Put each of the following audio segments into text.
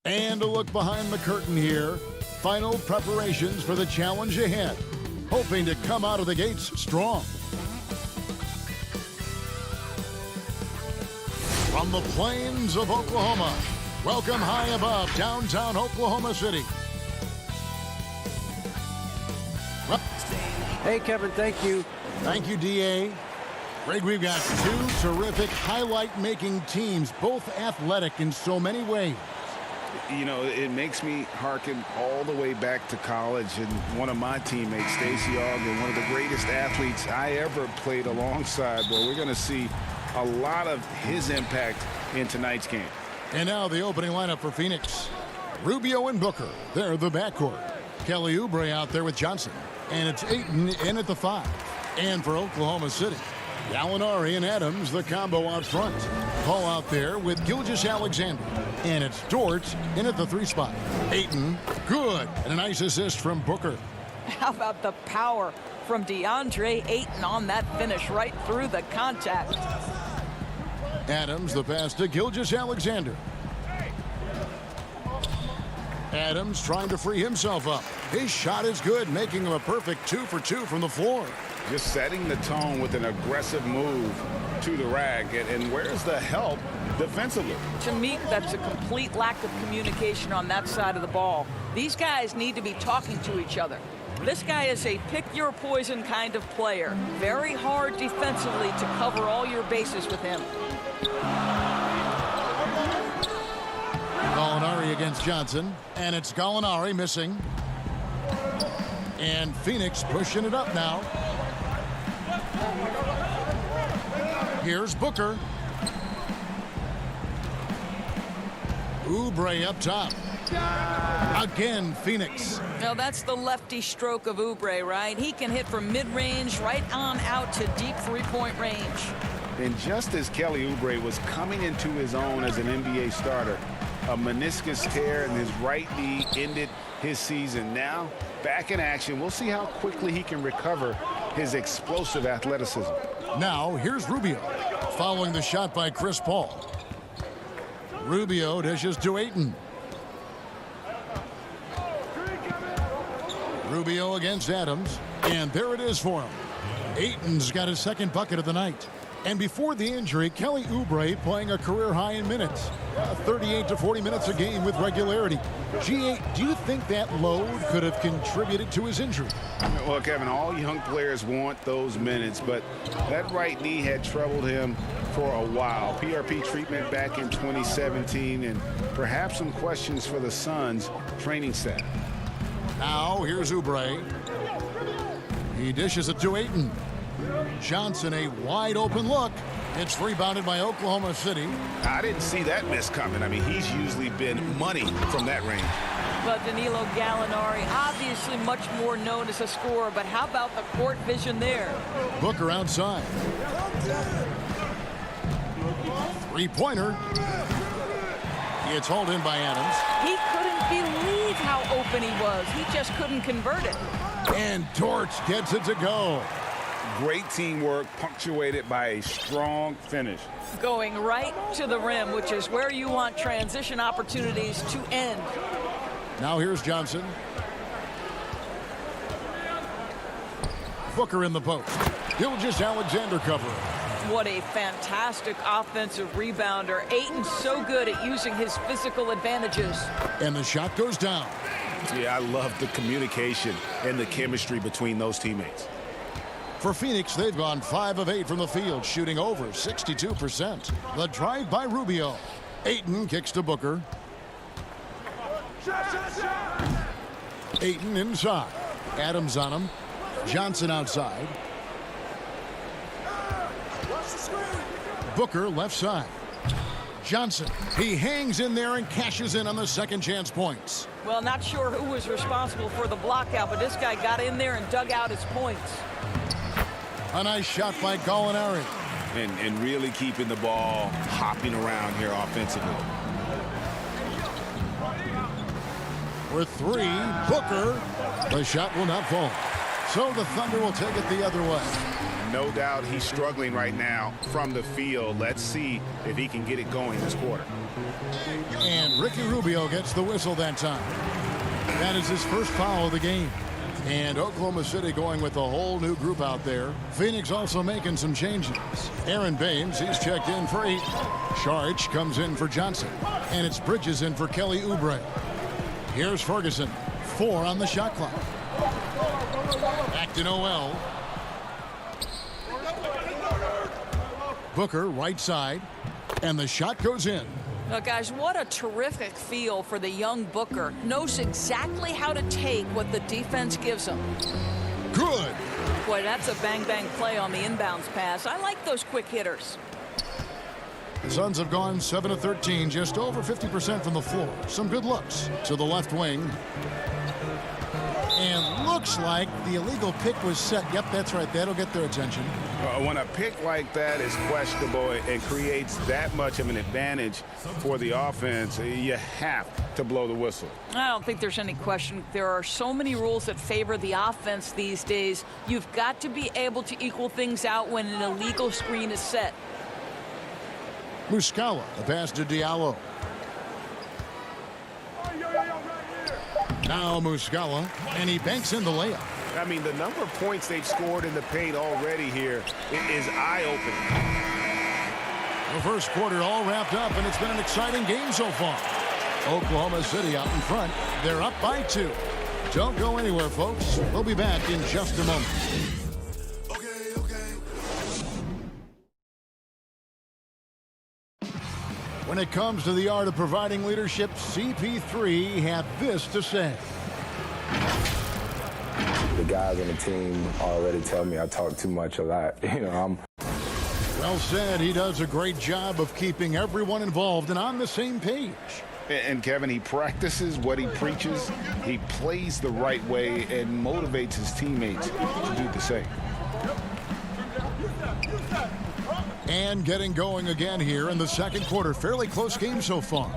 And a look behind the curtain here. Final preparations for the challenge ahead. Hoping to come out of the gates strong. From the plains of Oklahoma, welcome high above downtown Oklahoma City. Hey, Kevin, thank you. Thank you, D.A. Greg, we've got two terrific highlight-making teams, both athletic in so many ways. You know, it makes me hearken all the way back to college, and one of my teammates, Stacey Ogden, one of the greatest athletes I ever played alongside. Well, we're going to see a lot of his impact in tonight's game. And now the opening lineup for Phoenix. Rubio and Booker, they're the backcourt. Kelly Oubre out there with Johnson. And it's Ayton in at the 5. And for Oklahoma City, Gallinari and Adams, the combo out front. Paul out there with Gilgeous-Alexander. And it's Dort in at the 3 spot. Ayton, good. And a nice assist from Booker. How about the power from DeAndre Ayton on that finish right through the contact. Adams, the pass to Gilgeous-Alexander. Adams trying to free himself up. His shot is good, making him a perfect 2 for 2 from the floor. Just setting the tone with an aggressive move to the rack. And where's the help defensively? To me, that's a complete lack of communication on that side of the ball. These guys need to be talking to each other. This guy is a pick-your-poison kind of player. Very hard defensively to cover all your bases with him. Gallinari against Johnson, and it's Gallinari missing. And Phoenix pushing it up now. Here's Booker. Oubre up top. Again, Phoenix. Now that's the lefty stroke of Oubre, right? He can hit from mid-range right on out to deep three-point range. And just as Kelly Oubre was coming into his own as an NBA starter, a meniscus tear in his right knee ended his season. Now, back in action, we'll see how quickly he can recover his explosive athleticism. Now, here's Rubio, following the shot by Chris Paul. Rubio dishes to Ayton. Rubio against Adams, and there it is for him. Ayton's got his second bucket of the night. And before the injury, Kelly Oubre playing a career high in minutes. 38 to 40 minutes a game with regularity. G8, do you think that load could have contributed to his injury? Well, Kevin, all young players want those minutes, but that right knee had troubled him for a while. PRP treatment back in 2017, and perhaps some questions for the Suns training staff. Now, here's Oubre. He dishes it to Ayton. Johnson, a wide open look. It's rebounded by Oklahoma City. I didn't see that miss coming. I mean, he's usually been money from that range. But Danilo Gallinari, obviously much more known as a scorer, but how about the court vision there? Booker outside. Three-pointer. It's hauled in by Adams. He couldn't believe how open he was. He just couldn't convert it. And Dort gets it to go. Great teamwork, punctuated by a strong finish. Going right to the rim, which is where you want transition opportunities to end. Now here's Johnson. Booker in the post. Gilgeous-Alexander covering. What a fantastic offensive rebounder. Ayton's so good at using his physical advantages. And the shot goes down. Yeah, I love the communication and the chemistry between those teammates. For Phoenix, they've gone 5 of 8 from the field, shooting over 62%. The drive by Rubio. Ayton kicks to Booker. Ayton inside. Adams on him. Johnson outside. Booker left side. Johnson, he hangs in there and cashes in on the second chance points. Well, not sure who was responsible for the block out, but this guy got in there and dug out his points. A nice shot by Gallinari. And really keeping the ball hopping around here offensively. For 3, Booker. The shot will not fall. So the Thunder will take it the other way. No doubt he's struggling right now from the field. Let's see if he can get it going this quarter. And Ricky Rubio gets the whistle that time. That is his first foul of the game. And Oklahoma City going with a whole new group out there. Phoenix also making some changes. Aaron Baines, he's checked in for 8. Sharch comes in for Johnson. And it's Bridges in for Kelly Oubre. Here's Ferguson. 4 on the shot clock. Back to Noel. Booker, right side. And the shot goes in. Now, guys, what a terrific feel for the young Booker. Knows exactly how to take what the defense gives him. Good. Boy, that's a bang-bang play on the inbounds pass. I like those quick hitters. The Suns have gone 7 of 13, just over 50% from the floor. Some good looks to the left wing. And looks like the illegal pick was set. Yep, that's right. That'll get their attention. When a pick like that is questionable and creates that much of an advantage for the offense, you have to blow the whistle. I don't think there's any question. There are so many rules that favor the offense these days. You've got to be able to equal things out when an illegal screen is set. Muscala, the pass to Diallo. Now Muscala, and he banks in the layup. I mean, the number of points they've scored in the paint already here is eye-opening. The first quarter all wrapped up, and it's been an exciting game so far. Oklahoma City out in front. They're up by 2. Don't go anywhere, folks. We'll be back in just a moment. When it comes to the art of providing leadership, CP3 had this to say. The guys on the team already tell me I talk too much a lot. Well said. He does a great job of keeping everyone involved and on the same page. And Kevin, he practices what he preaches. He plays the right way and motivates his teammates to do the same. And getting going again here in the second quarter. Fairly close game so far.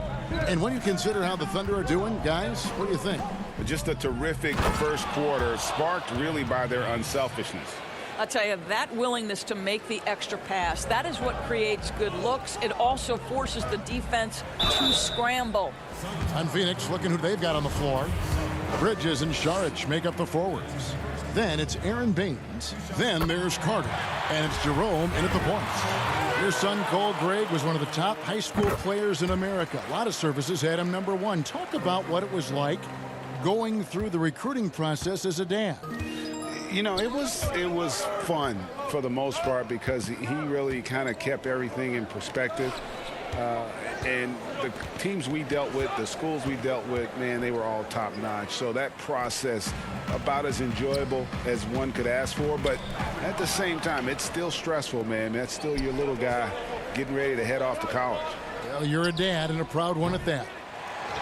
And when you consider how the Thunder are doing, guys, what do you think? Just a terrific first quarter, sparked really by their unselfishness. I'll tell you, that willingness to make the extra pass, that is what creates good looks. It also forces the defense to scramble. On Phoenix, looking who they've got on the floor. Bridges and Saric make up the forwards. Then it's Aaron Baines. Then there's Carter. And it's Jerome in at the points. Your son, Cole Gregg, was one of the top high school players in America. A lot of services had him number 1. Talk about what it was like going through the recruiting process as a dad. You know, it was fun for the most part because he really kind of kept everything in perspective. And the teams we dealt with, the schools we dealt with, man, they were all top-notch. So that process, about as enjoyable as one could ask for. But at the same time, it's still stressful, man. That's still your little guy getting ready to head off to college. Well, you're a dad and a proud one at that.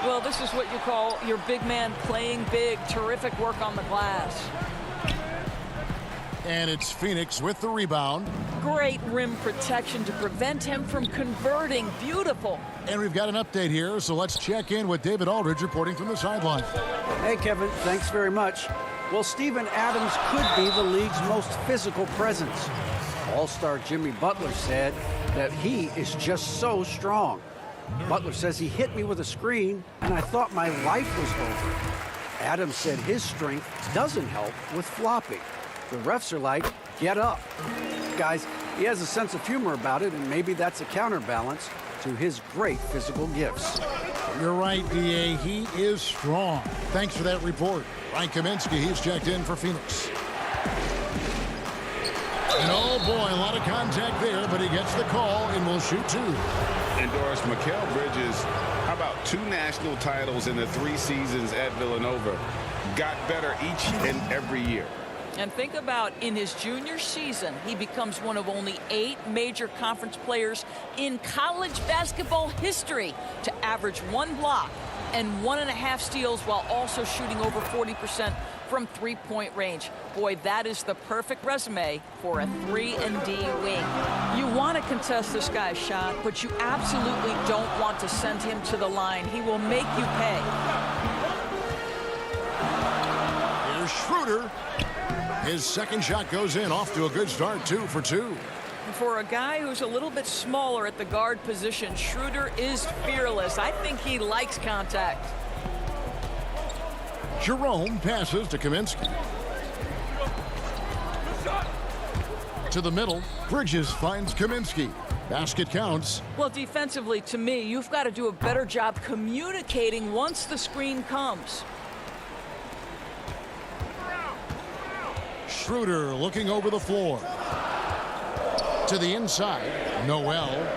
Well, this is what you call your big man playing big. Terrific work on the glass. And it's Phoenix with the rebound. Great rim protection to prevent him from converting. Beautiful. And we've got an update here, so let's check in with David Aldridge reporting from the sideline. Hey, Kevin, thanks very much. Well, Steven Adams could be the league's most physical presence. All-star Jimmy Butler said that he is just so strong. Butler says he hit me with a screen, and I thought my life was over. Adams said his strength doesn't help with flopping. The refs are like, get up. Guys, he has a sense of humor about it, and maybe that's a counterbalance to his great physical gifts. You're right, D.A. He is strong. Thanks for that report. Ryan Kaminsky, he's checked in for Phoenix. And oh boy, a lot of contact there, but he gets the call and will shoot 2. And Doris, Mikal Bridges, how about 2 national titles in the 3 seasons at Villanova? Got better each and every year. And think about in his junior season, he becomes one of only 8 major conference players in college basketball history to average 1 block and 1.5 steals while also shooting over 40% from 3-point range. Boy, that is the perfect resume for a 3-and-D wing. You want to contest this guy's shot, but you absolutely don't want to send him to the line. He will make you pay. Here's Schroeder. His second shot goes in, off to a good start, 2 for 2. For a guy who's a little bit smaller at the guard position, Schroeder is fearless. I think he likes contact. Jerome passes to Kaminsky. To the middle, Bridges finds Kaminsky. Basket counts. Well, defensively, to me, you've got to do a better job communicating once the screen comes. Schroeder looking over the floor. To the inside, Noel.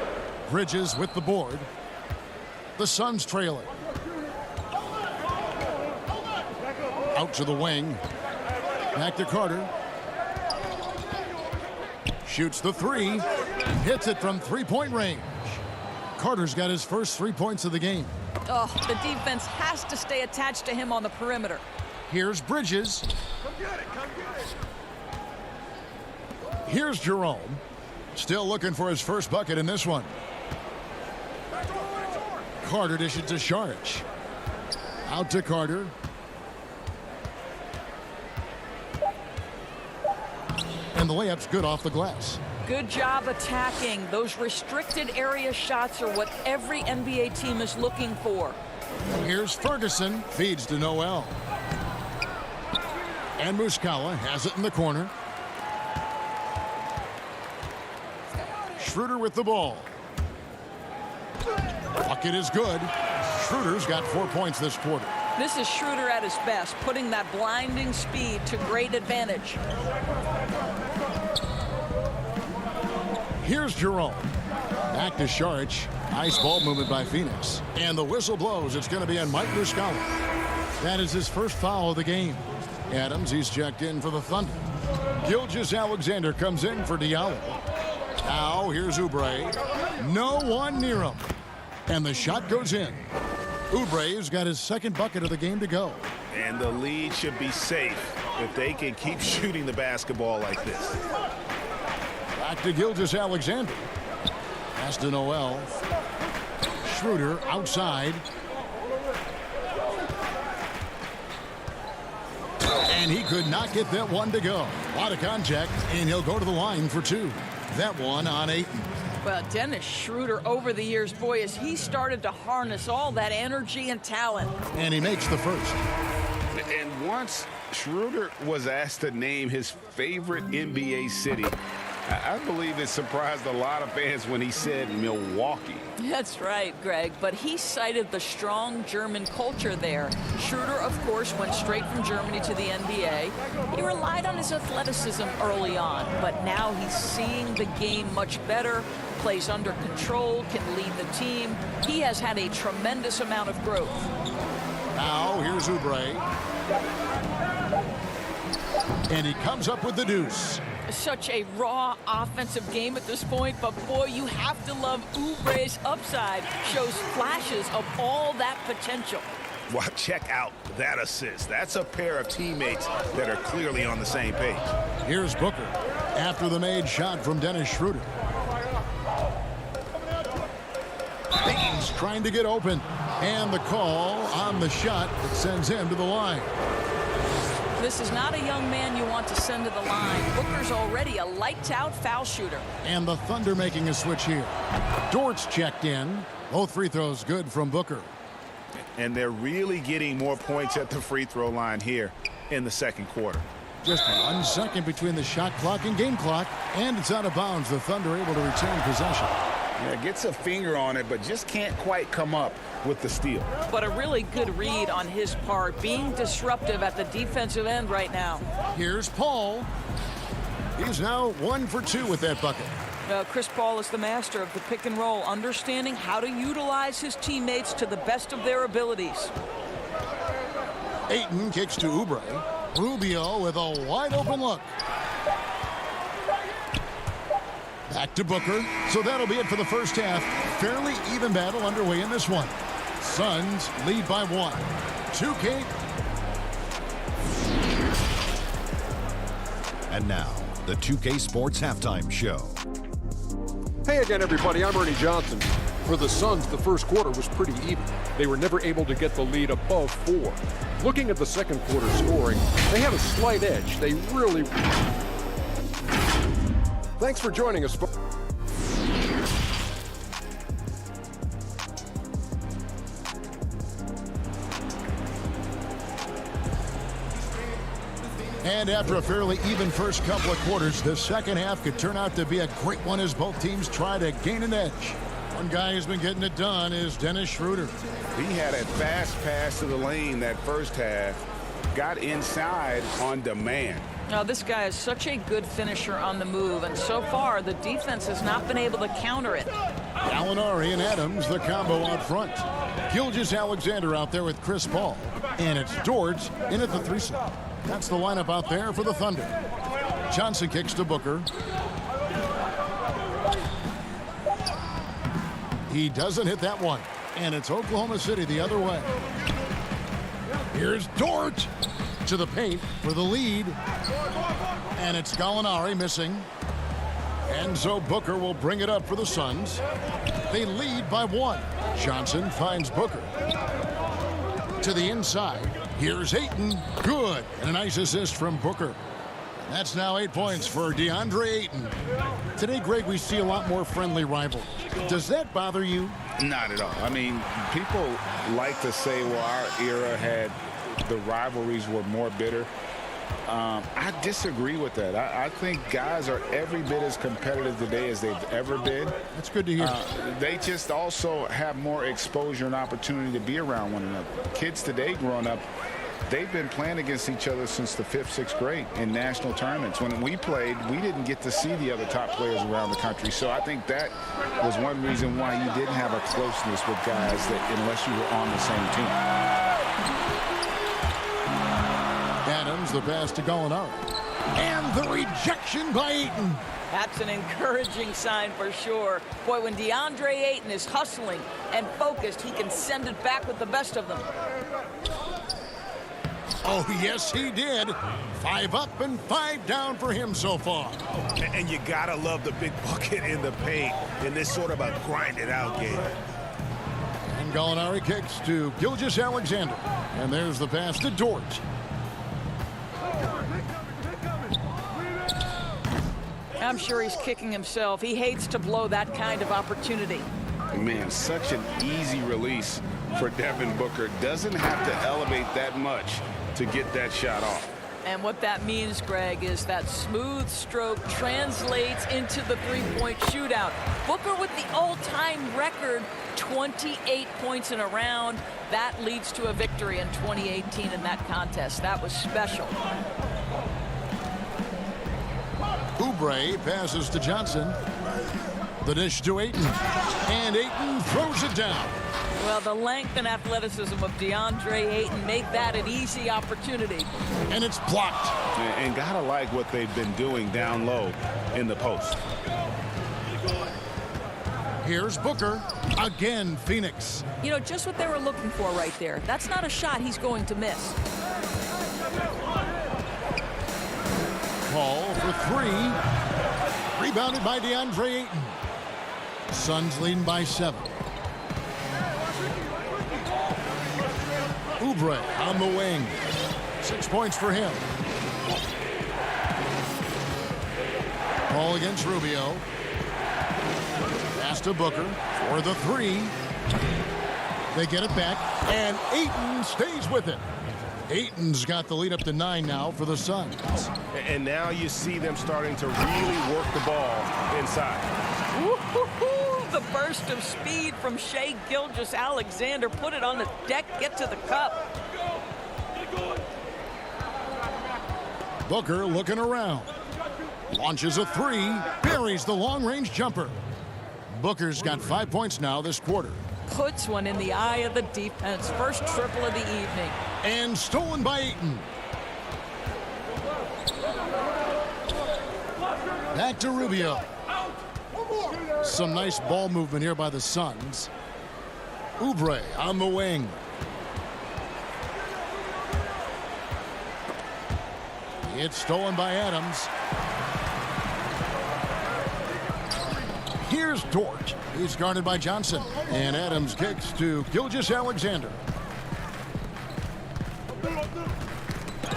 Bridges with the board. The Suns trailing. Out to the wing. Back to Carter. Shoots the three. Hits it from three-point range. Carter's got his first 3 points of the game. Oh, the defense has to stay attached to him on the perimeter. Here's Bridges. Here's Jerome. Still looking for his first bucket in this one. Carter dishes to Saric. Out to Carter. And the layup's good off the glass. Good job attacking. Those restricted area shots are what every NBA team is looking for. Here's Ferguson. Feeds to Noel. And Muscala has it in the corner. Schroeder with the ball. Bucket is good. Schroeder's got 4 points this quarter. This is Schroeder at his best, putting that blinding speed to great advantage. Here's Jerome. Back to Saric. Nice ball movement by Phoenix. And the whistle blows. It's going to be on Mike Muscala. That is his first foul of the game. Adams, he's checked in for the Thunder. Gilgeous-Alexander comes in for Diallo. Now here's Oubre. No one near him. And the shot goes in. Oubre's got his second bucket of the game to go. And the lead should be safe if they can keep shooting the basketball like this. Back to Gilgeous-Alexander. Pass to Noel. Schroeder outside. And he could not get that one to go. A lot of contact, and he'll go to the line for two. That one on Ayton. Well, Dennis Schroeder over the years, boy, as he started to harness all that energy and talent. And he makes the first. And once Schroeder was asked to name his favorite NBA city, I believe it surprised a lot of fans when he said Milwaukee. That's right, Greg, but he cited the strong German culture there. Schroeder, of course, went straight from Germany to the NBA. He relied on his athleticism early on, but now he's seeing the game much better, plays under control, can lead the team. He has had a tremendous amount of growth. Now here's Oubre. And he comes up with the deuce. Such a raw offensive game at this point, but boy, you have to love Oubre's upside. Shows flashes of all that potential. Well, check out that assist. That's a pair of teammates that are clearly on the same page. Here's Booker after the made shot from Dennis Schroeder. Ayton's trying to get open, and the call on the shot that sends him to the line. This is not a young man you want to send to the line. Booker's already a lights-out foul shooter. And the Thunder making a switch here. Dort's checked in. Both free throws good from Booker. And they're really getting more points at the free throw line here in the second quarter. Just 1 second between the shot clock and game clock, and it's out of bounds. The Thunder able to retain possession. Yeah, gets a finger on it, but just can't quite come up with the steal. But a really good read on his part, being disruptive at the defensive end right now. Here's Paul. He's now 1 for 2 with that bucket. Chris Paul is the master of the pick and roll, understanding how to utilize his teammates to the best of their abilities. Ayton kicks to Oubre. Rubio with a wide open look. Back to Booker. So that'll be it for the first half. Fairly even battle underway in this one. Suns lead by 1. 2K. And now, the 2K Sports Halftime Show. Hey again, everybody. I'm Ernie Johnson. For the Suns, the first quarter was pretty even. They were never able to get the lead above 4. Looking at the second quarter scoring, they had a slight edge. They really... Thanks for joining us. And after a fairly even first couple of quarters, the second half could turn out to be a great one as both teams try to gain an edge. One guy who's been getting it done is Dennis Schroeder. He had a fast pass to the lane that first half, got inside on demand. Now, this guy is such a good finisher on the move, and so far the defense has not been able to counter it. Gallinari and Adams, the combo out front. Gilgeous-Alexander out there with Chris Paul. And it's Dort in at the 3-slot. That's the lineup out there for the Thunder. Johnson kicks to Booker. He doesn't hit that one. And it's Oklahoma City the other way. Here's Dort to the paint for the lead. And it's Gallinari missing. And so Booker will bring it up for the Suns. They lead by 1. Johnson finds Booker. To the inside. Here's Ayton. Good. And a nice assist from Booker. That's now 8 points for DeAndre Ayton. Today, Greg, we see a lot more friendly rivalries. Does that bother you? Not at all. I mean, people like to say, well, our era had the rivalries were more bitter. I disagree with that. I think guys are every bit as competitive today as they've ever been. That's good to hear. They just also have more exposure and opportunity to be around one another. Kids today growing up, they've been playing against each other since the 5th, 6th grade in national tournaments. When we played, we didn't get to see the other top players around the country. So I think that was one reason why you didn't have a closeness with guys that unless you were on the same team. Adams, the pass to Gallinari. And the rejection by Ayton. That's an encouraging sign for sure. Boy, when DeAndre Ayton is hustling and focused, he can send it back with the best of them. Oh, yes, he did. 5 up and 5 down for him so far. And you gotta love the big bucket in the paint in this sort of a grinded-out game. And Gallinari kicks to Gilgeous-Alexander. And there's the pass to Dort. I'm sure he's kicking himself. He hates to blow that kind of opportunity. Man, such an easy release for Devin Booker. Doesn't have to elevate that much to get that shot off. And what that means, Greg, is that smooth stroke translates into the three-point shootout. Booker with the all-time record, 28 points in a round. That leads to a victory in 2018 in that contest. That was special. Oubre passes to Johnson. The dish to Ayton. And Ayton throws it down. Well, the length and athleticism of DeAndre Ayton make that an easy opportunity. And it's blocked. And gotta like what they've been doing down low in the post. Here's Booker. Again, Phoenix. You know, just what they were looking for right there. That's not a shot he's going to miss. Paul for 3. Rebounded by DeAndre Ayton. Suns leading by 7. Oubre on the wing. 6 points for him. Paul against Rubio. Pass to Booker for the 3. They get it back, and Ayton stays with it. Ayton's got the lead up to 9 now for the Suns. And now you see them starting to really work the ball inside. Woo-hoo-hoo! The burst of speed from Shai Gilgeous-Alexander. Put it on the deck, get to the cup. Booker looking around. Launches a 3. Buries the long-range jumper. Booker's got 5 points now this quarter. Puts one in the eye of the defense. First triple of the evening. And stolen by Ayton. Back to Rubio. Some nice ball movement here by the Suns. Oubre on the wing. It's stolen by Adams. Here's Here's Dort. He's guarded by Johnson. And Adams kicks to Gilgeous-Alexander.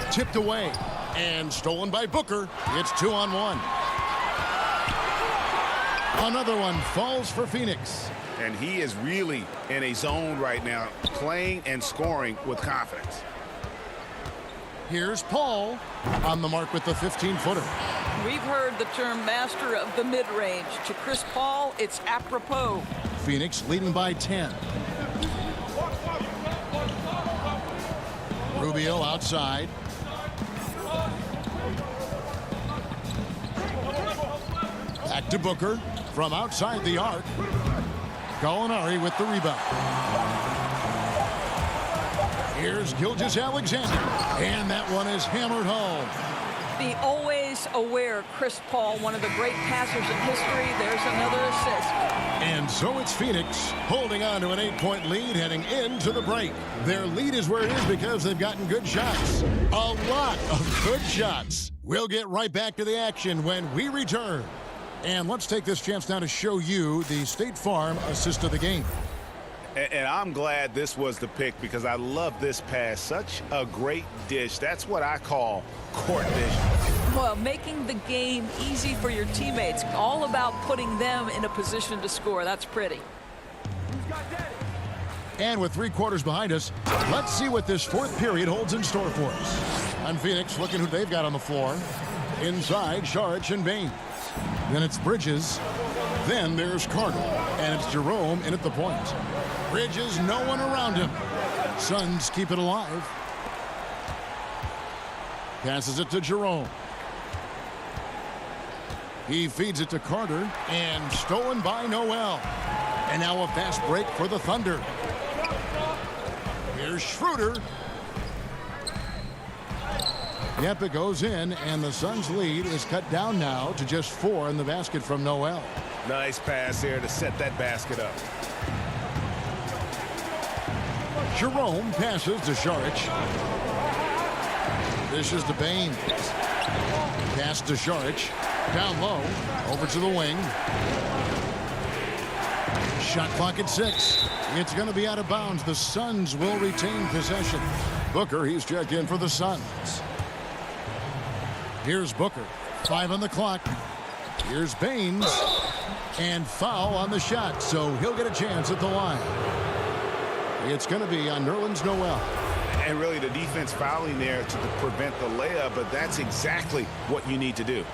Tipped away. And stolen by Booker. It's 2-on-1. Another one falls for Phoenix. And he is really in a zone right now, playing and scoring with confidence. Here's Paul on the mark with the 15-footer. We've heard the term master of the mid-range. To Chris Paul, it's apropos. Phoenix leading by 10. Rubio outside. Back to Booker from outside the arc. Gallinari with the rebound. Here's Gilgeous-Alexander. And that one is hammered home. The always aware Chris Paul, one of the great passers in history. There's another assist. And so it's Phoenix holding on to an 8-point lead heading into the break. Their lead is where it is because they've gotten good shots. A lot of good shots. We'll get right back to the action when we return. And let's take this chance now to show you the State Farm assist of the game. And I'm glad this was the pick because I love this pass. Such a great dish. That's what I call court vision. Well, making the game easy for your teammates. All about putting them in a position to score. That's pretty. And with 3 quarters behind us, let's see what this fourth period holds in store for us. On Phoenix, looking who they've got on the floor. Inside, Saric and Baines. Then it's Bridges. Then there's Carter. And it's Jerome in at the point. Bridges, no one around him. Suns keep it alive. Passes it to Jerome. He feeds it to Carter. And stolen by Noel. And now a fast break for the Thunder. Here's Schroeder. Yep, it goes in, and the Suns' lead is cut down now to just 4 in the basket from Noel. Nice pass there to set that basket up. Jerome passes to Saric. Dishes to Baines. Pass to Saric. Down low. Over to the wing. Shot clock at 6. It's going to be out of bounds. The Suns will retain possession. Booker, he's checked in for the Suns. Here's Booker. 5 on the clock. Here's Baines. And foul on the shot, so he'll get a chance at the line. It's going to be on Nerlens Noel. And really the defense fouling there to prevent the layup, but that's exactly what you need to do.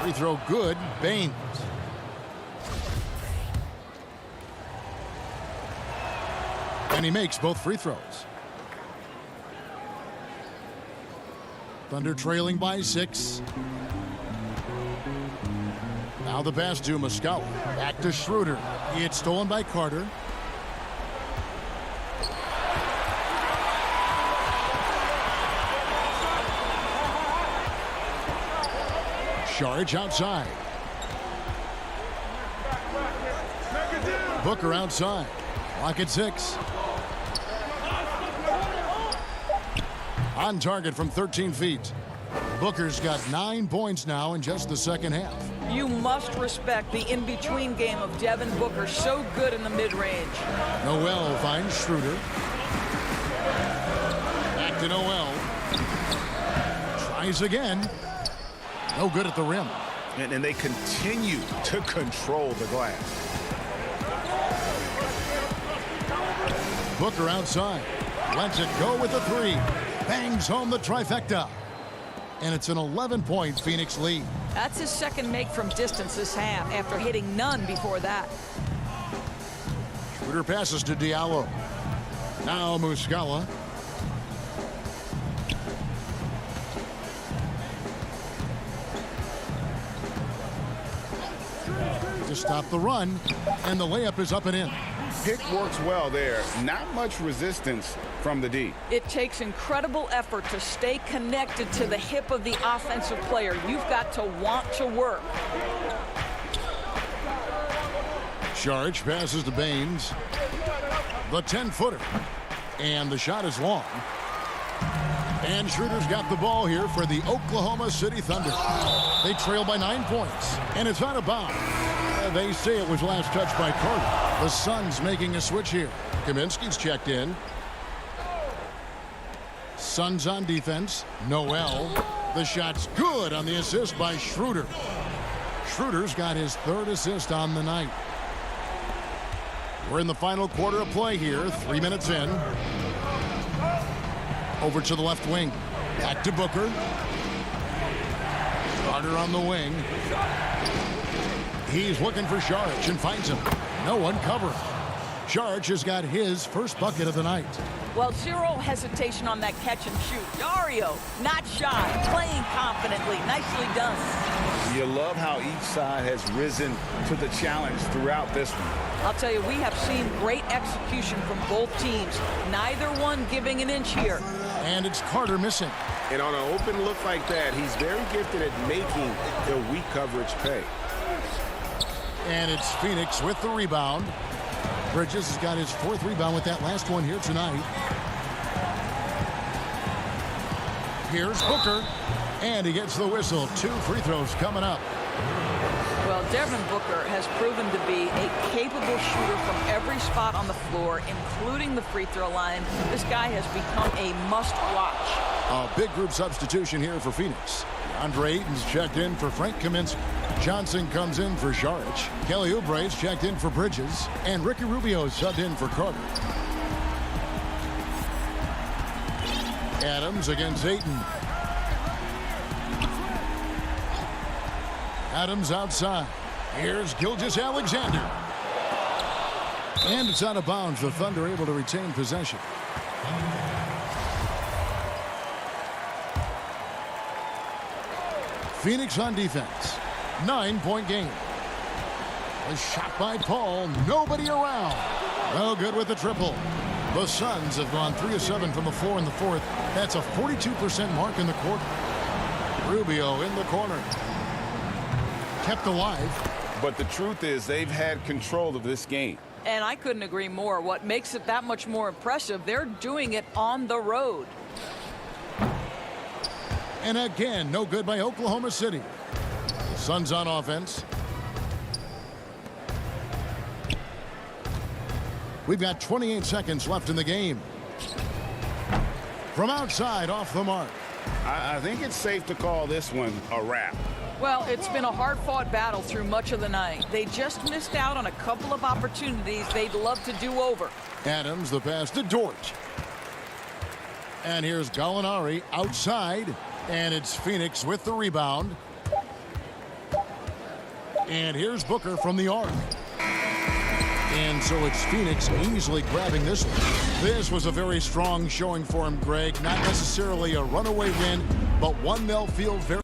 Free throw good. Baines. And he makes both free throws. Thunder trailing by 6. Now the pass to Muscala. Back to Schroeder. It's stolen by Carter. Saric outside. Booker outside. Clock at 6. On target from 13 feet. Booker's got 9 points now in just the second half. You must respect the in-between game of Devin Booker. So good in the mid-range. Noel finds Schroeder. Back to Noel. Tries again. No good at the rim. And they continue to control the glass. Booker outside. Lets it go with the 3. Bangs home the trifecta. And it's an 11-point Phoenix lead. That's his second make from distance this half after hitting none before that. Schroeder passes to Diallo. Now Muscala. To stop the run, and the layup is up and in. Pick works well there. Not much resistance from the D. It takes incredible effort to stay connected to the hip of the offensive player. You've got to want to work. Saric passes to Baines. The 10-footer. And the shot is long. And Schroeder's got the ball here for the Oklahoma City Thunder. They trail by 9 points, and it's out of bounds. They say it was last touched by Carter. The Suns making a switch here. Kaminsky's checked in. Suns on defense. Noel. The shot's good on the assist by Schroeder. Schroeder's got his 3rd assist on the night. We're in the final quarter of play here. 3 minutes in. Over to the left wing. Back to Booker. Carter on the wing. He's looking for Saric and finds him. No one covering. Saric has got his first bucket of the night. Well, zero hesitation on that catch and shoot. Dario, not shy, playing confidently. Nicely done. You love how each side has risen to the challenge throughout this one. I'll tell you, we have seen great execution from both teams. Neither one giving an inch here. And it's Carter missing. And on an open look like that, he's very gifted at making the weak coverage pay. And it's Phoenix with the rebound. Bridges has got his 4th rebound with that last one here tonight. Here's Booker. And he gets the whistle. 2 free throws coming up. Well, Devin Booker has proven to be a capable shooter from every spot on the floor, including the free throw line. This guy has become a must-watch. A big group substitution here for Phoenix. Andre Ayton's checked in for Frank Kaminsky. Johnson comes in for Saric. Kelly Oubre's checked in for Bridges. And Ricky Rubio subbed in for Carter. Adams against Ayton. Adams outside. Here's Gilgeous-Alexander. And it's out of bounds. The Thunder able to retain possession. Phoenix on defense. 9-point game. A shot by Paul. Nobody around. No good with the triple. The Suns have gone 3 of 7 from the floor in the 4th. That's a 42% mark in the quarter. Rubio in the corner. Kept alive. But the truth is they've had control of this game. And I couldn't agree more. What makes it that much more impressive, they're doing it on the road. And again, no good by Oklahoma City. The Suns on offense. We've got 28 seconds left in the game. From outside, off the mark. I think it's safe to call this one a wrap. Well, it's been a hard-fought battle through much of the night. They just missed out on a couple of opportunities they'd love to do over. Adams, the pass to Dort. And here's Gallinari outside. And it's Phoenix with the rebound. And here's Booker from the arc. And so it's Phoenix easily grabbing this one. This was a very strong showing for him, Greg. Not necessarily a runaway win, but one they'll feel very...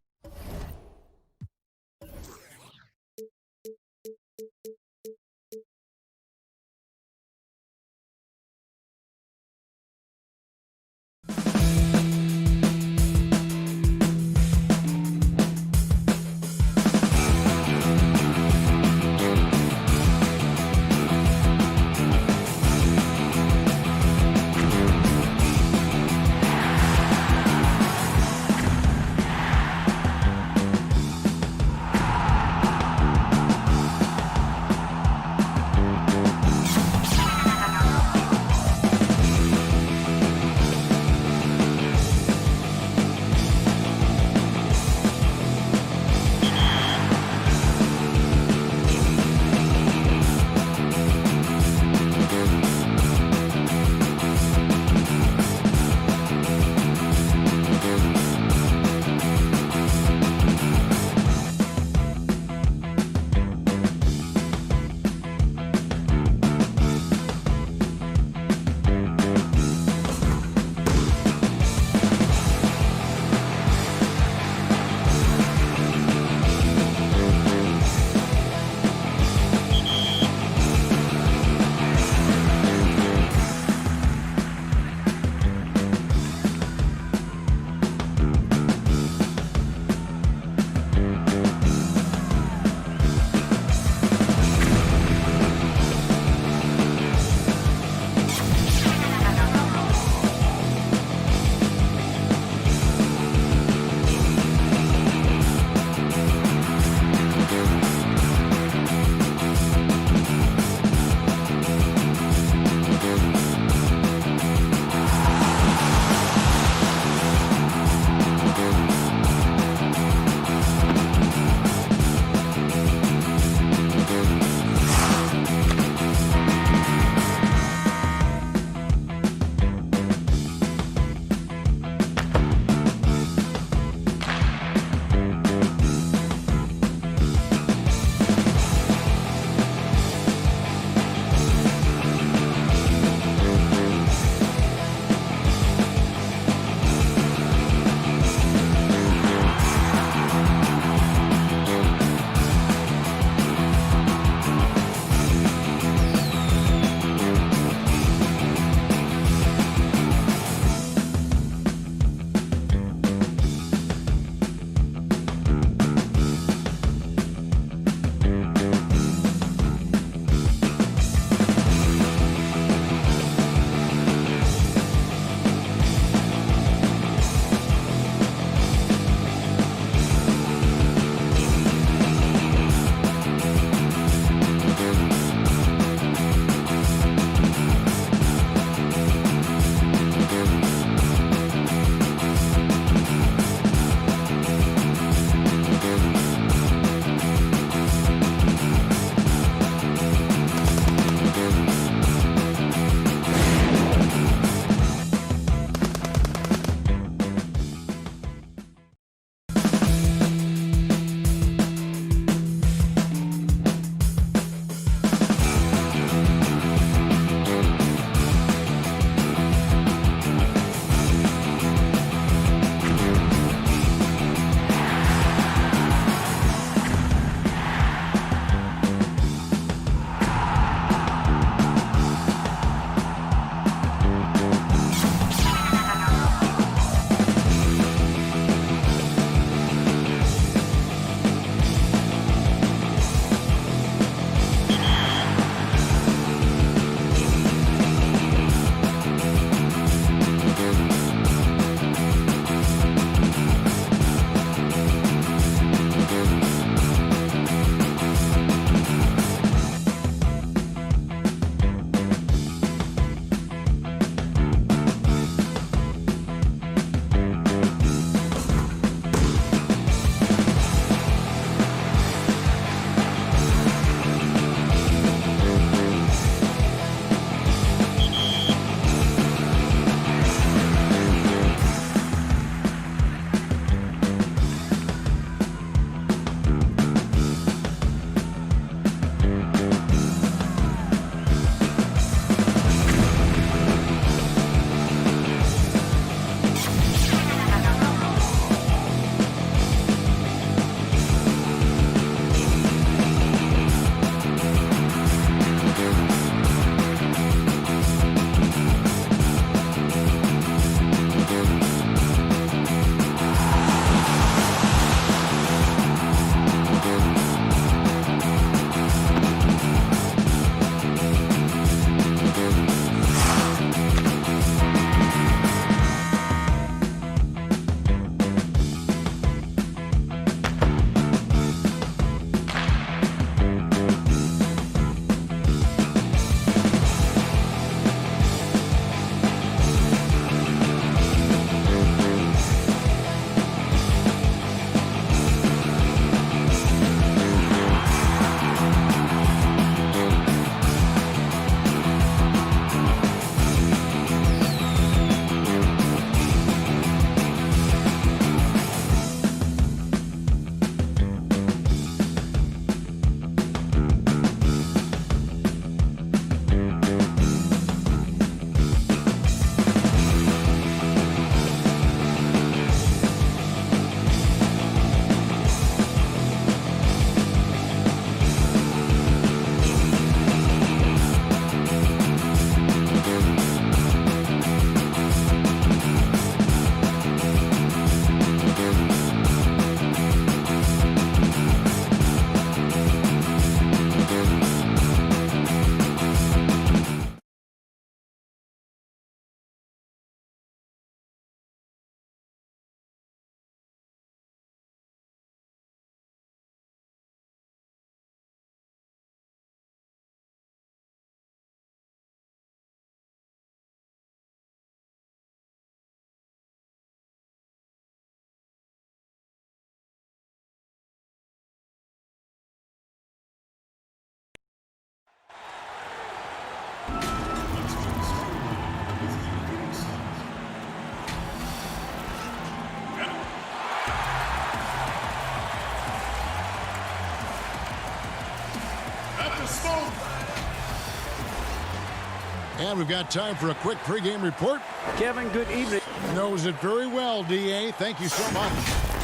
And we've got time for a quick pregame report. Kevin, good evening. Knows it very well, D.A. Thank you so much.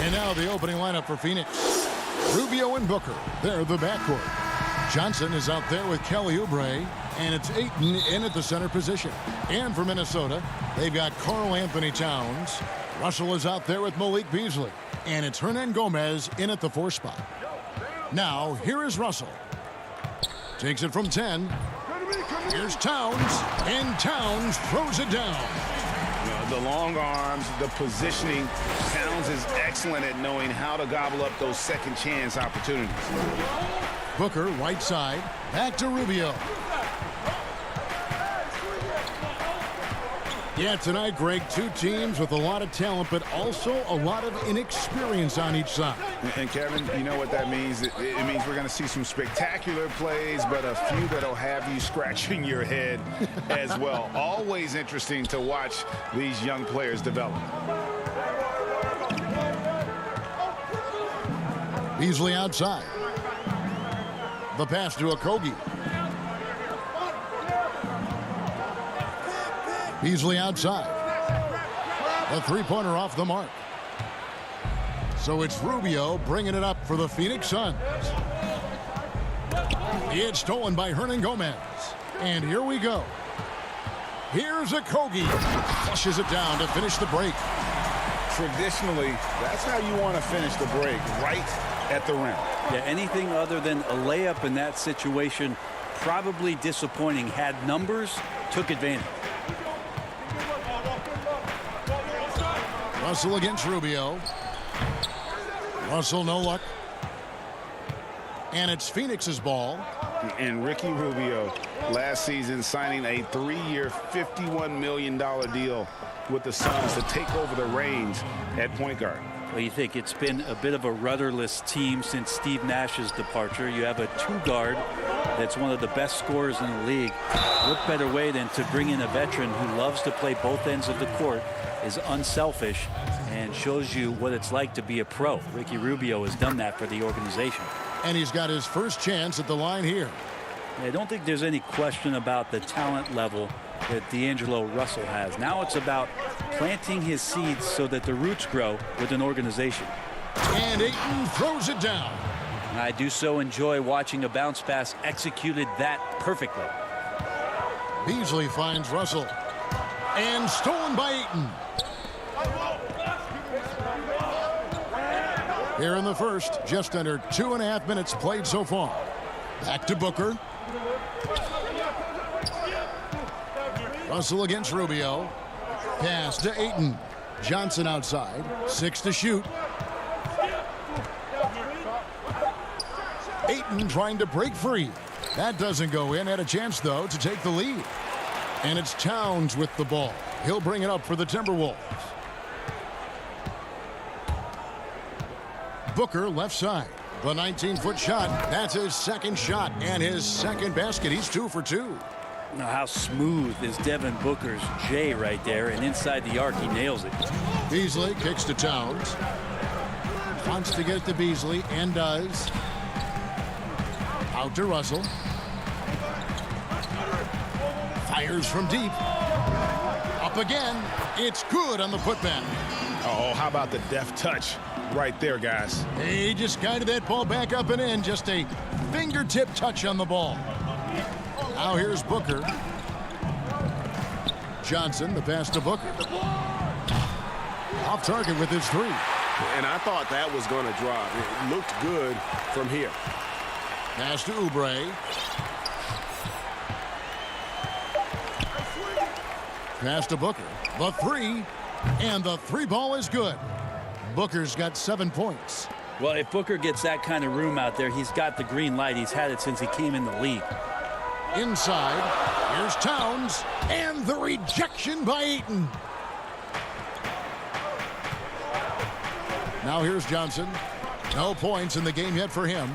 And now the opening lineup for Phoenix. Rubio and Booker, they're the backcourt. Johnson is out there with Kelly Oubre, and it's Ayton in at the center position. And for Minnesota, they've got Karl Anthony Towns. Russell is out there with Malik Beasley, and it's Hernan Gomez in at the 4 spot. Now, here is Russell. Takes it from 10. Here's Towns, and Towns throws it down. The long arms, the positioning. Towns is excellent at knowing how to gobble up those second chance opportunities. Booker, right side, back to Rubio. Yeah, tonight, Greg, 2 teams with a lot of talent, but also a lot of inexperience on each side. And Kevin, you know what that means? It means we're going to see some spectacular plays, but a few that'll have you scratching your head as well. Always interesting to watch these young players develop. Beasley outside. The pass to Okogie. Beasley outside. A 3-pointer off the mark. So it's Rubio bringing it up for the Phoenix Suns. It's stolen by Hernan Gomez. And here we go. Here's Okogie. Flushes it down to finish the break. Traditionally, that's how you want to finish the break, right at the rim. Yeah, anything other than a layup in that situation, probably disappointing. Had numbers, took advantage. Russell against Rubio. Russell, no luck. And it's Phoenix's ball. And Ricky Rubio, last season, signing a 3-year, $51 million deal with the Suns to take over the reins at point guard. Well, you think it's been a bit of a rudderless team since Steve Nash's departure. You have a 2-guard that's one of the best scorers in the league. What better way than to bring in a veteran who loves to play both ends of the court, is unselfish, and shows you what it's like to be a pro. Ricky Rubio has done that for the organization. And he's got his first chance at the line here. I don't think there's any question about the talent level that D'Angelo Russell has. Now it's about planting his seeds so that the roots grow with an organization. And Ayton throws it down. And I do so enjoy watching a bounce pass executed that perfectly. Beasley finds Russell. And stolen by Ayton. Here in the first, just under 2.5 minutes played so far. Back to Booker. Russell against Rubio. Pass to Ayton. Johnson outside. 6 to shoot. Ayton trying to break free. That doesn't go in. Had a chance, though, to take the lead. And it's Towns with the ball. He'll bring it up for the Timberwolves. Booker left side. The 19-foot shot. That's his second shot and his second basket. He's 2 for 2. Now, how smooth is Devin Booker's J right there, and inside the arc, he nails it. Beasley kicks to Towns. Wants to get it to Beasley, and does. Out to Russell. Fires from deep. Up again. It's good on the putback. Oh, how about the deft touch right there, guys? He just guided that ball back up and in. Just a fingertip touch on the ball. Now here's Booker. Johnson, the pass to Booker. Off target with his 3. And I thought that was going to drop. It looked good from here. Pass to Oubre. Pass to Booker. The 3. And the 3 ball is good. Booker's got 7 points. Well, if Booker gets that kind of room out there, he's got the green light. He's had it since he came in the league. Inside, here's Towns, and the rejection by Ayton. Now here's Johnson. No points in the game yet for him.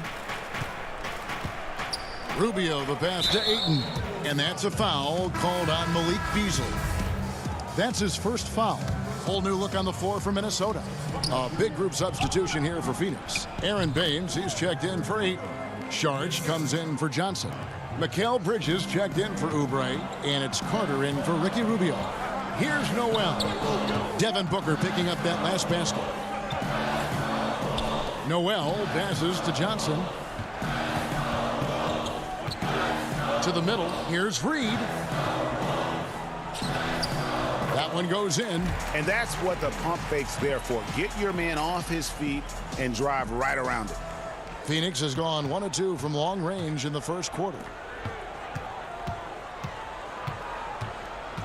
Rubio, the pass to Ayton, and that's a foul called on Malik Beasley. That's his first foul. Whole new look on the floor for Minnesota. A big group substitution here for Phoenix. Aaron Baines, he's checked in for Ayton. Sharge comes in for Johnson. Mikal Bridges checked in for Oubre, and it's Carter in for Ricky Rubio. Here's Noel. Devin Booker picking up that last basket. Noel passes to Johnson. To the middle. Here's Reed. That one goes in. And that's what the pump fake's there for. Get your man off his feet and drive right around it. Phoenix has gone 1 of 2 from long range in the first quarter.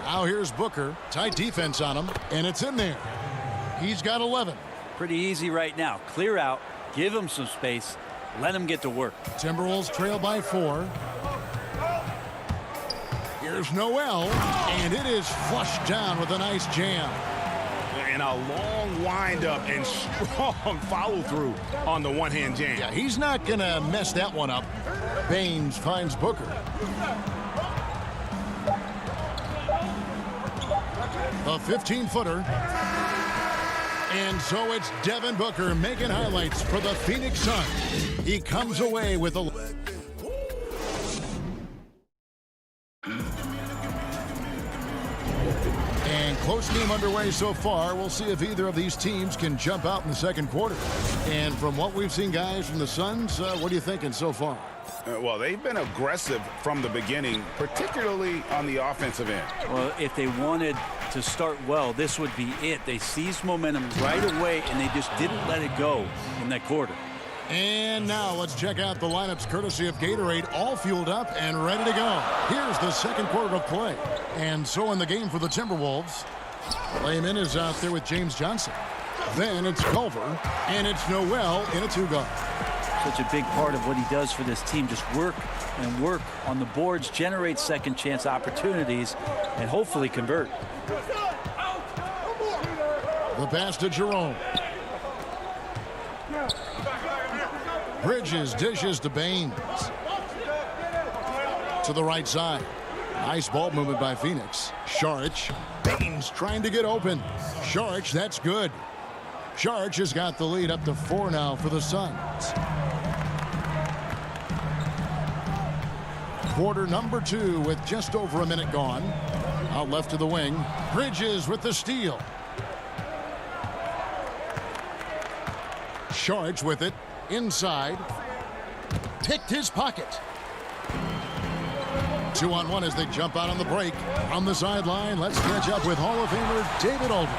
Now here's Booker. Tight defense on him, and it's in there. He's got 11. Pretty easy right now. Clear out, give him some space, let him get to work. Timberwolves trail by 4. Here's Noel, and it is flushed down with a nice jam. And a long windup and strong follow-through on the one-hand jam. Yeah, he's not going to mess that one up. Baines finds Booker. A 15-footer. And so it's Devin Booker making highlights for the Phoenix Suns. He comes away with a... And close game underway so far. We'll see if either of these teams can jump out in the second quarter. And from what we've seen, guys, from the Suns, what are you thinking so far? Well, they've been aggressive from the beginning, particularly on the offensive end. Well, if they wanted to start well, this would be it. They seized momentum right away, and they just didn't let it go in that quarter. And now let's check out the lineups courtesy of Gatorade, all fueled up and ready to go. Here's the second quarter of play. And so in the game for the Timberwolves, Layman is out there with James Johnson. Then it's Culver, and it's Noel in a 2-guard. Such a big part of what he does for this team. Just work and work on the boards, generate second chance opportunities, and hopefully convert. The pass to Jerome. Bridges dishes to Baines. To the right side. Nice ball movement by Phoenix. Saric. Baines trying to get open. Saric, that's good. Saric has got the lead up to 4 now for the Suns. Quarter number 2 with just over a minute gone. Out left to the wing. Bridges with the steal. Saric with it. Inside. Picked his pocket. 2-on-1 as they jump out on the break. On the sideline, let's catch up with Hall of Famer David Aldridge.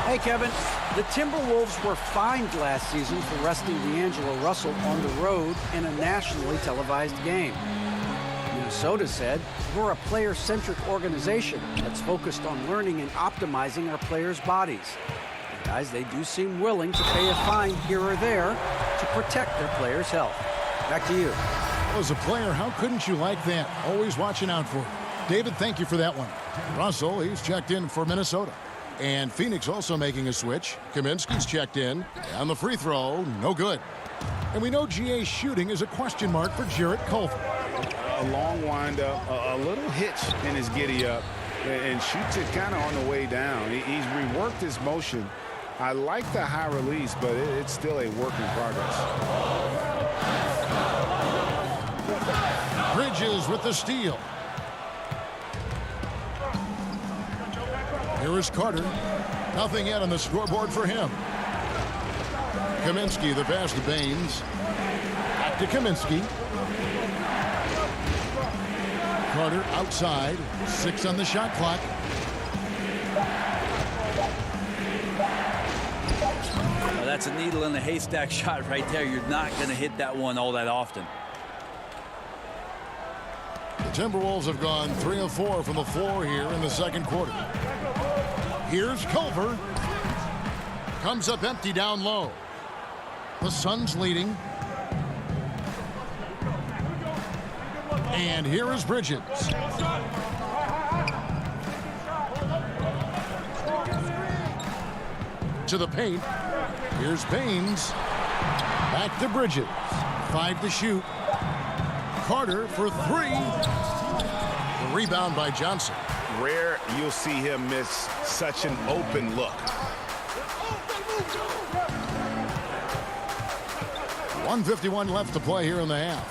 Hey, Kevin. The Timberwolves were fined last season for resting D'Angelo Russell on the road in a nationally televised game. Minnesota said, we're a player-centric organization that's focused on learning and optimizing our players' bodies. And guys, they do seem willing to pay a fine here or there to protect their players' health. Back to you. As a player, how couldn't you like that? Always watching out for it. David, thank you for that one. Russell, he's checked in for Minnesota. And Phoenix also making a switch. Kaminsky's checked in. And the free throw, no good. And we know GA's shooting is a question mark for Jarrett Culver. A long windup, a little hitch in his giddy up, and shoots it kind of on the way down. He's reworked his motion. I like the high release, but it's still a work in progress. Bridges with the steal. Here is Carter. Nothing yet on the scoreboard for him. Kaminsky, the pass to Baines. Back to Kaminsky. Carter outside. 6 on the shot clock. Well, that's a needle in the haystack shot right there. You're not going to hit that one all that often. The Timberwolves have gone 3 of 4 from the floor here in the second quarter. Here's Culver. Comes up empty down low. The Suns leading. And here is Bridges. To the paint. Here's Baines. Back to Bridges. 5 to shoot. Carter for 3. The rebound by Johnson. Rare you'll see him miss such an open look. 1:51 left to play here in the half.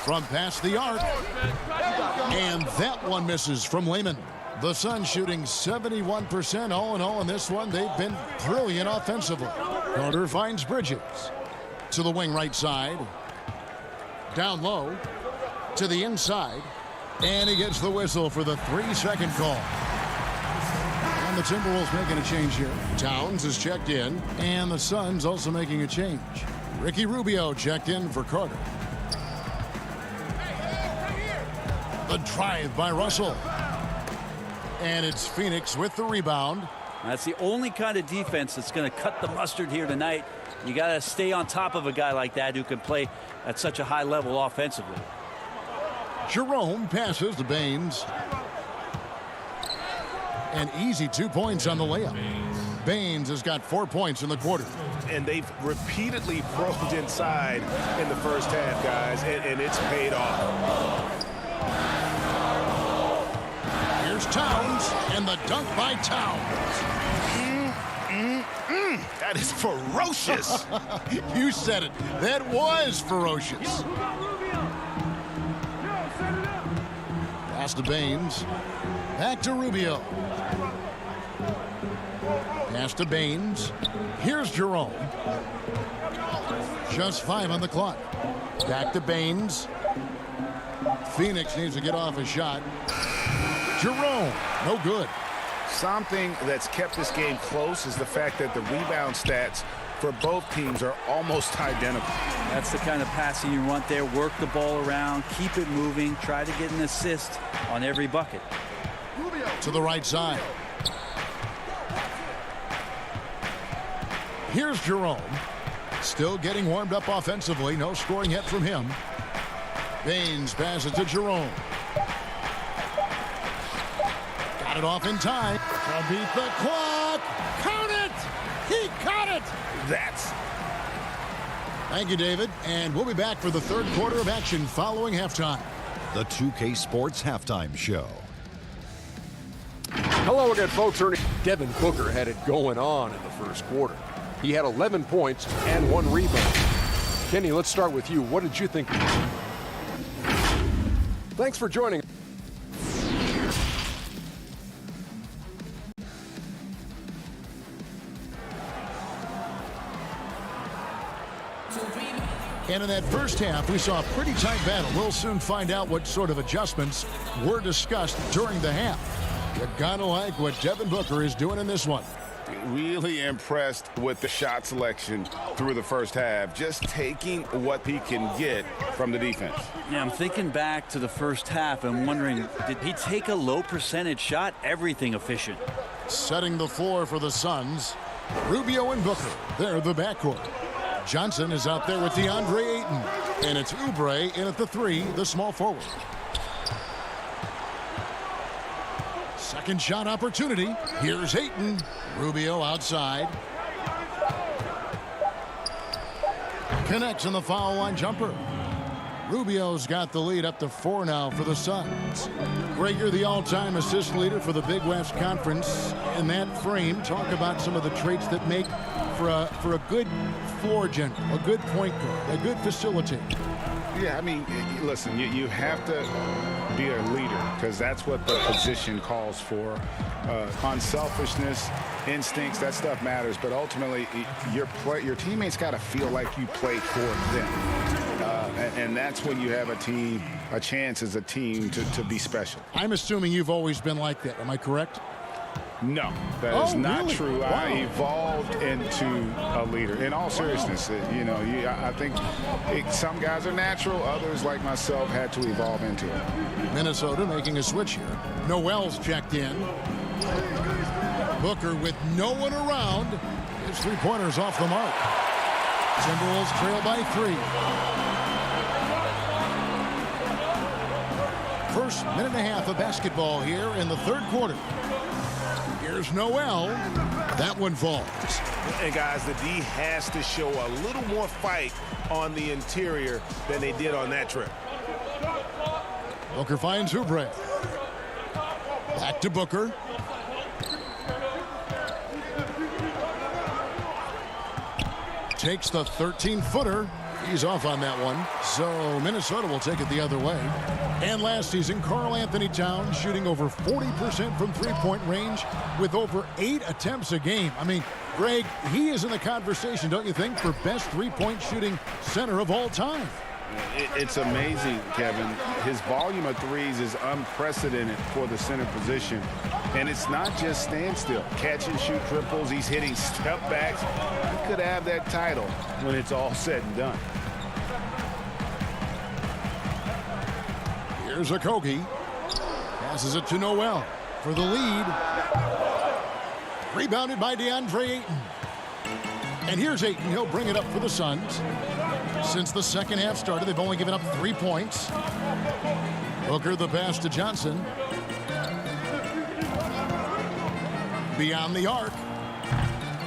from past the arc. And that one misses from Lehman. The Suns shooting 71% all in all in this one. They've been brilliant offensively. Carter finds Bridges to the wing right side. Down low to the inside. And he gets the whistle for the 3-second call. And the Timberwolves making a change here. Towns is checked in. And the Suns also making a change. Ricky Rubio checked in for Carter. The drive by Russell. And it's Phoenix with the rebound. That's the only kind of defense that's going to cut the mustard here tonight. You got to stay on top of a guy like that who can play at such a high level offensively. Jerome passes to Baines. An easy 2 points on the layup. Baines has got 4 points in the quarter. And they've repeatedly probed inside in the first half, guys, and it's paid off. Here's Towns, and the dunk by Towns. That is ferocious. You said it. That was ferocious. Pass to Baines. Back to Rubio. Pass to Baines. Here's Jerome. Just 5 on the clock. Back to Baines. Phoenix needs to get off a shot. Jerome, no good. Something that's kept this game close is the fact that the rebound stats for both teams are almost identical. That's the kind of passing you want there. Work the ball around, keep it moving, try to get an assist on every bucket. To the right side. Here's Jerome. Still getting warmed up offensively. No scoring yet from him. Baines passes to Jerome. Got it off in time to beat the clock. Count it! He caught it! Thank you, David. And we'll be back for the third quarter of action following halftime. The 2K Sports Halftime Show. Hello again, folks. Devin Booker had it going on in the first quarter. He had 11 points and 1 rebound. Kenny, let's start with you. What did you think? Thanks for joining. And in that first half, we saw a pretty tight battle. We'll soon find out what sort of adjustments were discussed during the half. You gotta like what Devin Booker is doing in this one. Really impressed with the shot selection through the first half. Just taking what he can get from the defense. Yeah, I'm thinking back to the first half and wondering, did he take a low percentage shot? Everything efficient. Setting the floor for the Suns. Rubio and Booker, they're the backcourt. Johnson is out there with DeAndre Ayton. And it's Oubre in at the 3, the small forward. Second shot opportunity. Here's Ayton. Rubio outside. Connects in the foul line jumper. Rubio's got the lead up to 4 now for the Suns. Greg, you're the all-time assist leader for the Big West Conference. In that frame, talk about some of the traits that make for a good floor general, a good point guard, a good facilitator. Yeah, I mean, listen, you have to be a leader because that's what the position calls for. Unselfishness, instincts, that stuff matters. But ultimately, your teammates got to feel like you play for them. And that's when you have a chance as a team to be special. I'm assuming you've always been like that. Am I correct? No, that is not really? true. Wow. I evolved into a leader. In all seriousness, I think some guys are natural. Others, like myself, had to evolve into it. Minnesota making a switch here. Noel's checked in. Booker with no one around. His 3-pointers off the mark. Timberwolves trail by 3. First minute and a half of basketball here in the third quarter. Here's Noel. That one falls. And guys, the D has to show a little more fight on the interior than they did on that trip. Booker finds Oubre. Back to Booker. Takes the 13-footer. He's off on that one. So Minnesota will take it the other way. And last season, Karl Anthony Towns shooting over 40% from three-point range with over 8 attempts a game. I mean, Greg, he is in the conversation, don't you think, for best three-point shooting center of all time? It's amazing, Kevin. His volume of threes is unprecedented for the center position. And it's not just standstill. Catch and shoot triples. He's hitting step backs. He could have that title when it's all said and done. Here's Okogie. Passes it to Noel for the lead. Rebounded by DeAndre Ayton. And here's Ayton. He'll bring it up for the Suns. Since the second half started, they've only given up 3 points. Booker the pass to Johnson. Beyond the arc.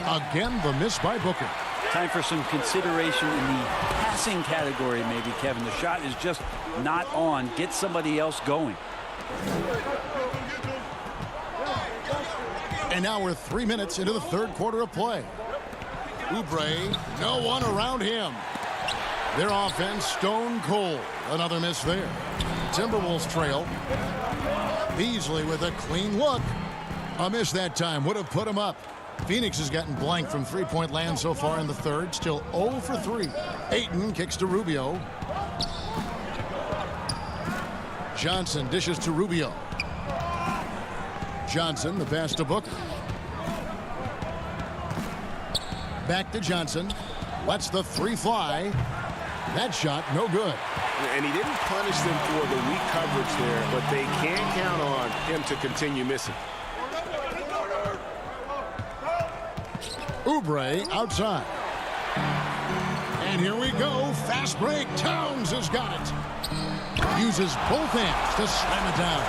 Again, the miss by Booker. Time for some consideration in the passing category, maybe, Kevin. The shot is just not on. Get somebody else going. And now we're 3 minutes into the third quarter of play. Oubre, no one around him. Their offense stone cold. Another miss there. Timberwolves trail. Beasley with a clean look. A miss that time would have put him up. Phoenix has gotten blank from three-point land so far in the third. Still 0 for 3. Ayton kicks to Rubio. Johnson dishes to Rubio. Johnson, the pass to Booker. Back to Johnson. Lets the three fly. That shot, no good. And he didn't punish them for the weak coverage there, but they can count on him to continue missing. Oubre outside. And here we go. Fast break. Towns has got it. Uses both hands to slam it down.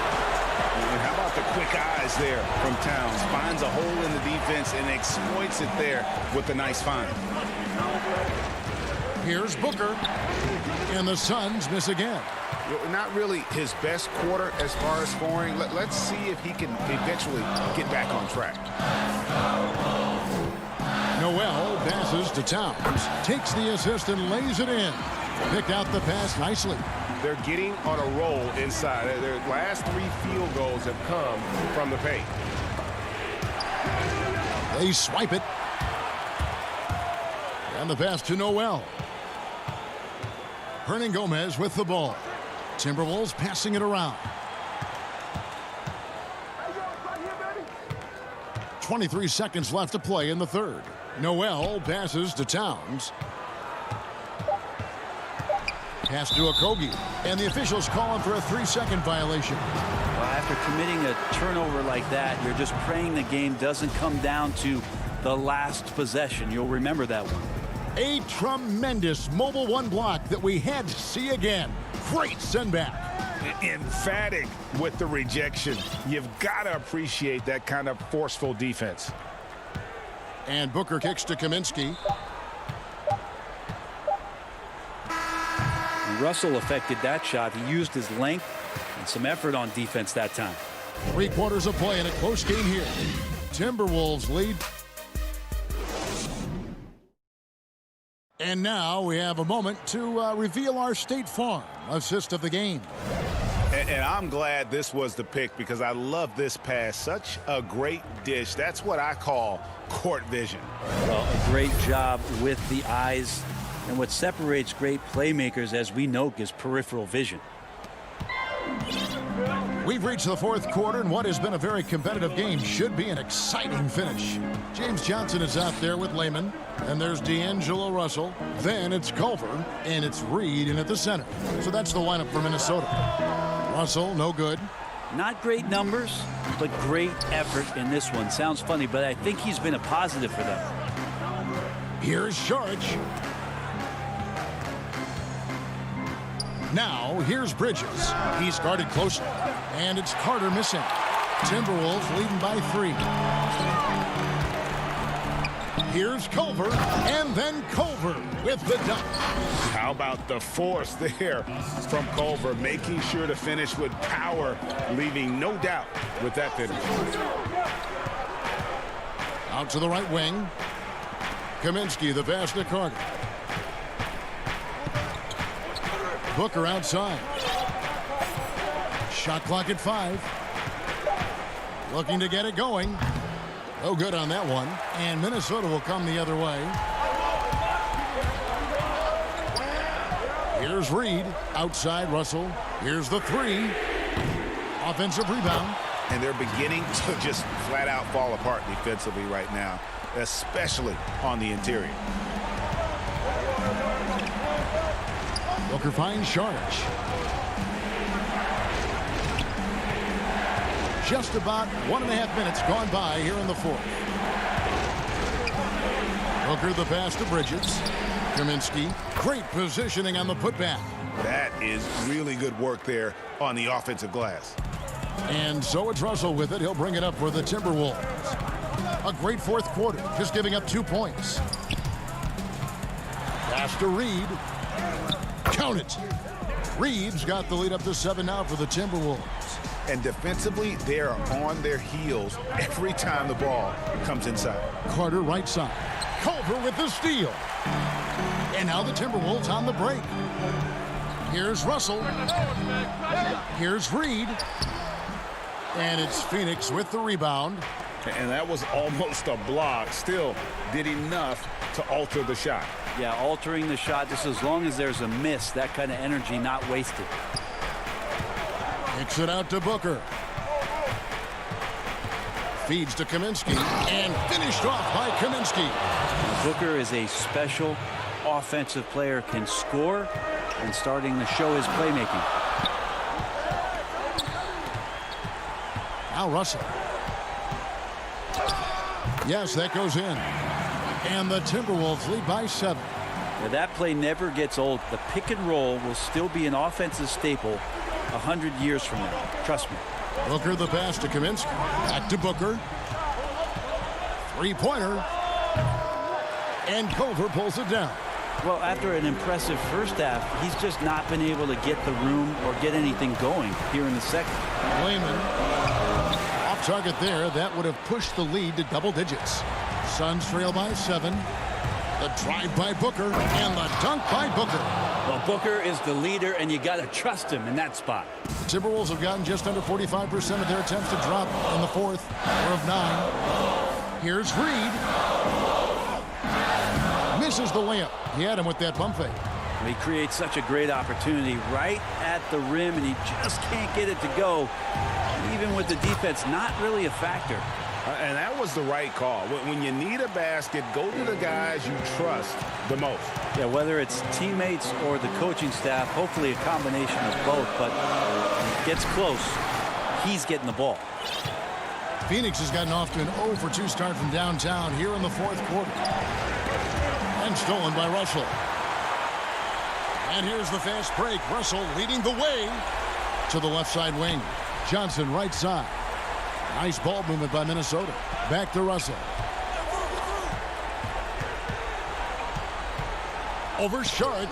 And how about the quick eyes there from Towns? Finds a hole in the defense and exploits it there with a nice find. Here's Booker. And the Suns miss again. Not really his best quarter as far as scoring. Let's see if he can eventually get back on track. Noel passes to Towns. Takes the assist and lays it in. Picked out the pass nicely. They're getting on a roll inside. Their last 3 field goals have come from the paint. They swipe it. And the pass to Noel. Hernan Gomez with the ball. Timberwolves passing it around. 23 seconds left to play in the third. Noel passes to Towns. Pass to Okogie. And the officials calling for a 3-second violation. Well, after committing a turnover like that, you're just praying the game doesn't come down to the last possession. You'll remember that one. A tremendous Mobile One block that we had to see again. Great send back. Emphatic with the rejection. You've got to appreciate that kind of forceful defense. And Booker kicks to Kaminsky. Russell affected that shot. He used his length and some effort on defense that time. 3 quarters of play in a close game here. Timberwolves lead. And now we have a moment to reveal our State Farm assist of the game. And I'm glad this was the pick because I love this pass. Such a great dish. That's what I call court vision. Well, a great job with the eyes. And what separates great playmakers, as we know, is peripheral vision. We've reached the fourth quarter, and what has been a very competitive game should be an exciting finish. James Johnson is out there with Lehman, and there's D'Angelo Russell. Then it's Culver, and it's Reed in at the center. So that's the lineup for Minnesota. Russell, no good. Not great numbers, but great effort in this one. Sounds funny, but I think he's been a positive for them. Here's Sharge. Now, here's Bridges. He's guarded closely. And it's Carter missing. Timberwolves leading by 3. Here's Culver. And then Culver with the dunk. How about the force there from Culver, making sure to finish with power, leaving no doubt with that finish. Out to the right wing. Kaminsky, the pass to Carter. Booker outside. Shot clock at 5. Looking to get it going. No good on that one. And Minnesota will come the other way. Here's Reed. Outside Russell. Here's the 3. Offensive rebound. And they're beginning to just flat out fall apart defensively right now, especially on the interior. Booker finds Sharge. Just about 1.5 minutes gone by here in the 4th. Booker the pass to Bridges. Kaminsky. Great positioning on the putback. That is really good work there on the offensive glass. And so it's Russell with it. He'll bring it up for the Timberwolves. A great 4th quarter, just giving up 2 points. Pass to Reed. Count it. Reed's got the lead up to 7 now for the Timberwolves. And defensively, they are on their heels every time the ball comes inside. Carter right side. Culver with the steal. And now the Timberwolves on the break. Here's Russell. Here's Reed. And it's Phoenix with the rebound. And that was almost a block. Still did enough to alter the shot. Yeah, altering the shot just as long as there's a miss, that kind of energy not wasted. Kicks it out to Booker. Feeds to Kaminsky. And finished off by Kaminsky. Booker is a special offensive player, can score, and starting to show his playmaking. Now Russell. Yes, that goes in. And the Timberwolves lead by 7. Now, that play never gets old. The pick and roll will still be an offensive staple 100 years from now. Trust me. Booker the pass to Kaminsky. Back to Booker. 3-pointer. And Culver pulls it down. Well, after an impressive first half, he's just not been able to get the room or get anything going here in the second. Layman off target there. That would have pushed the lead to double digits. Suns trail by 7. The drive by Booker and the dunk by Booker. Well, Booker is the leader, and you got to trust him in that spot. The Timberwolves have gotten just under 45% of their attempts to drop in the 4th. 4 of 9. Here's Reed. Misses the layup. He had him with that pump fake. He creates such a great opportunity right at the rim, and he just can't get it to go. Even with the defense not really a factor. And that was the right call. When you need a basket, go to the guys you trust the most. Yeah, whether it's teammates or the coaching staff, hopefully a combination of both, but when it gets close, he's getting the ball. Phoenix has gotten off to an 0 for 2 start from downtown here in the 4th quarter. And stolen by Russell. And here's the fast break. Russell leading the way to the left side wing. Johnson right side. Nice ball movement by Minnesota. Back to Russell. Over Sharge.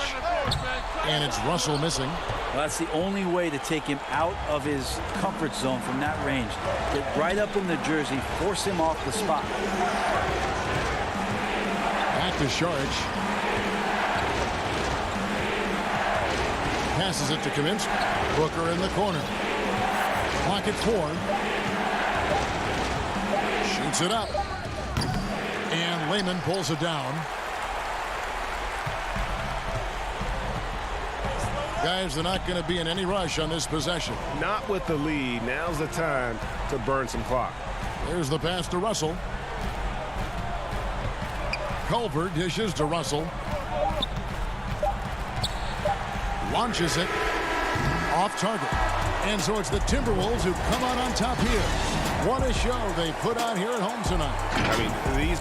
And it's Russell missing. Well, that's the only way to take him out of his comfort zone from that range. Get right up in the jersey, force him off the spot. Back to Sharge. Passes it to Kaminsky. Booker in the corner. Clock at 4. Shoots it up. And Layman pulls it down. Guys, they're not going to be in any rush on this possession. Not with the lead. Now's the time to burn some clock. There's the pass to Russell. Culver dishes to Russell. Launches it. Off target. And so it's the Timberwolves who come out on top here. What a show they put on here at home tonight. I mean, these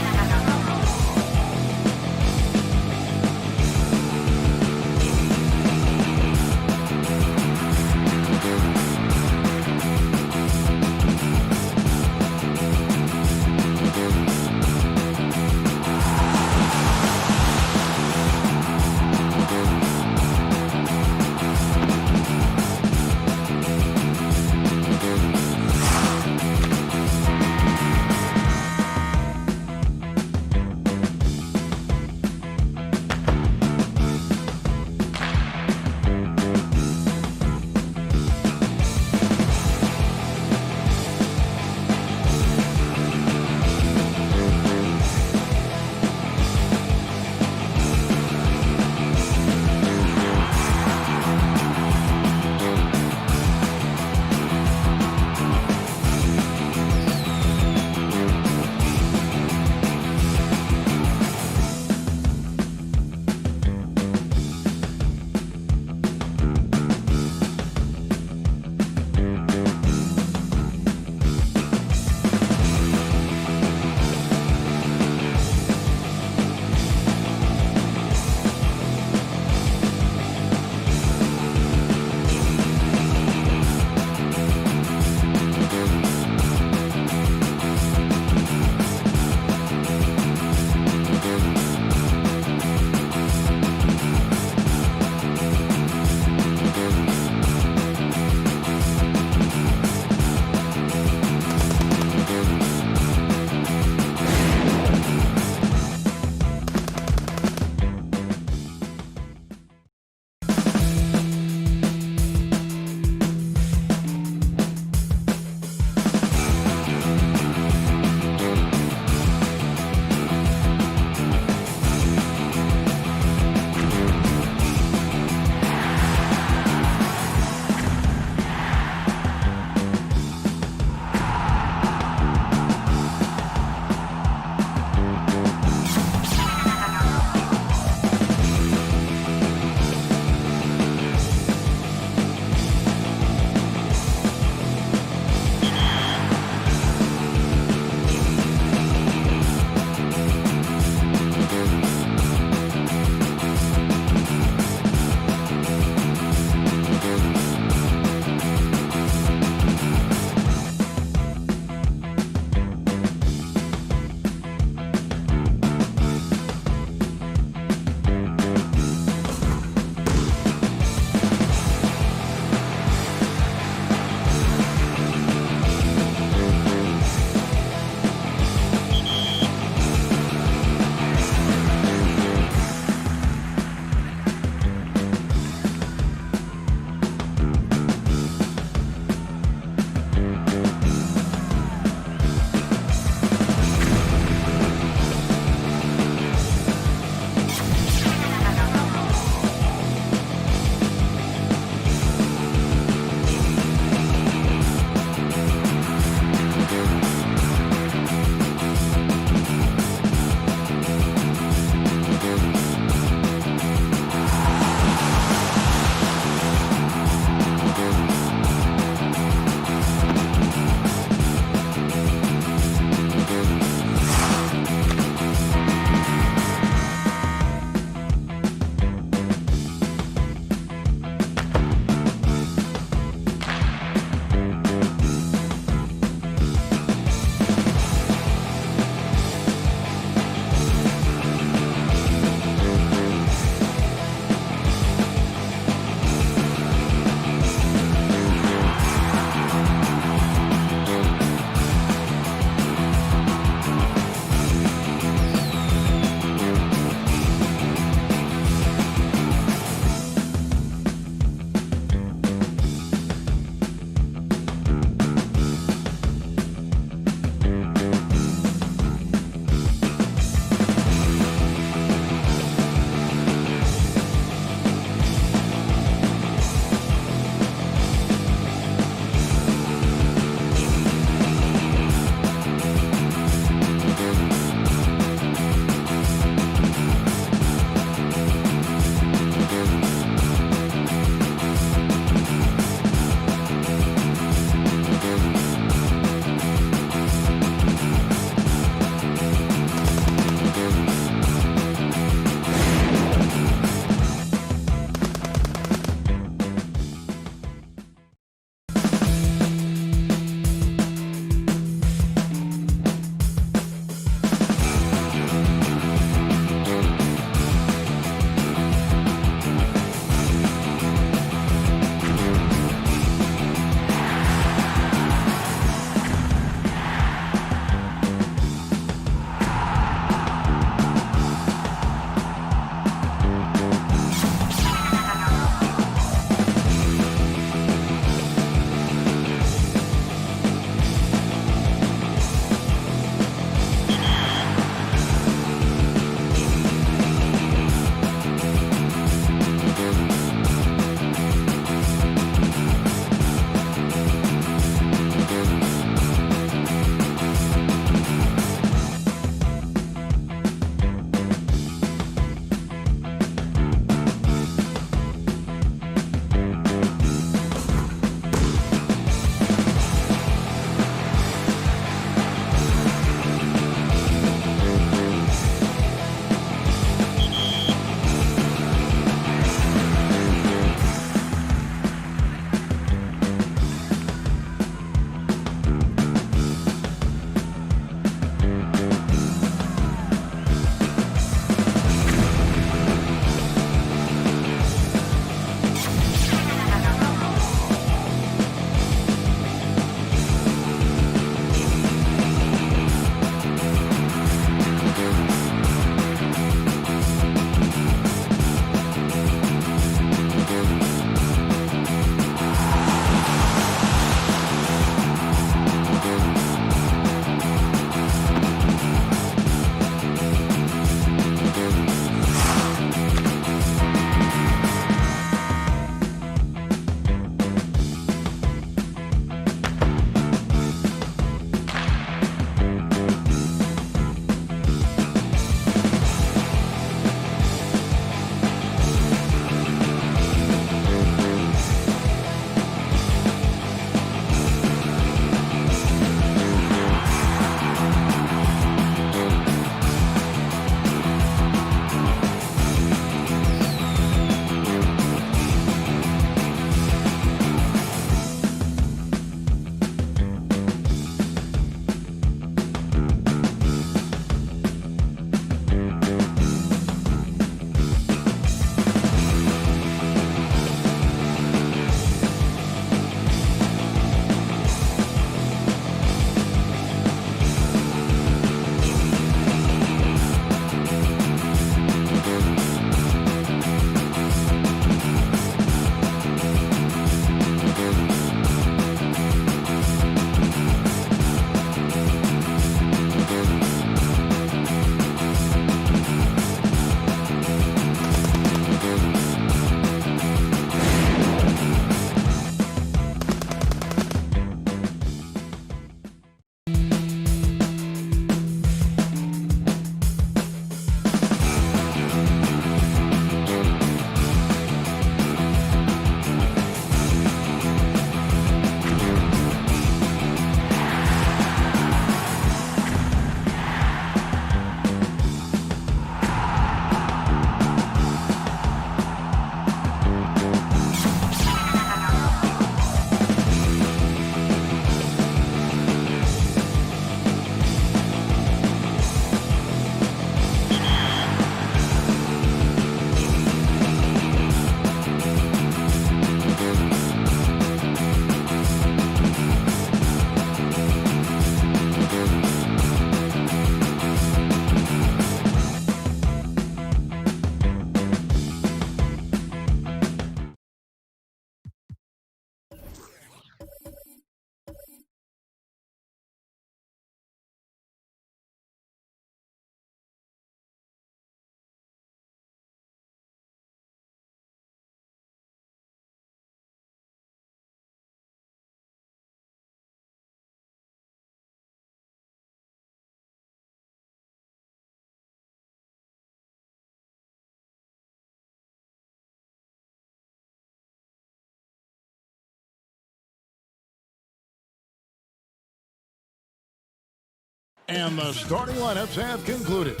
And the starting lineups have concluded.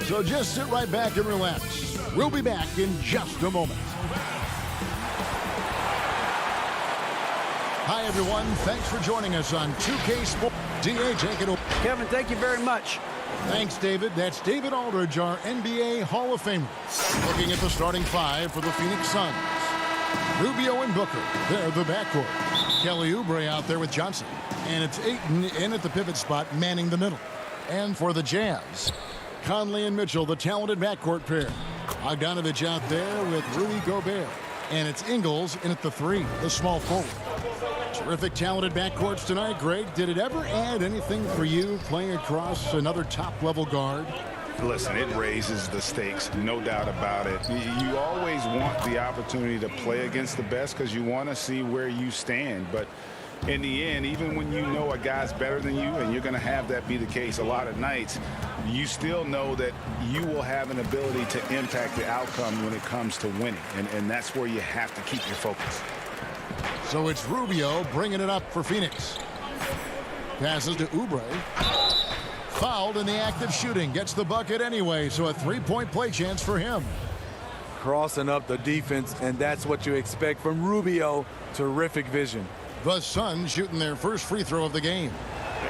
So just sit right back and relax. We'll be back in just a moment. Hi, everyone. Thanks for joining us on 2K Sports. DA, take it over. Kevin, thank you very much. Thanks, David. That's David Aldridge, our NBA Hall of Famer. Looking at the starting five for the Phoenix Suns. Rubio and Booker, they're the backcourt. Kelly Oubre out there with Johnson. And it's Ayton in at the pivot spot, manning the middle. And for the Jazz, Conley and Mitchell, the talented backcourt pair. Bogdanovich out there with Rudy Gobert. And it's Ingles in at the three, the small forward. Terrific talented backcourts tonight, Greg. Did it ever add anything for you playing across another top-level guard? Listen, it raises the stakes, no doubt about it. You always want the opportunity to play against the best because you want to see where you stand. But in the end, even when you know a guy's better than you, and you're going to have that be the case a lot of nights, you still know that you will have an ability to impact the outcome when it comes to winning. And that's where you have to keep your focus. So it's Rubio bringing it up for Phoenix. Passes to Oubre. Fouled in the act of shooting. Gets the bucket anyway, so a three-point play chance for him. Crossing up the defense, and that's what you expect from Rubio. Terrific vision. The Suns shooting their first free throw of the game.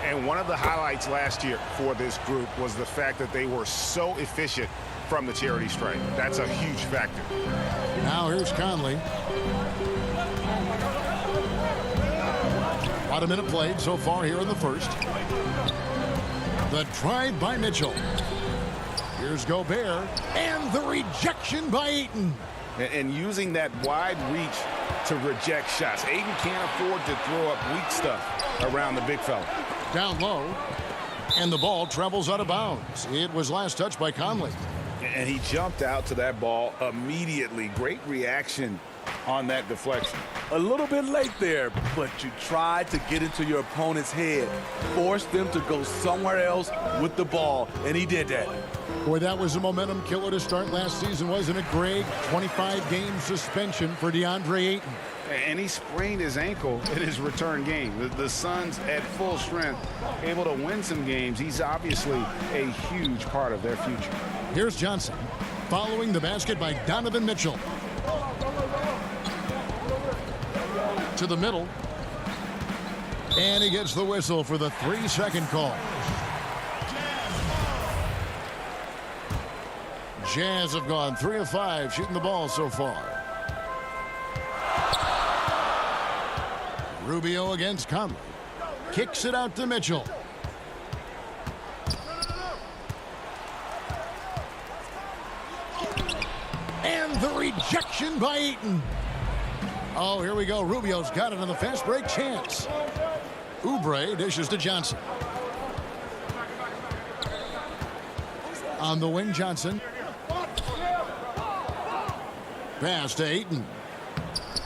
And one of the highlights last year for this group was the fact that they were so efficient from the charity stripe. That's a huge factor. Now here's Conley. About a minute played so far here in the first. The drive by Mitchell. Here's Gobert. And the rejection by Ayton. And using that wide reach to reject shots. Ayton can't afford to throw up weak stuff around the big fella. Down low. And the ball travels out of bounds. It was last touched by Conley. And he jumped out to that ball immediately. Great reaction on that deflection. A little bit late there, but you tried to get into your opponent's head. Force them to go somewhere else with the ball, and he did that. Boy, that was a momentum killer to start last season, wasn't it, Greg? 25-game suspension for DeAndre Ayton. And he sprained his ankle in his return game. The Suns at full strength, able to win some games. He's obviously a huge part of their future. Here's Johnson following the basket by Donovan Mitchell. To the middle. And he gets the whistle for the 3-second call. Jazz have gone 3 of 5 shooting the ball so far. Rubio against Conley. Kicks it out to Mitchell. And the rejection by Ayton. Oh, here we go. Rubio's got it on the fast break chance. Oubre dishes to Johnson. On the wing, Johnson. Pass to Ayton.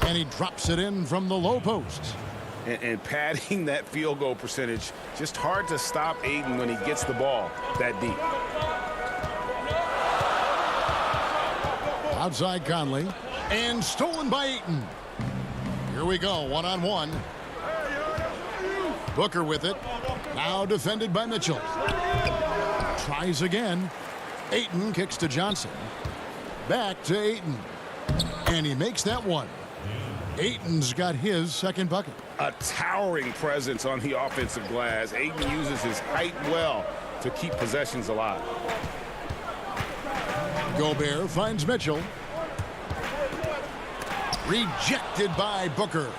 And he drops it in from the low post. And padding that field goal percentage, just hard to stop Ayton when he gets the ball that deep. Outside Conley. And stolen by Ayton. Here we go, one-on-one. Booker with it. Now defended by Mitchell. Tries again. Ayton kicks to Johnson. Back to Ayton. And he makes that one. Ayton's got his second bucket. A towering presence on the offensive glass. Ayton uses his height well to keep possessions alive. Gobert finds Mitchell. Rejected by Booker.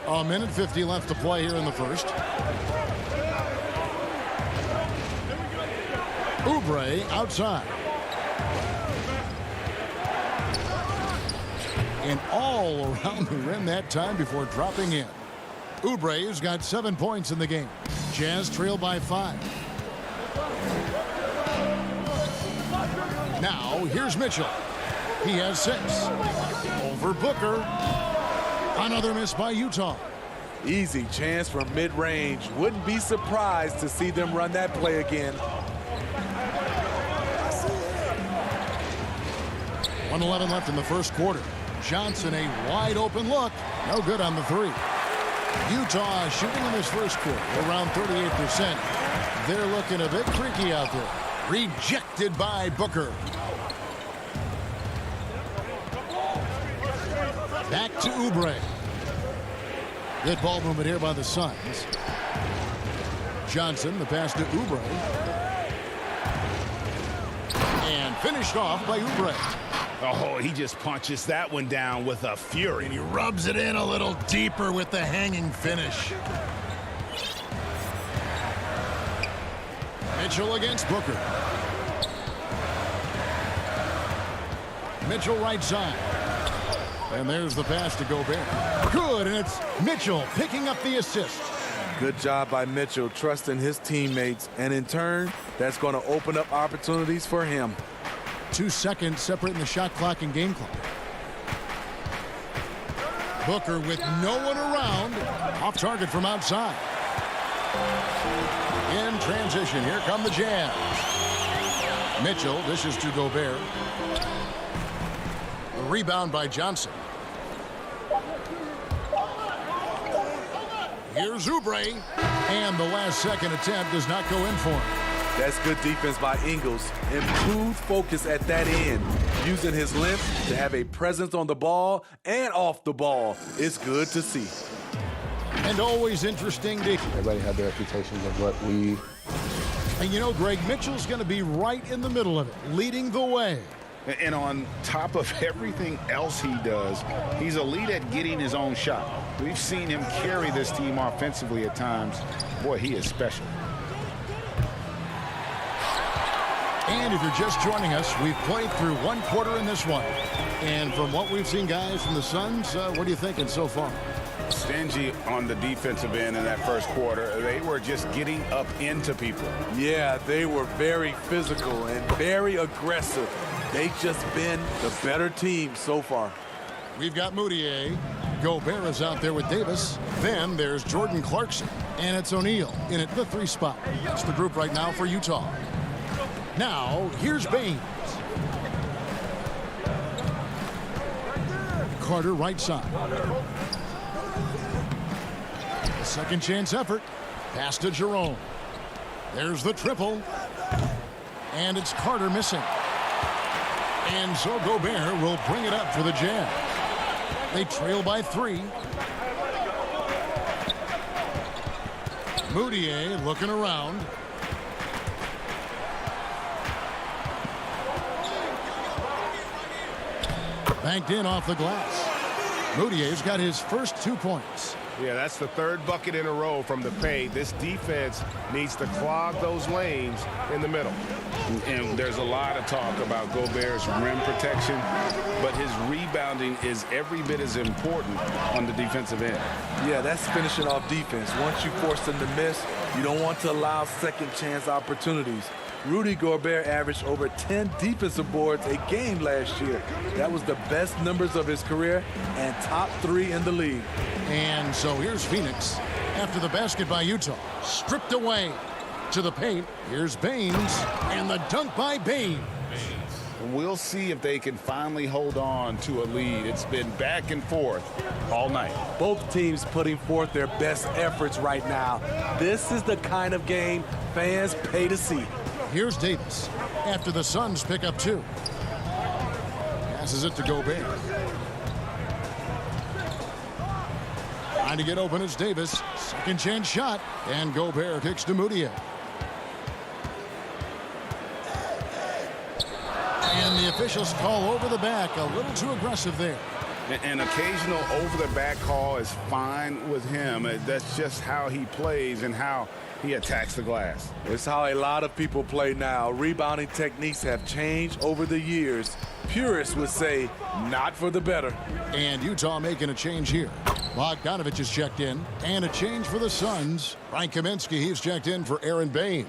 A minute 50 left to play here in the first. Oubre outside. And all around the rim that time before dropping in. Oubre has got 7 points in the game. Jazz trail by 5. Now here's Mitchell. He has 6. Over Booker. Another miss by Utah. Easy chance from mid-range. Wouldn't be surprised to see them run that play again. 1:11 left in the first quarter. Johnson, a wide open look. No good on the 3. Utah shooting in this first quarter around 38%. They're looking a bit freaky out there. Rejected by Booker. Back to Oubre. Good ball movement here by the Suns. Johnson, the pass to Oubre. And finished off by Oubre. Oh, he just punches that one down with a fury. And he rubs it in a little deeper with the hanging finish. Mitchell against Booker. Mitchell right side. And there's the pass to Gobert. Good, and it's Mitchell picking up the assist. Good job by Mitchell, trusting his teammates, and in turn, that's going to open up opportunities for him. 2 seconds separating the shot clock and game clock. Booker with no one around. Off target from outside. In transition, here come the Jazz. Mitchell dishes to Gobert. A rebound by Johnson. Here's Oubre. And the last second attempt does not go in for him. That's good defense by Ingles. Improved focus at that end. Using his length to have a presence on the ball and off the ball. It's good to see. And always interesting to... Everybody had their reputations of what we... And you know, Greg, Mitchell's going to be right in the middle of it, leading the way. And on top of everything else he does, he's elite at getting his own shot. We've seen him carry this team offensively at times. Boy, he is special. And if you're just joining us, we've played through one quarter in this one. And from what we've seen, guys, from the Suns, what are you thinking so far? Stingy on the defensive end in that first quarter. They were just getting up into people. Yeah, they were very physical and very aggressive. They've just been the better team so far. We've got Moutier. Gobert is out there with Davis. Then there's Jordan Clarkson. And it's O'Neal in at the 3 spot. That's the group right now for Utah. Now, here's Baines. Carter right side. A second chance effort. Pass to Jerome. There's the triple. And it's Carter missing. And so Gobert will bring it up for the Jazz. They trail by 3. Moutier looking around. Banked in off the glass. Moutier's got his first 2 points. Yeah, that's the 3rd bucket in a row from the paint. This defense needs to clog those lanes in the middle. And there's a lot of talk about Gobert's rim protection, but his rebounding is every bit as important on the defensive end. Yeah, that's finishing off defense. Once you force them to miss, you don't want to allow second chance opportunities. Rudy Gobert averaged over 10 defensive boards a game last year. That was the best numbers of his career and top 3 in the league. And so here's Phoenix after the basket by Utah. Stripped away to the paint. Here's Baines and the dunk by Baines. We'll see if they can finally hold on to a lead. It's been back and forth all night. Both teams putting forth their best efforts right now. This is the kind of game fans pay to see. Here's Davis after the Suns pick up 2. Passes it to Gobert. Trying to get open is Davis. Second chance shot. And Gobert kicks to Moutier. And the officials call over the back. A little too aggressive there. An occasional over-the-back call is fine with him. That's just how he plays and how he attacks the glass. It's how a lot of people play now. Rebounding techniques have changed over the years. Purists would say, not for the better. And Utah making a change here. Bogdanovich is checked in. And a change for the Suns. Frank Kaminsky, he's checked in for Aaron Baines.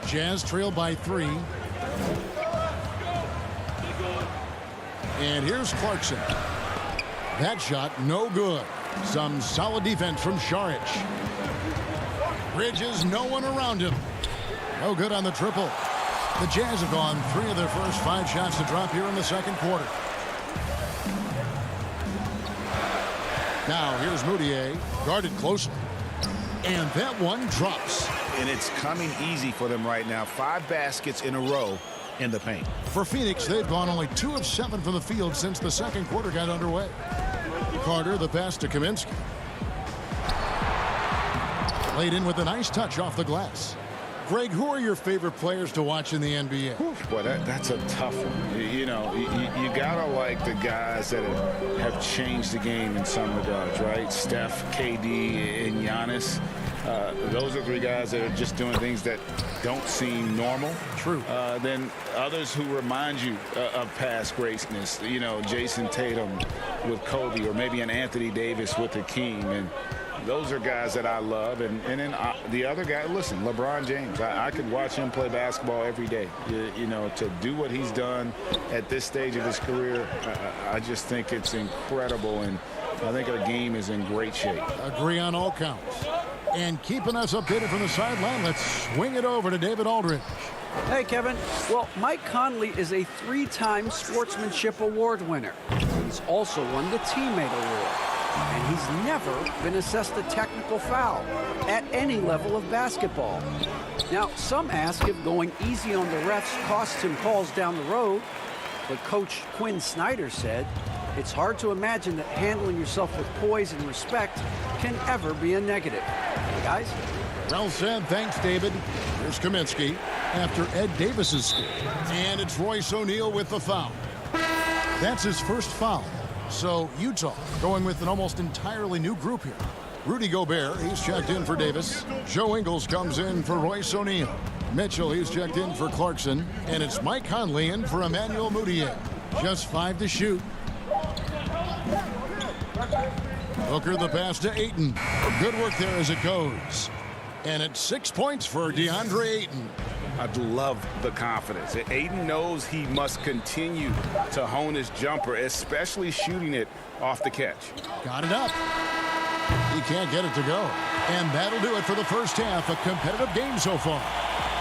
Jazz trail by 3. And here's Clarkson. That shot, no good. Some solid defense from Šarić. Bridges, no one around him. No good on the triple. The Jazz have gone 3 of their first 5 shots to drop here in the second quarter. Now here's Moutier, guarded closely. And that one drops. And it's coming easy for them right now. 5 baskets in a row in the paint. For Phoenix, they've gone only 2 of 7 from the field since the second quarter got underway. Carter, the pass to Kaminsky. Laid in with a nice touch off the glass. Greg, who are your favorite players to watch in the NBA? Boy, that's a tough one. You know, you gotta like the guys that have changed the game in some regards, right? Steph, KD, and Giannis. Those are 3 guys that are just doing things that don't seem normal. True. Then others who remind you of past greatness. You know, Jason Tatum with Kobe, or maybe an Anthony Davis with Hakeem. And those are guys that I love. And then the other guy, listen, LeBron James. I could watch him play basketball every day. You know, to do what he's done at this stage of his career, I just think it's incredible. And I think our game is in great shape. Agree on all counts. And keeping us updated from the sideline, let's swing it over to David Aldridge. Hey, Kevin. Well, Mike Conley is a 3-time Sportsmanship Award winner. He's also won the Teammate Award. And he's never been assessed a technical foul at any level of basketball. Now, some ask if going easy on the refs costs him calls down the road. But Coach Quinn Snyder said, it's hard to imagine that handling yourself with poise and respect can ever be a negative. Hey, guys. Well said. Thanks, David. Here's Kaminsky after Ed Davis's score. And it's Royce O'Neal with the foul. That's his first foul. So Utah going with an almost entirely new group here. Rudy Gobert, he's checked in for Davis. Joe Ingles comes in for Royce O'Neal. Mitchell, he's checked in for Clarkson. And it's Mike Conley in for Emmanuel Moutier. Just 5 to shoot. Booker the pass to Ayton. Good work there as it goes. And it's 6 points for DeAndre Ayton. I love the confidence. Ayton knows he must continue to hone his jumper, especially shooting it off the catch. Got it up. He can't get it to go. And that'll do it for the first half. A competitive game so far.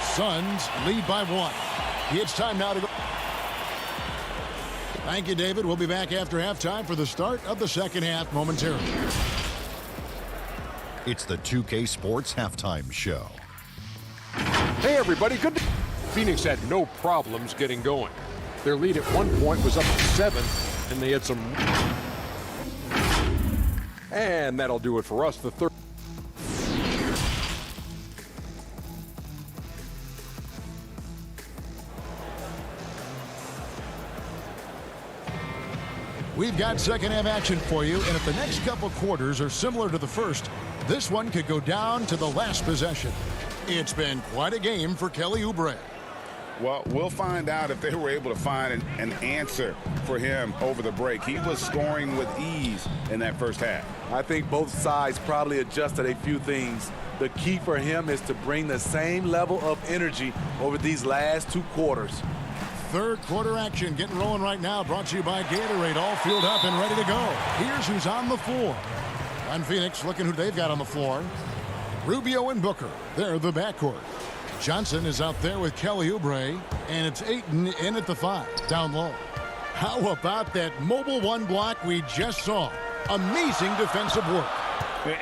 Suns lead by 1. It's time now to go. Thank you, David. We'll be back after halftime for the start of the second half momentarily. It's the 2K Sports Halftime Show. Hey, everybody. Good. Phoenix had no problems getting going. Their lead at one point was up to 7, and they had some. And that'll do it for us. The third. We've got second half action for you, and if the next couple quarters are similar to the first, this one could go down to the last possession. It's been quite a game for Kelly Oubre. Well, we'll find out if they were able to find an answer for him over the break. He was scoring with ease in that first half. I think both sides probably adjusted a few things. The key for him is to bring the same level of energy over these last 2 quarters. Third quarter action getting rolling right now, brought to you by Gatorade, all filled up and ready to go. Here's who's on the floor. On Phoenix, looking who they've got on the floor. Rubio and Booker, they're the backcourt. Johnson is out there with Kelly Oubre, and it's Ayton in at the 5, down low. How about that mobile 1 block we just saw? Amazing defensive work.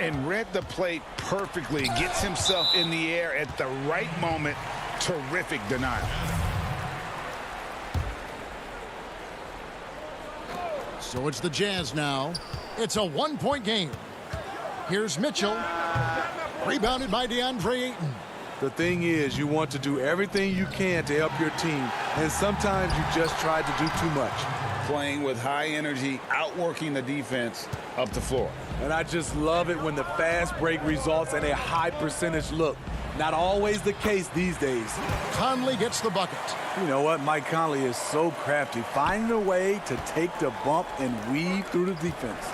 And read the play perfectly. Gets himself in the air at the right moment. Terrific denial. So it's the Jazz now. It's a 1-point game. Here's Mitchell. Rebounded by DeAndre Ayton. The thing is, you want to do everything you can to help your team, and sometimes you just try to do too much. Playing with high energy, outworking the defense up the floor. And I just love it when the fast break results in a high percentage look. Not always the case these days. Conley gets the bucket. You know what? Mike Conley is so crafty, finding a way to take the bump and weave through the defense.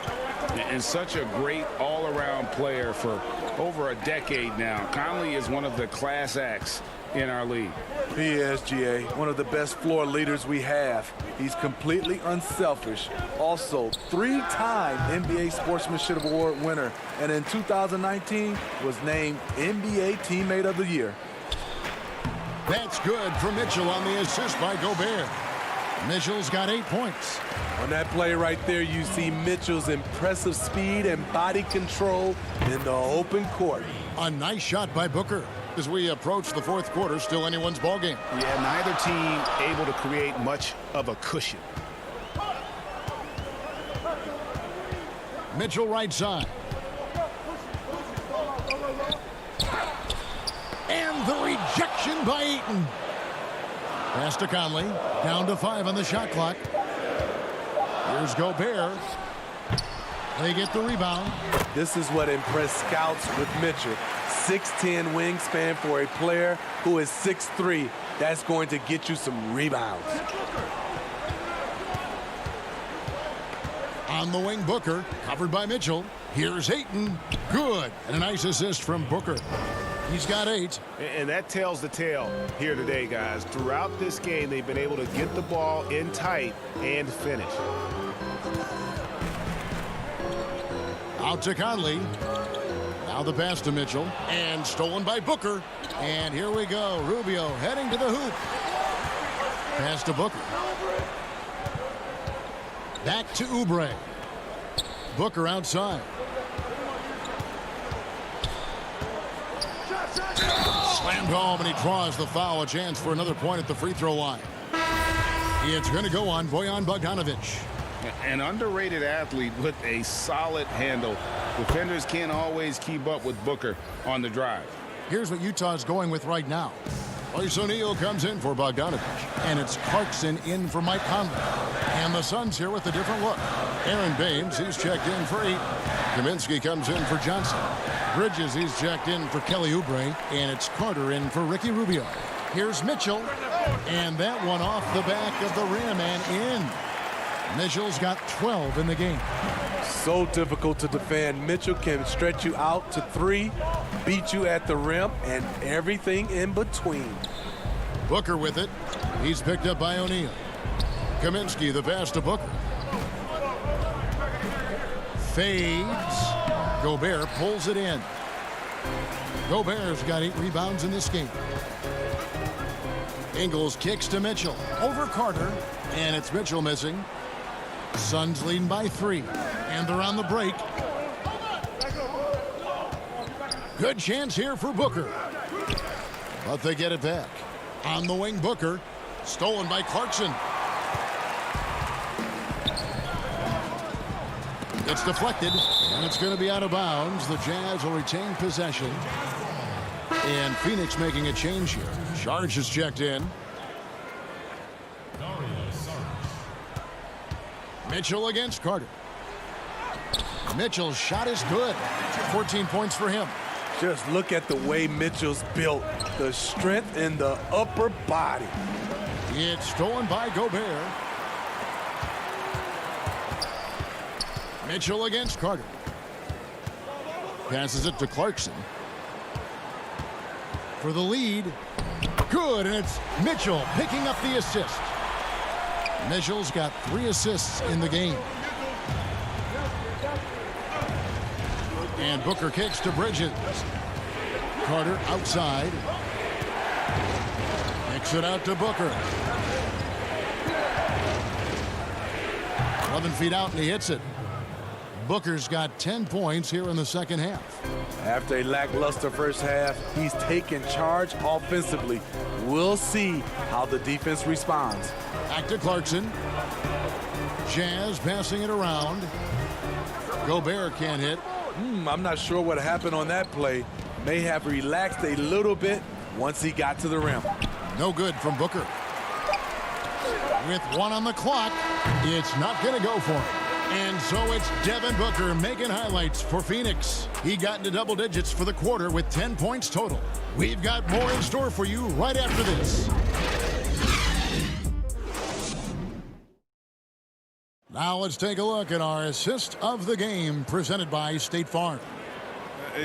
And such a great all-around player for over a decade now. Conley is one of the class acts in our league. He is, GA, one of the best floor leaders we have. He's completely unselfish. Also, 3-time NBA Sportsmanship Award winner, and in 2019 was named NBA Teammate of the Year. That's good for Mitchell on the assist by Gobert. Mitchell's got 8 points. On that play right there, you see Mitchell's impressive speed and body control in the open court. A nice shot by Booker. As we approach the fourth quarter, still anyone's ball game. Yeah, neither team able to create much of a cushion. Mitchell right side. And the rejection by Eaton. Pass to Conley. Down to 5 on the shot clock. Here's Gobert. They get the rebound. This is what impressed scouts with Mitchell. 6'10" wingspan for a player who is 6'3". That's going to get you some rebounds. On the wing, Booker, covered by Mitchell. Here's Ayton. Good. And a nice assist from Booker. He's got 8. And that tells the tale here today, guys. Throughout this game, they've been able to get the ball in tight and finish. Out to Conley. Now the pass to Mitchell. And stolen by Booker. And here we go. Rubio heading to the hoop. Pass to Booker. Back to Oubre. Booker outside. Slammed home, and he draws the foul. A chance for another point at the free throw line. It's going to go on Bojan Bogdanovic. An underrated athlete with a solid handle. Defenders can't always keep up with Booker on the drive. Here's what Utah's going with right now. Royce O'Neal comes in for Bogdanovic, and it's Clarkson in for Mike Conley. And the Suns here with a different look. Aaron Baines, he's checked in for 8. Kaminsky comes in for Johnson. Bridges, he's checked in for Kelly Oubre, and it's Carter in for Ricky Rubio. Here's Mitchell, and that one off the back of the rim and in. Mitchell's got 12 in the game. So difficult to defend. Mitchell can stretch you out to 3, beat you at the rim, and everything in between. Booker with it. He's picked up by O'Neal. Kaminsky, the pass to Booker. Fades. Gobert pulls it in. Gobert's got 8 rebounds in this game. Ingles kicks to Mitchell. Over Carter. And it's Mitchell missing. Suns leading by 3. And they're on the break. Good chance here for Booker. But they get it back. On the wing, Booker. Stolen by Clarkson. It's deflected, and it's going to be out of bounds. The Jazz will retain possession. And Phoenix making a change here. Charge is checked in. Mitchell against Carter. Mitchell's shot is good. 14 points for him. Just look at the way Mitchell's built. The strength in the upper body. It's stolen by Gobert. Mitchell against Carter. Passes it to Clarkson. For the lead. Good, and it's Mitchell picking up the assist. Mitchell's got 3 assists in the game. And Booker kicks to Bridges. Carter outside. Kicks it out to Booker. 11 feet out, and he hits it. Booker's got 10 points here in the second half. After a lackluster first half, he's taken charge offensively. We'll see how the defense responds. Back to Clarkson. Jazz passing it around. Gobert can't hit. I'm not sure what happened on that play. May have relaxed a little bit once he got to the rim. No good from Booker. With 1 on the clock, it's not going to go for him. And so it's Devin Booker making highlights for Phoenix. He got into double digits for the quarter with 10 points total. We've got more in store for you right after this. Now let's take a look at our assist of the game presented by State Farm.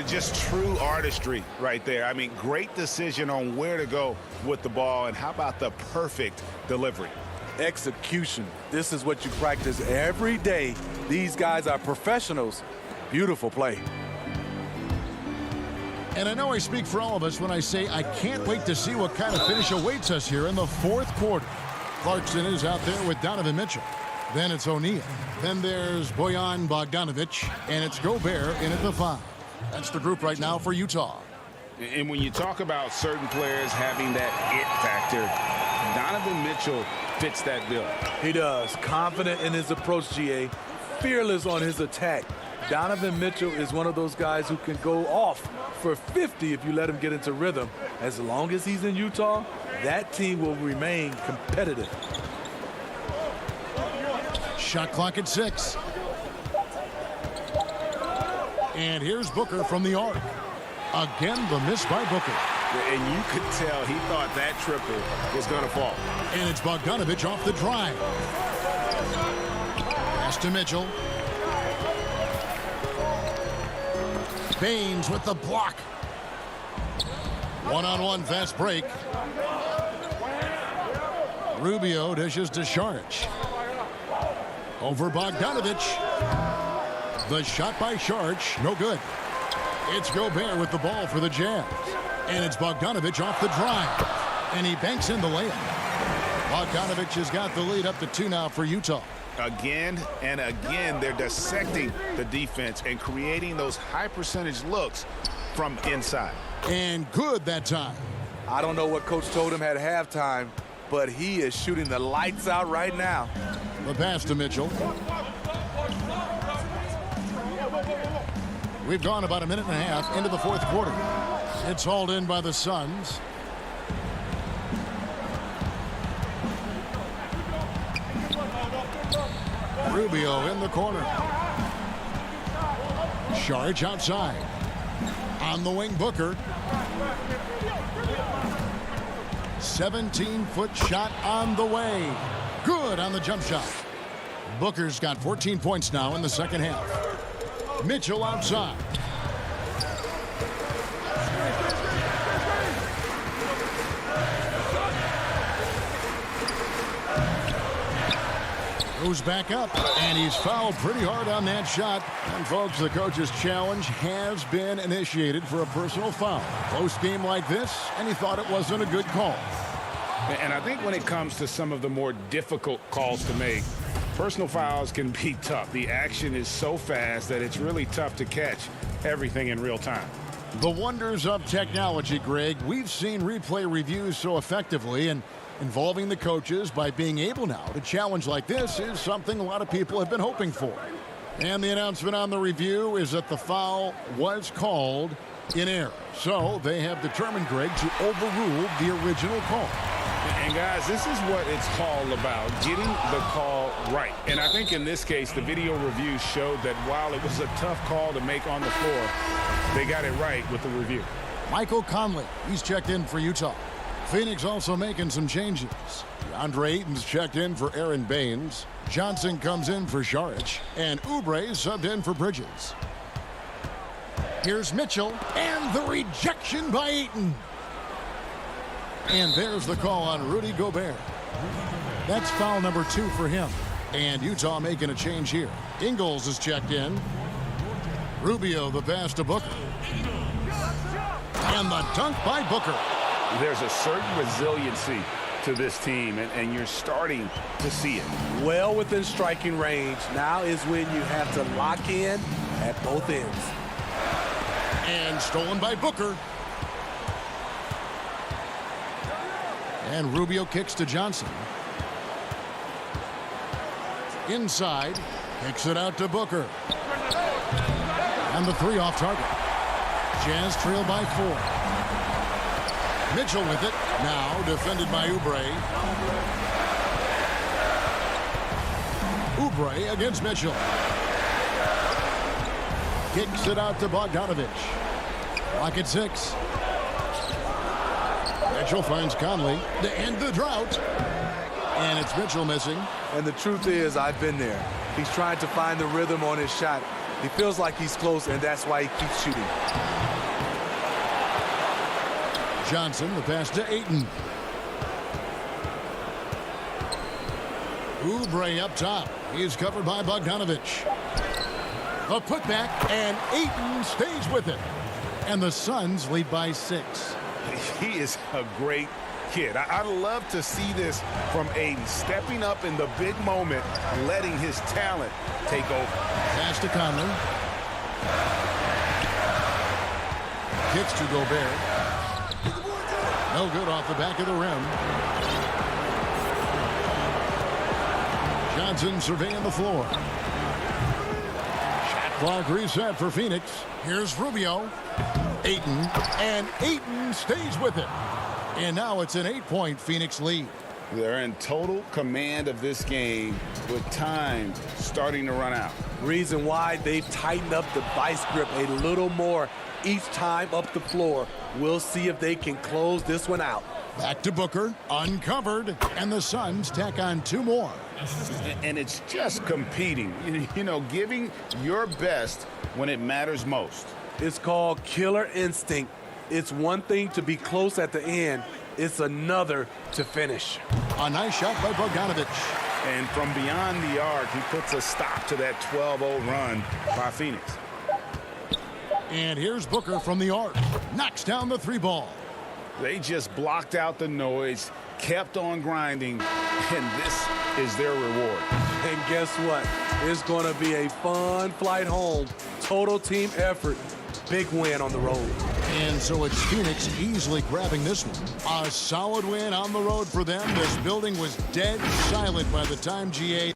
Just true artistry right there. I mean, great decision on where to go with the ball, and how about the perfect delivery? Execution. This is what you practice every day. These guys are professionals. Beautiful play. And I know I speak for all of us when I say I can't wait to see what kind of finish awaits us here in the fourth quarter. Clarkson is out there with Donovan Mitchell. Then it's O'Neal. Then there's Bojan Bogdanovic, and it's Gobert in at the 5. That's the group right now for Utah. And when you talk about certain players having that it factor, Donovan Mitchell fits that bill. He does. Confident in his approach, GA. Fearless on his attack. Donovan Mitchell is one of those guys who can go off for 50 if you let him get into rhythm. As long as he's in Utah, that team will remain competitive. Shot clock at 6. And here's Booker from the arc. Again, the miss by Booker. And you could tell he thought that triple was going to fall. And it's Bogdanovic off the drive. Pass to Mitchell. Baines with the block. One-on-one fast break. Rubio dishes to Saric. Over Bogdanovic. The shot by Saric, no good. It's Gobert with the ball for the Jazz. And it's Bogdanovic off the drive. And he banks in the layup. Bogdanovic has got the lead up to 2 now for Utah. Again and again, they're dissecting the defense and creating those high percentage looks from inside. And good that time. I don't know what coach told him at halftime, but he is shooting the lights out right now. The pass to Mitchell. We've gone about a minute and a half into the 4th quarter. It's hauled in by the Suns. Rubio in the corner. Saric outside. On the wing, Booker. 17-foot shot on the way. Good on the jump shot. Booker's got 14 points now in the second half. Mitchell outside. Goes back up, and he's fouled pretty hard on that shot. And folks, the coach's challenge has been initiated for a personal foul. Close game like this, and he thought it wasn't a good call. And I think when it comes to some of the more difficult calls to make, personal fouls can be tough. The action is so fast that it's really tough to catch everything in real time. The wonders of technology, Greg. We've seen replay reviews so effectively, and involving the coaches by being able now to challenge like this is something a lot of people have been hoping for. And the announcement on the review is that the foul was called in error. So they have determined, Greg, to overrule the original call. And guys, this is what it's all about, getting the call right. And I think in this case, the video review showed that while it was a tough call to make on the floor, they got it right with the review. Michael Conley, he's checked in for Utah. Phoenix also making some changes. DeAndre Ayton's checked in for Aaron Baines. Johnson comes in for Saric. And Oubre subbed in for Bridges. Here's Mitchell. And the rejection by Ayton. And there's the call on Rudy Gobert. That's foul number 2 for him. And Utah making a change here. Ingles is checked in. Rubio the pass to Booker. And the dunk by Booker. There's a certain resiliency to this team, and you're starting to see it. Well within striking range. Now is when you have to lock in at both ends. And stolen by Booker. And Rubio kicks to Johnson. Inside. Kicks it out to Booker. And the 3 off target. Jazz trail by 4. Mitchell with it. Now defended by Oubre. Oubre against Mitchell. Kicks it out to Bogdanovic. Clock at 6. Mitchell finds Conley to end the drought. And it's Mitchell missing. And the truth is, I've been there. He's trying to find the rhythm on his shot. He feels like he's close, and that's why he keeps shooting. Johnson, the pass to Ayton. Oubre up top. He's covered by Bogdanovic. A putback, and Ayton stays with it. And the Suns lead by 6. He is a great kid. I'd love to see this from Aiden, stepping up in the big moment, letting his talent take over. Pass to Conley. Kicks to Gobert. No good off the back of the rim. Johnson surveying the floor. Shot clock reset for Phoenix. Here's Rubio. Ayton, and Ayton stays with it. And now it's an 8-point Phoenix lead. They're in total command of this game with time starting to run out. Reason why they've tightened up the vice grip a little more each time up the floor. We'll see if they can close this one out. Back to Booker, uncovered, and the Suns tack on 2 more. And it's just competing, you know, giving your best when it matters most. It's called killer instinct. It's one thing to be close at the end. It's another to finish. A nice shot by Bogdanovic. And from beyond the arc, he puts a stop to that 12-0 run by Phoenix. And here's Booker from the arc. Knocks down the 3 ball. They just blocked out the noise, kept on grinding, and this is their reward. And guess what? It's going to be a fun flight home. Total team effort. Big win on the road. And so it's Phoenix easily grabbing this one. A solid win on the road for them. This building was dead silent by the time GA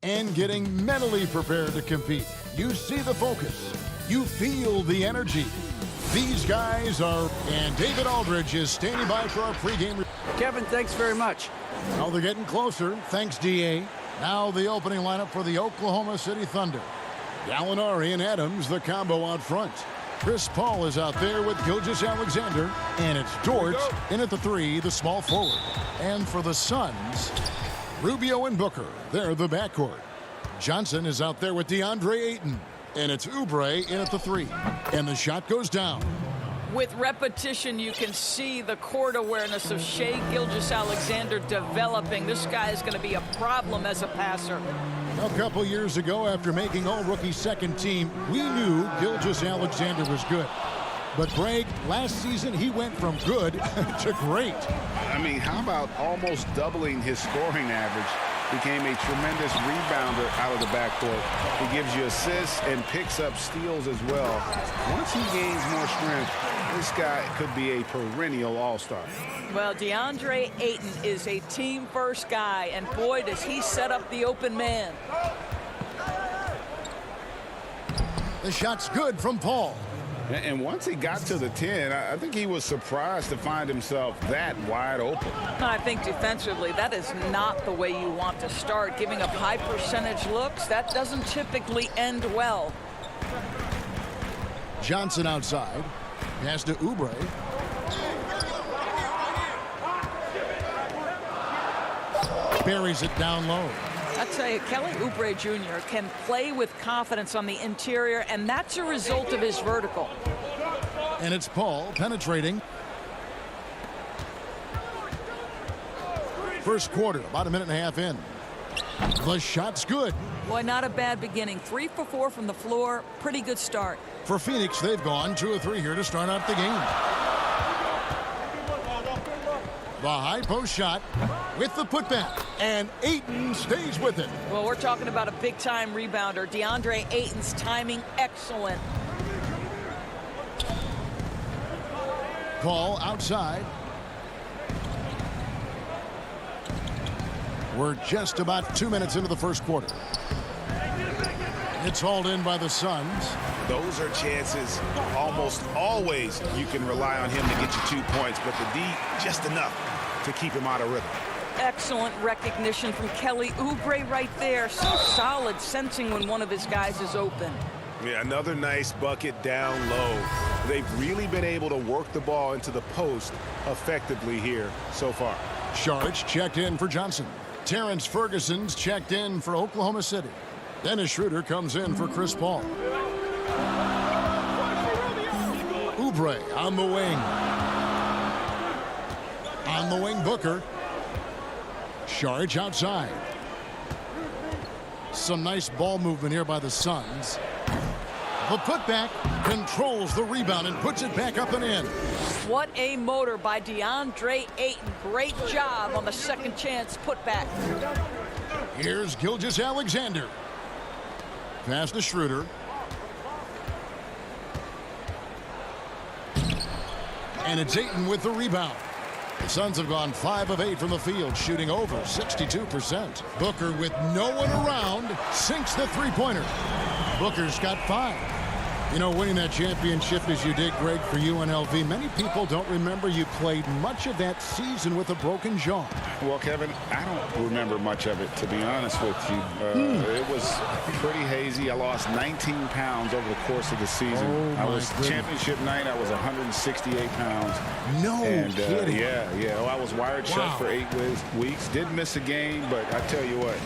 and getting mentally prepared to compete. You see the focus. You feel the energy. These guys are, and David Aldridge is standing by for our pregame. Kevin, thanks very much. Now they're getting closer. Thanks, D.A. Now the opening lineup for the Oklahoma City Thunder. Gallinari and Adams, the combo out front. Chris Paul is out there with Gilgeous-Alexander. And it's Dort in at the 3, the small forward. And for the Suns, Rubio and Booker. They're the backcourt. Johnson is out there with DeAndre Ayton. And it's Oubre in at the 3. And the shot goes down. With repetition, you can see the court awareness of Shai Gilgeous-Alexander developing. This guy is going to be a problem as a passer. A couple years ago, after making all-rookie second team, we knew Gilgeous-Alexander was good. But, Greg, last season he went from good to great. I mean, how about almost doubling his scoring average? Became a tremendous rebounder out of the backcourt. He gives you assists and picks up steals as well. Once he gains more strength, this guy could be a perennial all-star. Well, DeAndre Ayton is a team-first guy, and boy, does he set up the open man. The shot's good from Paul. And once he got to the 10, I think he was surprised to find himself that wide open. I think defensively, that is not the way you want to start. Giving up high percentage looks, that doesn't typically end well. Johnson outside. Pass to Oubre. Buries it down low. I tell you, Kelly Oubre Jr. can play with confidence on the interior, and that's a result of his vertical. And it's Paul penetrating. First quarter, about a minute and a half in. The shot's good. Boy, not a bad beginning. 3 for 4 from the floor. Pretty good start. For Phoenix, they've gone 2 of 3 here to start out the game. The high post shot with the putback, and Ayton stays with it. Well, we're talking about a big-time rebounder. DeAndre Ayton's timing excellent. Paul outside. We're just about 2 minutes into the first quarter. It's hauled in by the Suns. Those are chances almost always you can rely on him to get you 2 points, but the D just enough to keep him out of rhythm. Excellent recognition from Kelly Oubre right there. So solid, sensing when one of his guys is open. Yeah, another nice bucket down low. They've really been able to work the ball into the post effectively here so far. Sharge checked in for Johnson. Terrence Ferguson's checked in for Oklahoma City. Dennis Schroeder comes in for Chris Paul. Oubre on the wing. On the wing, Booker. Sharge outside. Some nice ball movement here by the Suns. The putback controls the rebound and puts it back up and in. What a motor by DeAndre Ayton. Great job on the second chance putback. Here's Gilgeous-Alexander. Pass to Schroeder. And it's Ayton with the rebound. The Suns have gone 5 of 8 from the field, shooting over 62%. Booker, with no one around, sinks the three-pointer. Booker's got 5. You know, winning that championship as you did, Greg, for UNLV, many people don't remember you played much of that season with a broken jaw. Well, Kevin, I don't remember much of it, to be honest with you. It was pretty hazy. I lost 19 pounds over the course of the season. I was championship night. I was 168 pounds. No kidding. Yeah. Well, I was wired shut for 8 weeks. Didn't miss a game, but I tell you what,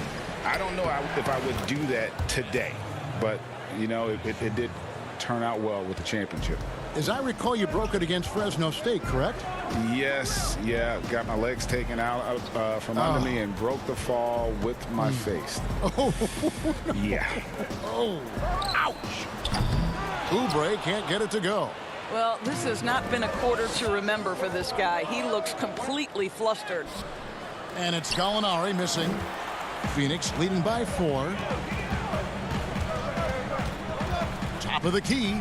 I don't know if I would do that today. But, you know, it did turn out well with the championship. As I recall, you broke it against Fresno State, correct? Yes, yeah. Got my legs taken out from under me and broke the fall with my face. Oh, no. Yeah. Oh, ouch. Oubre can't get it to go. Well, this has not been a quarter to remember for this guy. He looks completely flustered. And it's Gallinari missing. Phoenix leading by 4. Top of the key.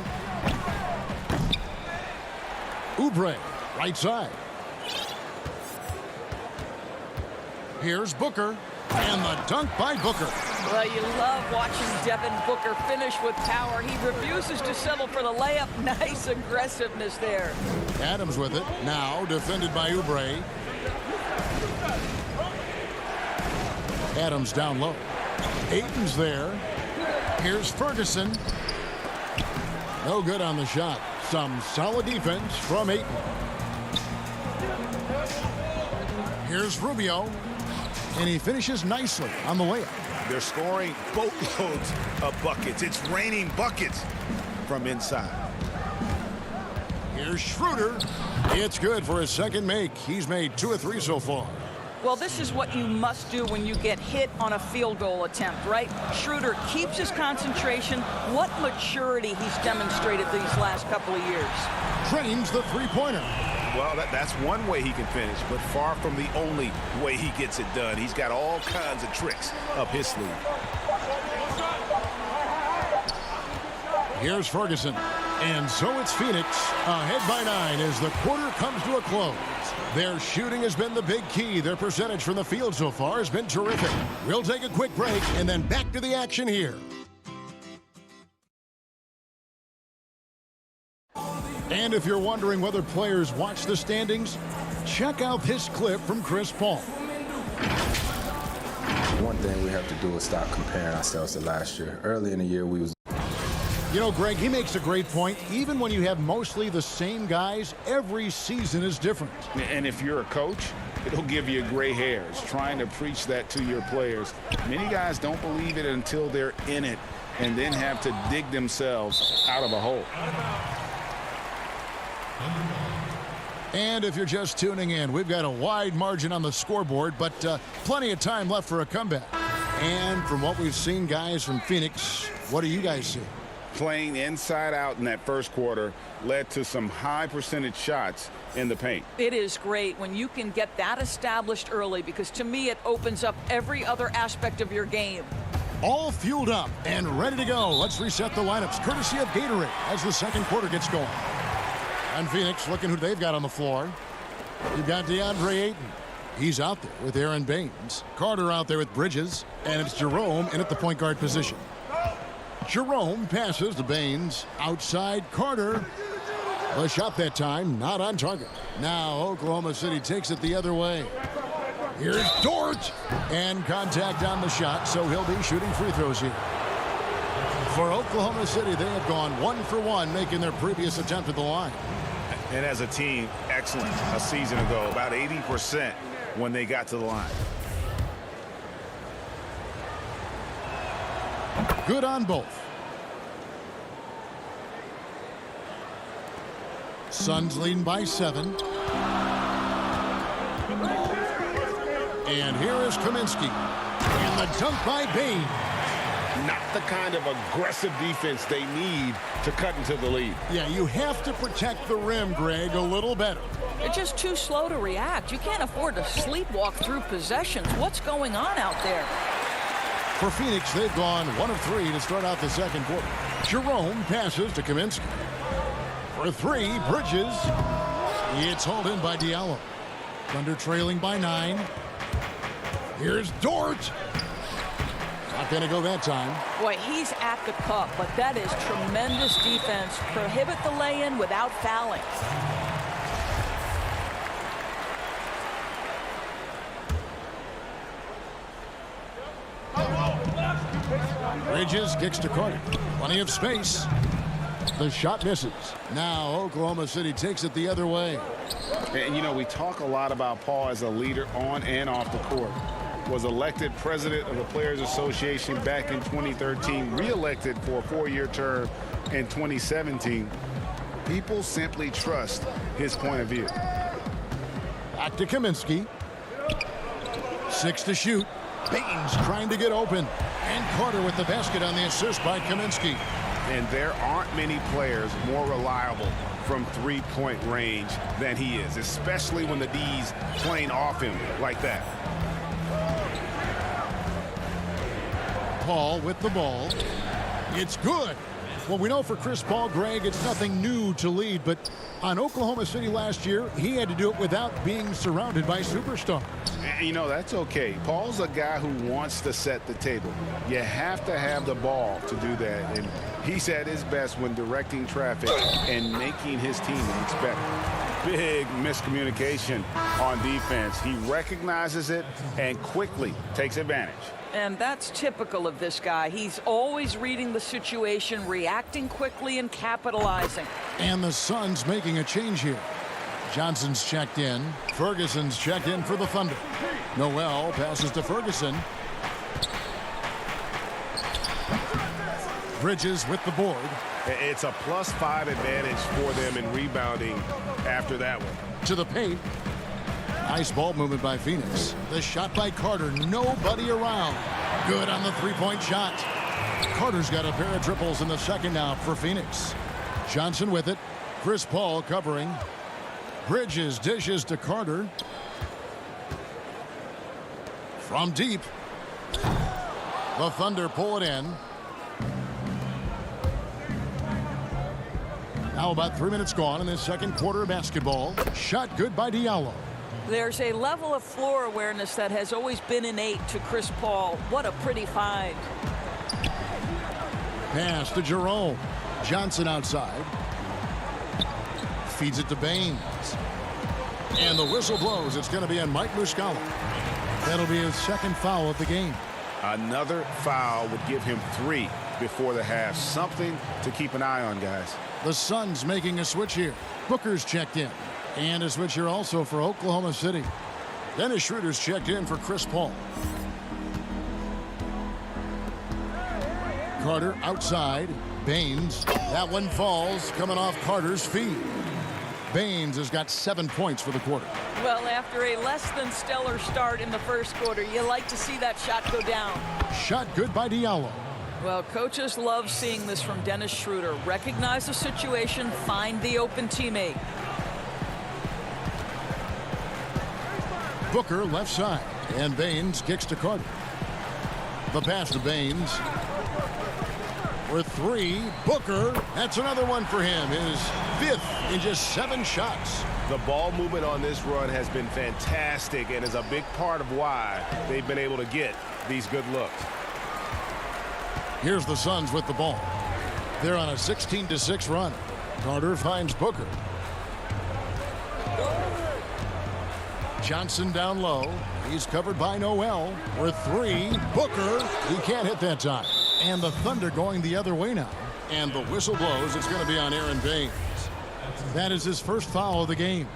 Oubre, right side. Here's Booker. And the dunk by Booker. Well, you love watching Devin Booker finish with power. He refuses to settle for the layup. Nice aggressiveness there. Adams with it. Now defended by Oubre. Adams down low. Ayton's there. Here's Ferguson. No good on the shot. Some solid defense from Ayton. Here's Rubio. And he finishes nicely on the layup. They're scoring boatloads of buckets. It's raining buckets from inside. Here's Schroeder. It's good for his second make. He's made 2 of 3 so far. Well, this is what you must do when you get hit on a field goal attempt, right? Schroeder keeps his concentration. What maturity he's demonstrated these last couple of years. Trains the three-pointer. Well, that's one way he can finish, but far from the only way he gets it done. He's got all kinds of tricks up his sleeve. Here's Ferguson. And so it's Phoenix ahead by 9 as the quarter comes to a close. Their shooting has been the big key. Their percentage from the field so far has been terrific. We'll take a quick break and then back to the action here. And if you're wondering whether players watch the standings, check out this clip from Chris Paul. One thing we have to do is stop comparing ourselves to last year. Early in the year, we was. You know, Greg, he makes a great point. Even when you have mostly the same guys, every season is different. And if you're a coach, it'll give you gray hairs. Trying to preach that to your players. Many guys don't believe it until they're in it and then have to dig themselves out of a hole. And if you're just tuning in, we've got a wide margin on the scoreboard, but plenty of time left for a comeback. And from what we've seen, guys, from Phoenix, what do you guys see? Playing inside out in that first quarter led to some high percentage shots in the paint. It is great when you can get that established early, because to me it opens up every other aspect of your game. All fueled up and ready to go. Let's reset the lineups courtesy of Gatorade as the second quarter gets going. And Phoenix looking who they've got on the floor. You've got DeAndre Ayton. He's out there with Aaron Baines. Carter out there with Bridges. And it's Jerome in at the point guard position. Jerome passes to Baines. Outside Carter. The shot that time not on target. Now Oklahoma City takes it the other way. Here's Dort. And contact on the shot, so he'll be shooting free throws here. For Oklahoma City, they have gone 1 for 1, making their previous attempt at the line. And as a team, excellent a season ago, about 80% when they got to the line. Good on both. Suns leading by 7. And here is Kaminsky. And the dunk by Baines. Not the kind of aggressive defense they need to cut into the lead. Yeah, you have to protect the rim, Greg, a little better. They're just too slow to react. You can't afford to sleepwalk through possessions. What's going on out there? For Phoenix, they've gone 1 of 3 to start out the second quarter. Jerome passes to Kaminsky. For 3, Bridges. It's hauled in by Diallo. Thunder trailing by 9. Here's Dort. Not going to go that time. Boy, he's at the cup, but that is tremendous defense. Prohibit the lay-in without fouling. Bridges kicks to Carter. Plenty of space. The shot misses. Now Oklahoma City takes it the other way. And, you know, we talk a lot about Paul as a leader on and off the court. Was elected president of the Players Association back in 2013, re-elected for a 4-year term in 2017. People simply trust his point of view. Back to Kaminsky. 6 to shoot. Baines trying to get open. And Carter with the basket on the assist by Kaminsky. And there aren't many players more reliable from three-point range than he is, especially when the D's playing off him like that. Paul with the ball. It's good. Well, we know for Chris Paul, Greg, it's nothing new to lead, but on Oklahoma City last year, he had to do it without being surrounded by superstars. And, you know, that's okay. Paul's a guy who wants to set the table. You have to have the ball to do that, and he's at his best when directing traffic and making his teammates better. Big miscommunication on defense. He recognizes it and quickly takes advantage. And that's typical of this guy. He's always reading the situation, reacting quickly, and capitalizing. And the Suns making a change here. Johnson's checked in. Ferguson's checked in for the Thunder. Noel passes to Ferguson. Bridges with the board. It's a +5 advantage for them in rebounding after that one. To the paint. Nice ball movement by Phoenix. The shot by Carter. Nobody around. Good on the three-point shot. Carter's got a pair of triples in the second now for Phoenix. Johnson with it. Chris Paul covering. Bridges dishes to Carter. From deep. The Thunder pull it in. Now about 3 minutes gone in this second quarter of basketball. Shot good by Diallo. There's a level of floor awareness that has always been innate to Chris Paul. What a pretty find. Pass to Jerome. Johnson outside. Feeds it to Baines. And the whistle blows. It's going to be on Mike Muscala. That'll be his second foul of the game. Another foul would give him 3 before the half. Something to keep an eye on, guys. The Suns making a switch here. Booker's checked in. And a switch here also for Oklahoma City. Dennis Schroeder's checked in for Chris Paul. Carter outside. Baines. That one falls, coming off Carter's feet. Baines has got 7 points for the quarter. Well, after a less than stellar start in the first quarter, you like to see that shot go down. Shot good by Diallo. Well, coaches love seeing this from Dennis Schroeder. Recognize the situation, find the open teammate. Booker left side. And Baines kicks to Carter. The pass to Baines. For 3. Booker. That's another one for him. His 5th in just 7 shots. The ball movement on this run has been fantastic and is a big part of why they've been able to get these good looks. Here's the Suns with the ball. They're on a 16-6 run. Carter finds Booker. Johnson down low. He's covered by Noel. For 3. Booker. He can't hit that time. And the Thunder going the other way now. And the whistle blows. It's going to be on Aaron Baines. That is his first foul of the game.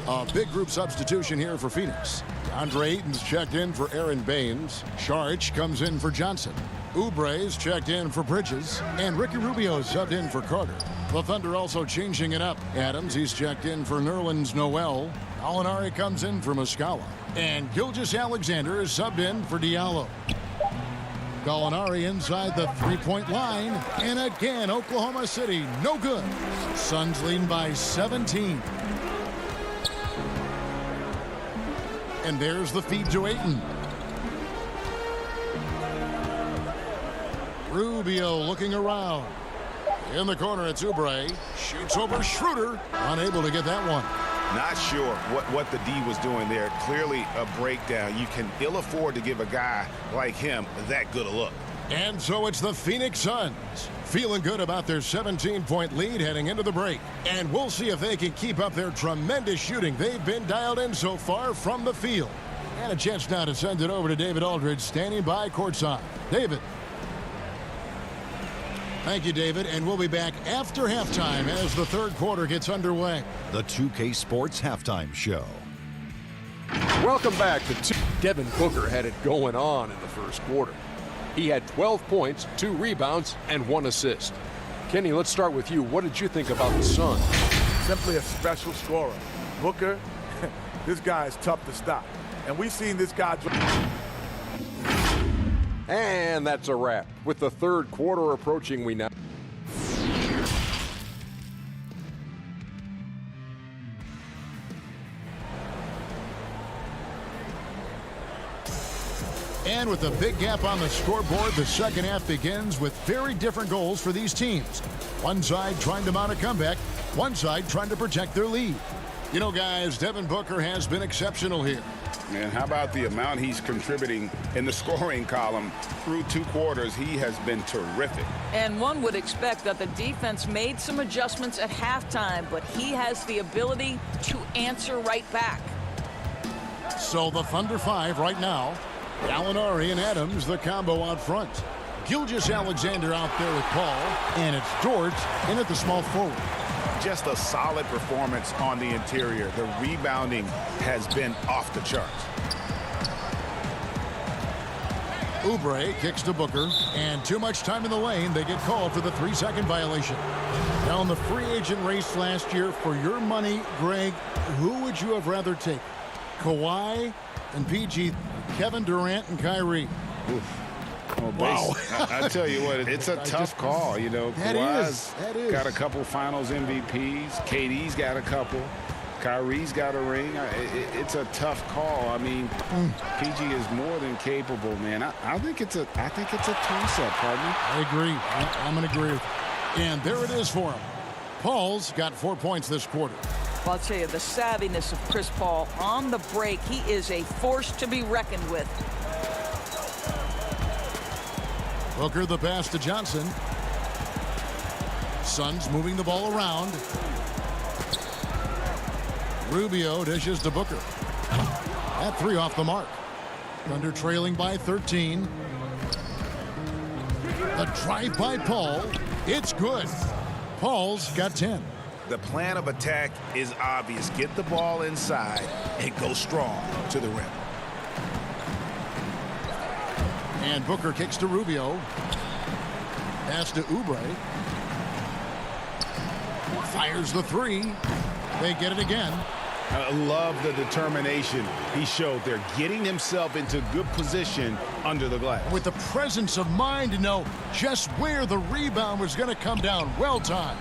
A big group substitution here for Phoenix. Andre Ayton's checked in for Aaron Baines. Saric comes in for Johnson. Oubre's checked in for Bridges. And Ricky Rubio's subbed in for Carter. The Thunder also changing it up. Adams, he's checked in for Nerlens Noel. Alinari comes in for Muscala. And Gilgeous-Alexander is subbed in for Diallo. Gallinari inside the three-point line. And again, Oklahoma City, no good. Suns leading by 17. And there's the feed to Ayton. Rubio looking around. In the corner, it's Oubre. Shoots over Schroeder. Unable to get that one. Not sure what the D was doing there. Clearly a breakdown. You can ill afford to give a guy like him that good a look. And so it's the Phoenix Suns feeling good about their 17-point lead heading into the break. And we'll see if they can keep up their tremendous shooting they've been dialed in so far from the field. And a chance now to send it over to David Aldridge standing by courtside. David. Thank you, David, and we'll be back after halftime as the third quarter gets underway. The 2K Sports Halftime Show. Welcome back to Devin Booker had it going on in the first quarter. He had 12 points, 2 rebounds, and 1 assist. Kenny, let's start with you. What did you think about the Suns? Simply a special scorer. Booker, this guy is tough to stop. And we've seen this guy. And that's a wrap. With the third quarter approaching, we now. And with a big gap on the scoreboard, the second half begins with very different goals for these teams. One side trying to mount a comeback, one side trying to protect their lead. You know, guys, Devin Booker has been exceptional here. And how about the amount he's contributing in the scoring column through 2 quarters? He has been terrific. And one would expect that the defense made some adjustments at halftime, but he has the ability to answer right back. So the Thunder 5 right now. Gallinari and Adams, the combo out front. Gilgeous-Alexander out there with Paul. And it's George in at the small forward. Just a solid performance on the interior. The rebounding has been off the charts. Oubre kicks to Booker, and too much time in the lane. They get called for the 3-second violation. Now in the free agent race last year, for your money, Greg, who would you have rather take? Kawhi and PG, Kevin Durant and Kyrie. Oof. Well, wow. I tell you what, it's a tough call. You know, Kawhi's got a couple finals MVPs. KD's got a couple. Kyrie's got a ring. It's a tough call. I mean, PG is more than capable, man. I think it's a toss-up, partner. I agree. I'm going to agree with you. And there it is for him. Paul's got 4 points this quarter. I'll tell you, the savviness of Chris Paul on the break, he is a force to be reckoned with. Booker the pass to Johnson. Suns moving the ball around. Rubio dishes to Booker. That 3 off the mark. Thunder trailing by 13. The drive by Paul. It's good. Paul's got 10. The plan of attack is obvious. Get the ball inside and go strong to the rim. And Booker kicks to Rubio. Pass to Oubre. Fires the 3. They get it again. I love the determination he showed there, getting himself into good position under the glass. With the presence of mind to know just where the rebound was going to come down. Well timed.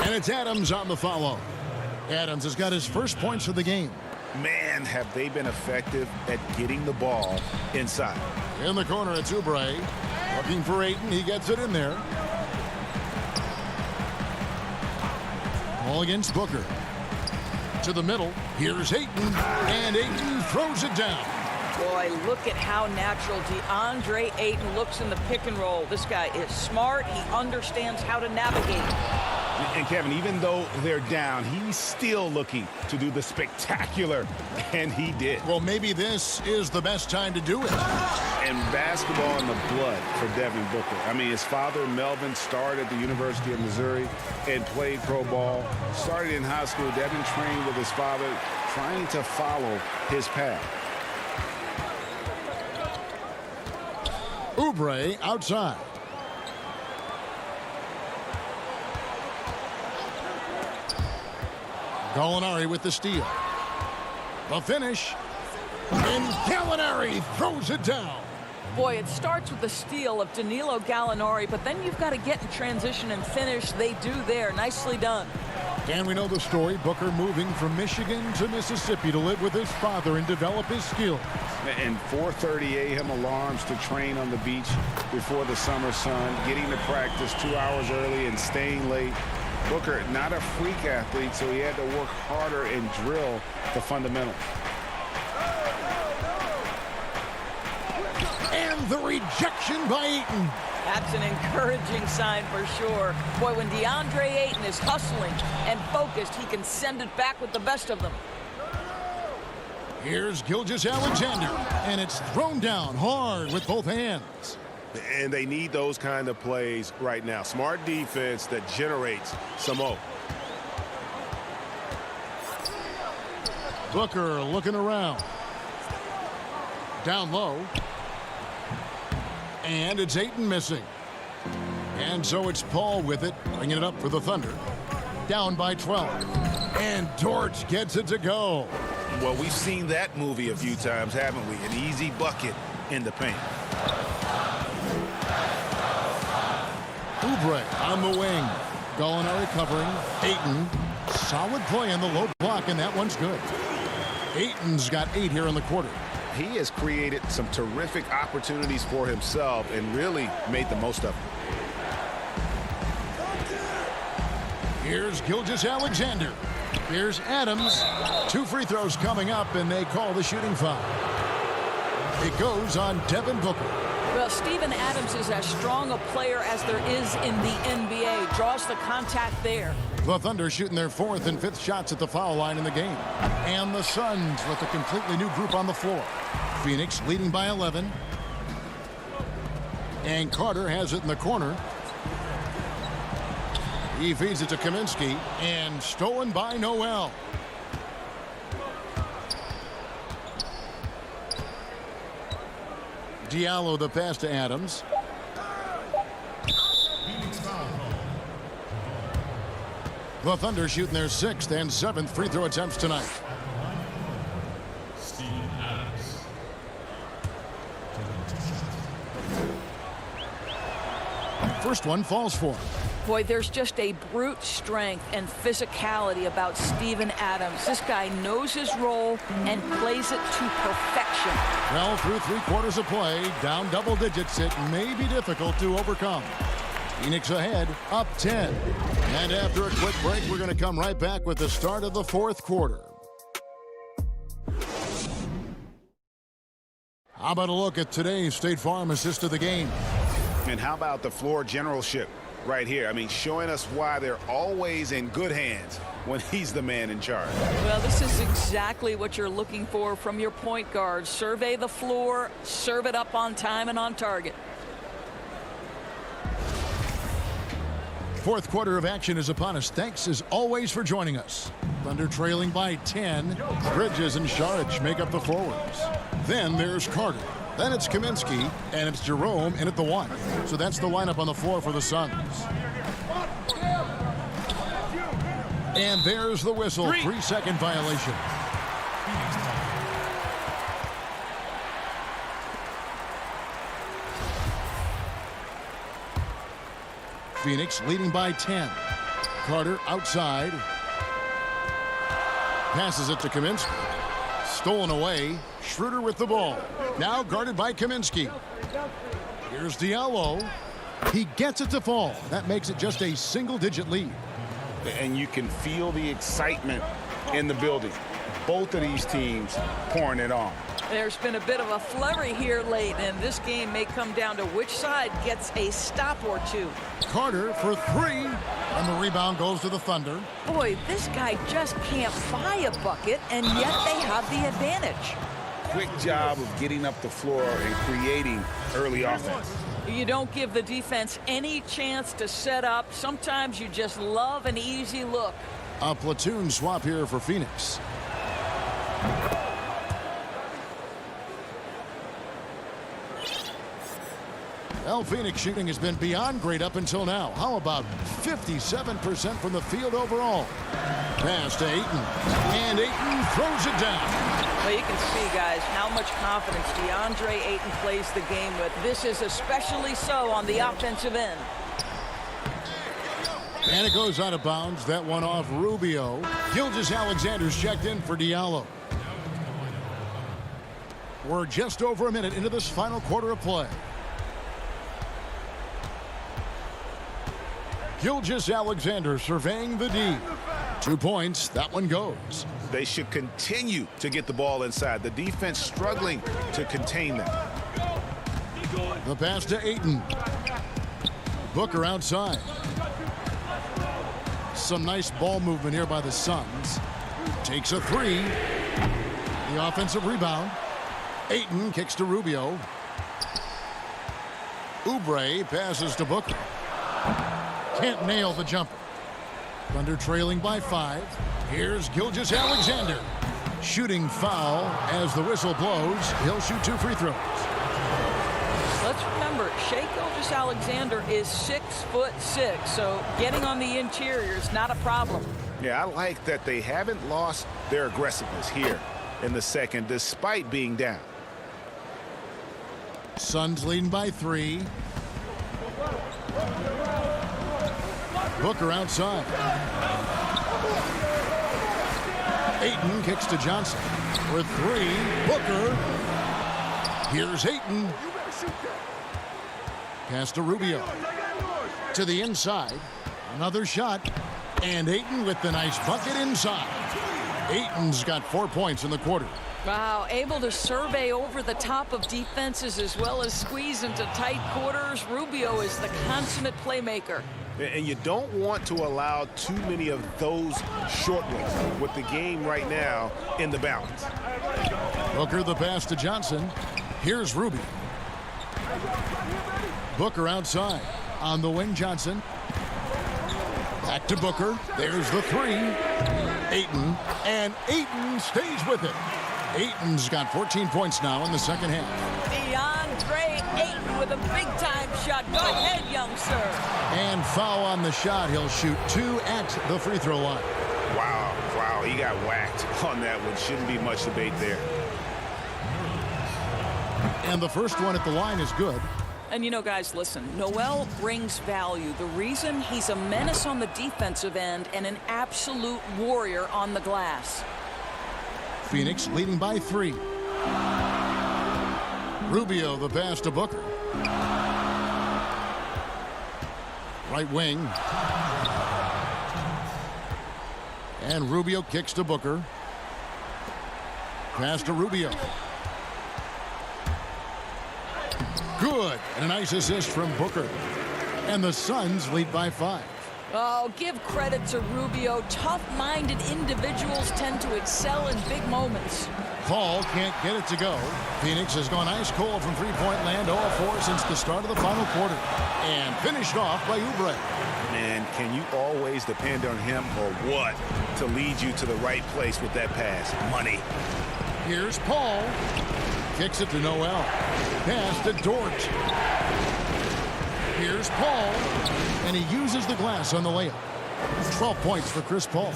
And it's Adams on the follow. Adams has got his first points of the game. Man, have they been effective at getting the ball inside. In the corner, it's Oubre. Looking for Ayton. He gets it in there. Ball against Booker. To the middle. Here's Ayton. And Ayton throws it down. Boy, look at how natural DeAndre Ayton looks in the pick and roll. This guy is smart. He understands how to navigate. And Kevin, even though they're down, he's still looking to do the spectacular, and he did. Well, maybe this is the best time to do it. And basketball in the blood for Devin Booker. I mean, his father, Melvin, started at the University of Missouri and played pro ball. Started in high school. Devin trained with his father, trying to follow his path. Oubre outside. Gallinari with the steal. The finish. And Gallinari throws it down. Boy, it starts with the steal of Danilo Gallinari, but then you've got to get in transition and finish. They do there. Nicely done. And we know the story. Booker moving from Michigan to Mississippi to live with his father and develop his skills. And 4:30 a.m. alarms to train on the beach before the summer sun, getting to practice 2 hours early and staying late. Booker, not a freak athlete, so he had to work harder and drill the fundamentals. And the rejection by Ayton. That's an encouraging sign for sure. Boy, when DeAndre Ayton is hustling and focused, he can send it back with the best of them. Here's Gilgeous-Alexander, and it's thrown down hard with both hands. And they need those kind of plays right now. Smart defense that generates some hope. Booker looking around. Down low. And it's Ayton missing. And so it's Paul with it, bringing it up for the Thunder. Down by 12. And Dort gets it to go. Well, we've seen that movie a few times, haven't we? An easy bucket in the paint. Oubre on the wing. Gallinari covering. Ayton. Solid play on the low block, and that one's good. Ayton's got 8 here in the quarter. he has created some terrific opportunities for himself and really made the most of them. Here's Gilgeous-Alexander. Here's Adams. 2 free throws coming up, and they call the shooting foul. It goes on Devin Booker. Well, Steven Adams is as strong a player as there is in the NBA. Draws the contact there. The Thunder shooting their 4th and 5th shots at the foul line in the game. And the Suns with a completely new group on the floor. Phoenix leading by 11. And Carter has it in the corner. He feeds it to Kaminsky, and stolen by Noel. Diallo the pass to Adams. The Thunder shooting their 6th and 7th free throw attempts tonight. First one falls for him. Boy, there's just a brute strength and physicality about Steven Adams. This guy knows his role and plays it to perfection. Well, through 3 quarters of play, down double digits, it may be difficult to overcome. Phoenix ahead, up 10. And after a quick break, we're going to come right back with the start of the 4th quarter. How about a look at today's State Farm assist of the game? And how about the floor generalship right here? I mean, showing us why they're always in good hands when he's the man in charge. Well, this is exactly what you're looking for from your point guard. Survey the floor, serve it up on time and on target. 4th quarter of action is upon us. Thanks as always for joining us. Thunder trailing by 10. Bridges and Saric make up the forwards. Then there's Carter. Then it's Kaminsky, and it's Jerome in at the 1. So that's the lineup on the floor for the Suns. And there's the whistle. 3-second violation. Phoenix leading by 10. Carter outside. Passes it to Kaminsky. Stolen away. Schroeder with the ball. Now guarded by Kaminsky. Here's Diallo. He gets it to fall. That makes it just a single-digit lead. And you can feel the excitement in the building. Both of these teams pouring it on. There's been a bit of a flurry here late, and this game may come down to which side gets a stop or two. Carter for 3, and the rebound goes to the Thunder. Boy, this guy just can't buy a bucket, and yet they have the advantage. Quick job of getting up the floor and creating early offense. You don't give the defense any chance to set up. Sometimes you just love an easy look. A platoon swap here for Phoenix. Well, Phoenix shooting has been beyond great up until now. How about 57% from the field overall? Pass to Ayton. And Ayton throws it down. Well, you can see, guys, how much confidence DeAndre Ayton plays the game with. This is especially so on the offensive end. And it goes out of bounds. That one off Rubio. Gilgeous-Alexander's checked in for Diallo. We're just over a minute into this final quarter of play. Gilgeous-Alexander surveying the D. 2 points. That one goes. They should continue to get the ball inside. The defense struggling to contain them. The pass to Ayton. Booker outside. Some nice ball movement here by the Suns. Takes a 3. The offensive rebound. Ayton kicks to Rubio. Oubre passes to Booker. Can't nail the jumper. Thunder trailing by 5. Here's Gilgeous-Alexander. Shooting foul as the whistle blows. He'll shoot 2 free throws. Let's remember, Shai Gilgeous-Alexander is 6'6", so getting on the interior is not a problem. Yeah, I like that they haven't lost their aggressiveness here in the second, despite being down. Suns leading by 3. Booker outside. Ayton kicks to Johnson. For 3, Booker. Here's Ayton. Pass to Rubio. To the inside. Another shot. And Ayton with the nice bucket inside. Ayton's got 4 points in the quarter. Wow, able to survey over the top of defenses as well as squeeze into tight quarters. Rubio is the consummate playmaker. And you don't want to allow too many of those short ones with the game right now in the balance. Booker the pass to Johnson. Here's Rubio. Booker outside. On the wing, Johnson. Back to Booker. There's the three. Ayton. And Ayton stays with it. Ayton's got 14 points now in the second half. DeAndre Ayton with a big-time shot. Go ahead, young sir. And foul on the shot. He'll shoot 2 at the free throw line. Wow, he got whacked on that one. Shouldn't be much debate there. And the first one at the line is good. And you know, guys, listen, Noel brings value. The reason he's a menace on the defensive end and an absolute warrior on the glass. Phoenix leading by 3. Rubio the pass to Booker. Right wing. And Rubio kicks to Booker. Pass to Rubio. Good. And a nice assist from Booker. And the Suns lead by 5. Oh, give credit to Rubio. Tough-minded individuals tend to excel in big moments. Paul can't get it to go. Phoenix has gone ice cold from three-point land, 0-4 since the start of the final quarter. And finished off by Oubre. And can you always depend on him or what to lead you to the right place with that pass? Money. Here's Paul. Kicks it to Noel. Pass to Dort. Here's Paul. And he uses the glass on the layup. 12 points for Chris Paul.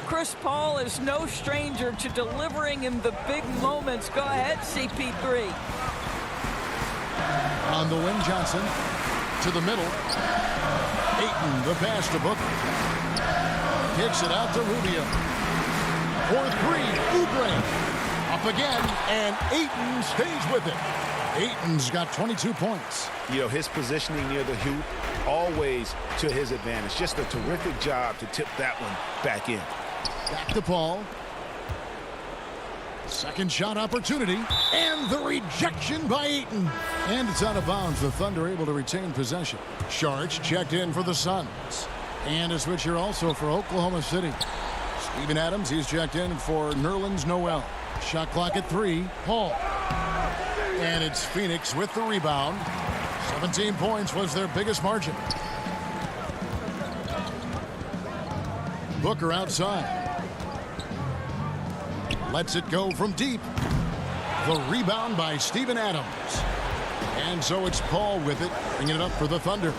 Chris Paul is no stranger to delivering in the big moments. Go ahead, CP3. On the wing, Johnson. To the middle. Ayton, the pass to Booker. Kicks it out to Rubio. For 3, Oubre. Up again, and Ayton stays with it. Ayton's got 22 points. You know, his positioning near the hoop, always to his advantage. Just a terrific job to tip that one back in. Back to Paul. Second shot opportunity, and the rejection by Ayton. And it's out of bounds. The Thunder able to retain possession. Sharks checked in for the Suns. And a switcher also for Oklahoma City. Steven Adams, he's checked in for Nerlens Noel. Shot clock at 3. Paul. And it's Phoenix with the rebound. 17 points was their biggest margin. Booker outside. Lets it go from deep. The rebound by Steven Adams. And so it's Paul with it, bringing it up for the Thunder.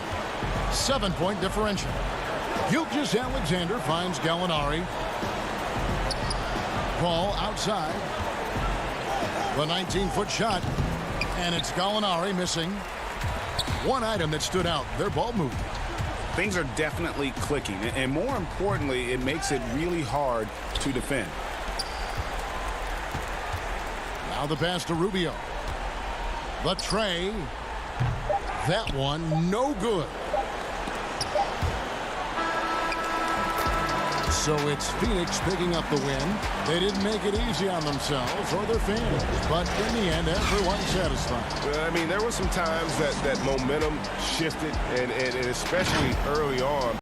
7-point differential. Gilgeous Alexander finds Gallinari. Paul outside. The 19-foot shot. And it's Gallinari missing. One item that stood out, their ball movement. Things are definitely clicking. And more importantly, it makes it really hard to defend. Now the pass to Rubio. The tray. That one, no good. So it's Phoenix picking up the win. They didn't make it easy on themselves or their fans, but in the end, everyone's satisfied. I mean, there were some times that momentum shifted, and especially early on.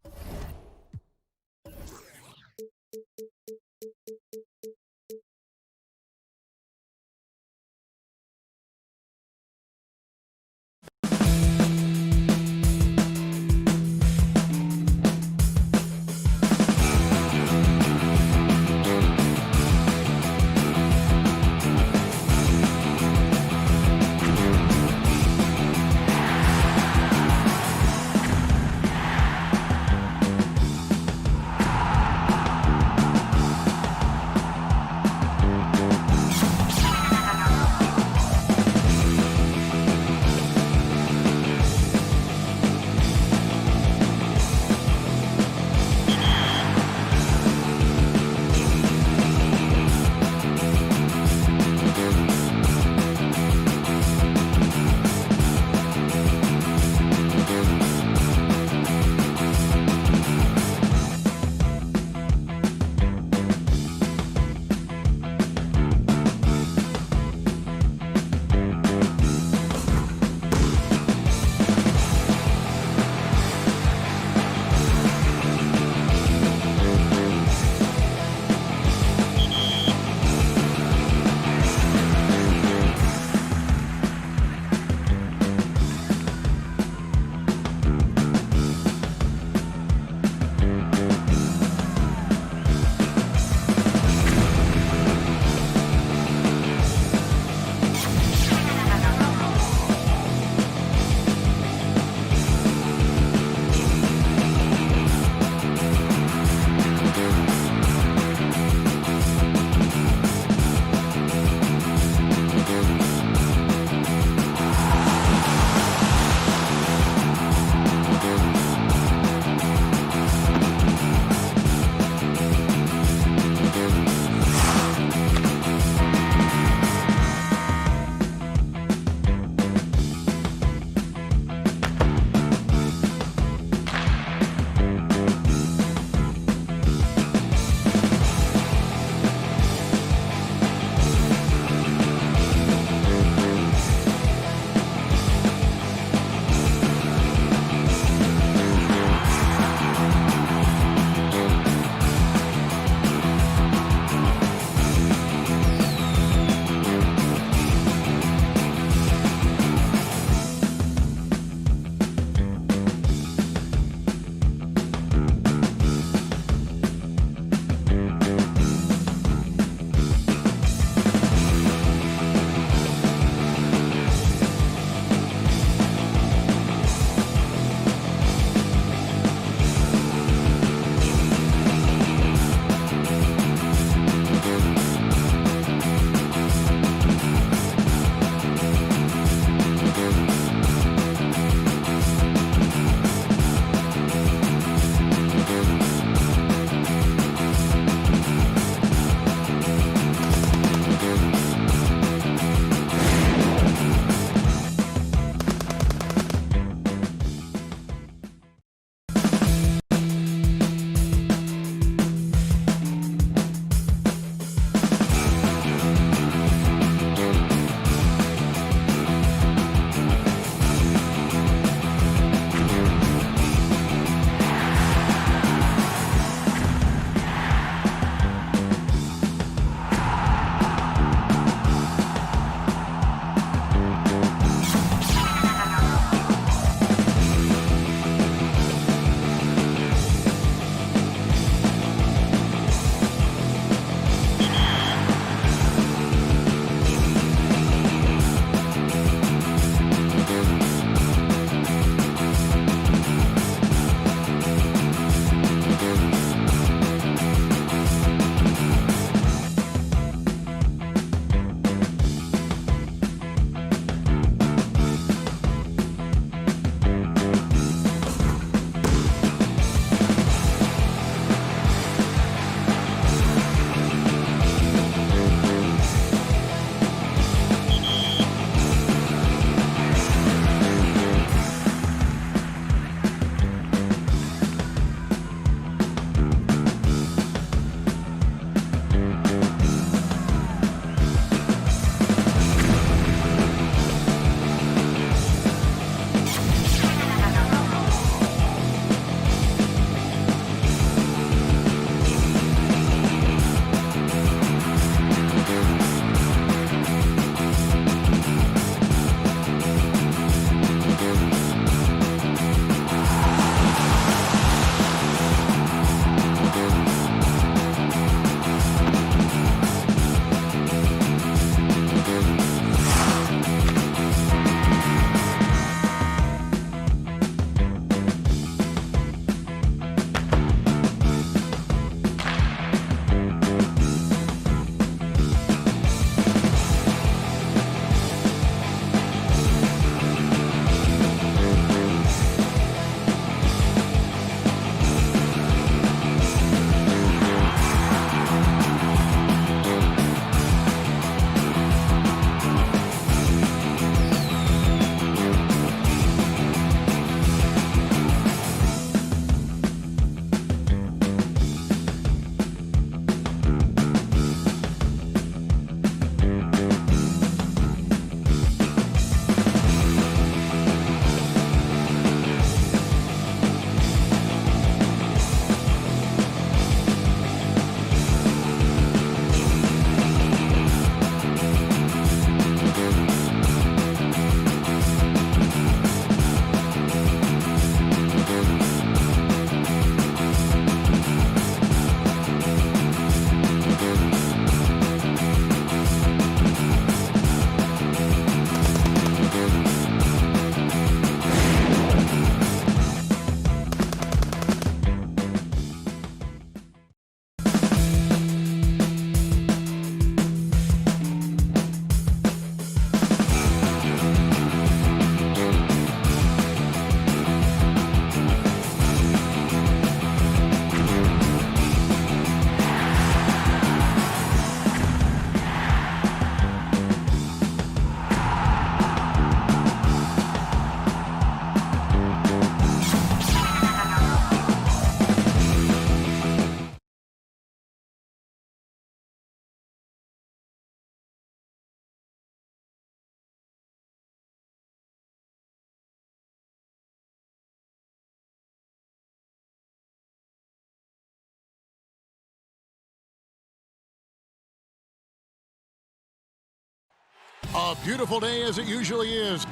A beautiful day as it usually is.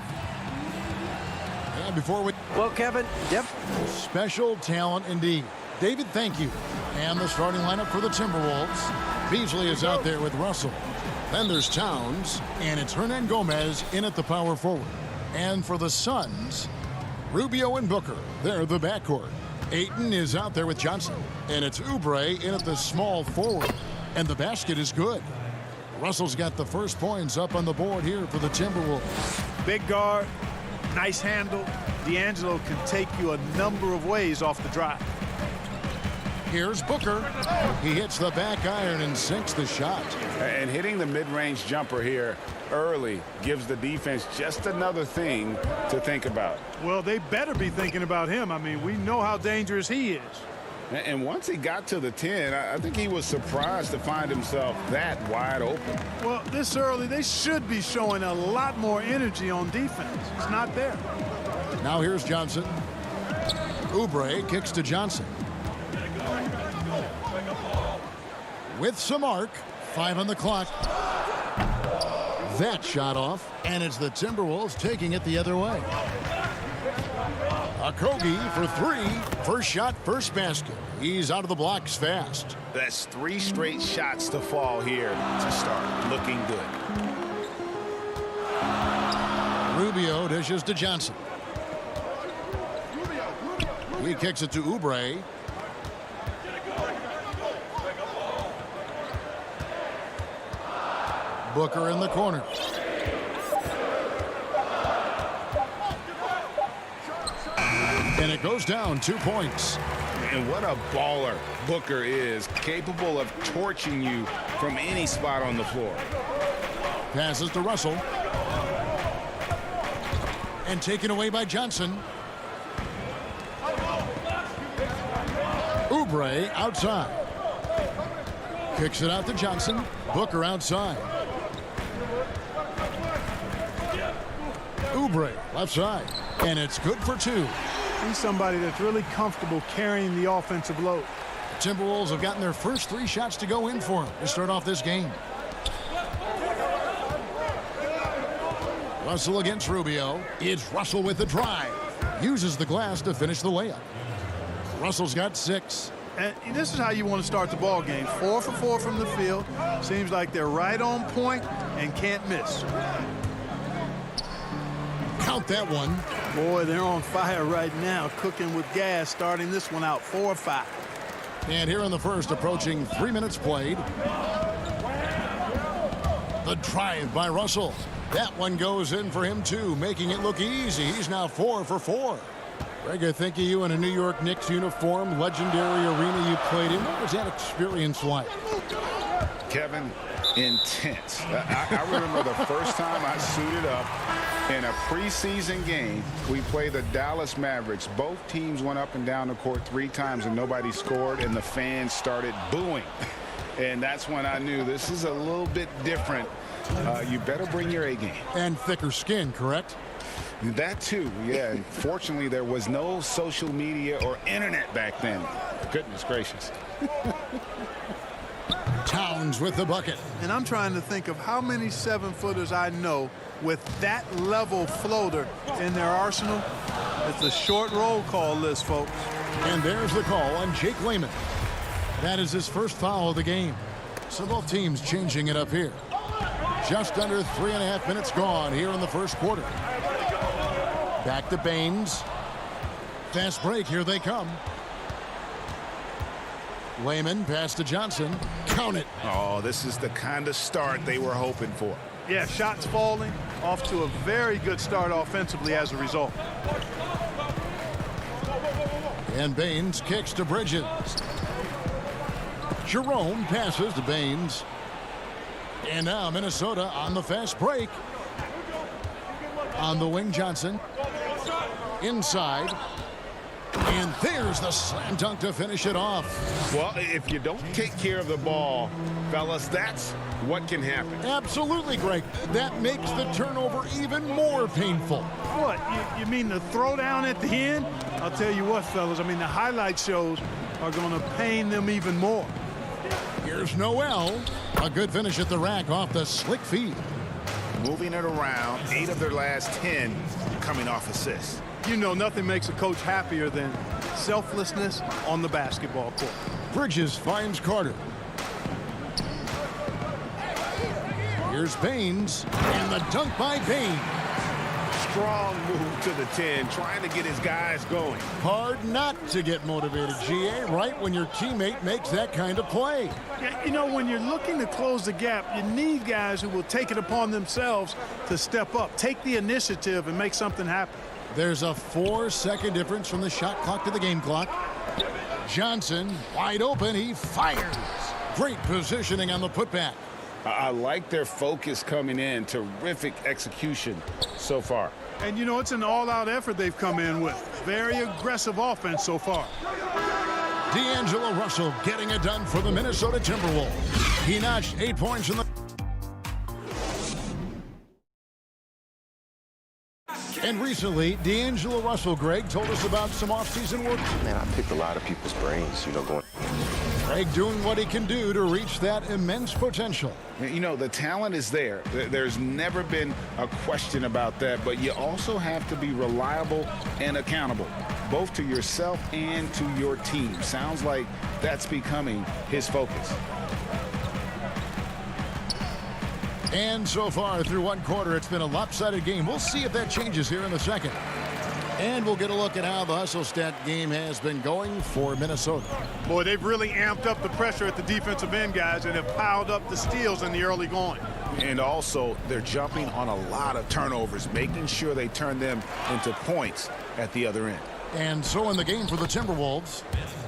And before we... Well, Kevin, Special talent indeed. David, thank you. And the starting lineup for the Timberwolves. Beasley is out there with Russell. Then there's Towns, and it's Hernan Gomez in at the power forward. And for the Suns, Rubio and Booker. They're the backcourt. Ayton is out there with Johnson. And it's Oubre in at the small forward. And the basket is good. Russell's got the first points up on the board here for the Timberwolves. Big guard, nice handle. D'Angelo can take you a number of ways off the drive. Here's Booker. He hits the back iron and sinks the shot. And hitting the mid-range jumper here early gives the defense just another thing to think about. Well, they better be thinking about him. I mean, we know how dangerous he is. And once he got to the 10, I think he was surprised to find himself that wide open. Well, this early, they should be showing a lot more energy on defense. It's not there. Now here's Johnson. Oubre kicks to Johnson. With some arc, 5 on the clock. That shot off, and it's the Timberwolves taking it the other way. Okogie for 3. First shot, first basket. He's out of the blocks fast. That's 3 straight shots to fall here to start. Looking good. Rubio dishes to Johnson. He kicks it to Oubre. Booker in the corner. And it goes down 2 points. And what a baller Booker is, capable of torching you from any spot on the floor. Passes to Russell. And taken away by Johnson. Oubre outside. Kicks it out to Johnson. Booker outside. Oubre left side. And it's good for 2. He's somebody that's really comfortable carrying the offensive load. The Timberwolves have gotten their first 3 shots to go in for him to start off this game. Russell against Rubio. It's Russell with the drive. Uses the glass to finish the layup. Russell's got 6. And this is how you want to start the ball game. 4 for 4 from the field. Seems like they're right on point and can't miss. Count that one. Boy, they're on fire right now, cooking with gas, starting this one out 4 or 5. And here in the first, approaching 3 minutes played. The drive by Russell. That one goes in for him, too, making it look easy. He's now 4 for 4. Greg, I think of you in a New York Knicks uniform, legendary arena you played in. What was that experience like? Kevin, intense. I remember the first time I suited up in a preseason game. We played the Dallas Mavericks. Both teams went up and down the court 3 times and nobody scored, and the fans started booing. And that's when I knew this is a little bit different. You better bring your A game. And thicker skin, correct? That too, yeah. And fortunately, there was no social media or internet back then. Goodness gracious. Towns with the bucket. And I'm trying to think of how many 7-footers I know with that level floater in their arsenal. It's a short roll call list, folks. And there's the call on Jake Layman. That is his first foul of the game. So both teams changing it up here. Just under 3.5 minutes gone here in the first quarter. Back to Baines. Fast break. Here they come. Layman pass to Johnson. Count it. Oh, this is the kind of start they were hoping for. Yeah, shots falling. Off to a very good start offensively as a result. And Baines kicks to Bridges. Jerome passes to Baines. And now Minnesota on the fast break. On the wing, Johnson. Inside. And there's the slam dunk to finish it off. Well, if you don't take care of the ball, fellas, that's what can happen. Absolutely, Greg. That makes the turnover even more painful. What? You mean the throwdown at the end? I'll tell you what, fellas. I mean, the highlight shows are going to pain them even more. Here's Noel. A good finish at the rack off the slick feed. moving it around, 8 of their last 10 coming off assists. You know, nothing makes a coach happier than selflessness on the basketball court. Bridges finds Carter. Here's Baines, and the dunk by Baines. Strong move to the 10, trying to get his guys going. Hard not to get motivated, GA, right when your teammate makes that kind of play. Yeah, you know, when you're looking to close the gap, you need guys who will take it upon themselves to step up, take the initiative, and make something happen. There's a 4-second difference from the shot clock to the game clock. Johnson, wide open, he fires. Great positioning on the putback. I like their focus coming in. Terrific execution so far. And, you know, it's an all-out effort they've come in with. Very aggressive offense so far. D'Angelo Russell getting it done for the Minnesota Timberwolves. He notched 8 points in the... And recently, D'Angelo Russell, Greg, told us about some offseason work. Man, I picked a lot of people's brains, you know, going... Greg doing what he can do to reach that immense potential. You know, the talent is there. There's never been a question about that, but you also have to be reliable and accountable, both to yourself and to your team. Sounds like that's becoming his focus. And so far through one quarter, it's been a lopsided game. We'll see if that changes here in the second. And we'll get a look at how the hustle stat game has been going for Minnesota. Boy, they've really amped up the pressure at the defensive end, guys, and have piled up the steals in the early going. And also, they're jumping on a lot of turnovers, making sure they turn them into points at the other end. And so in the game for the Timberwolves,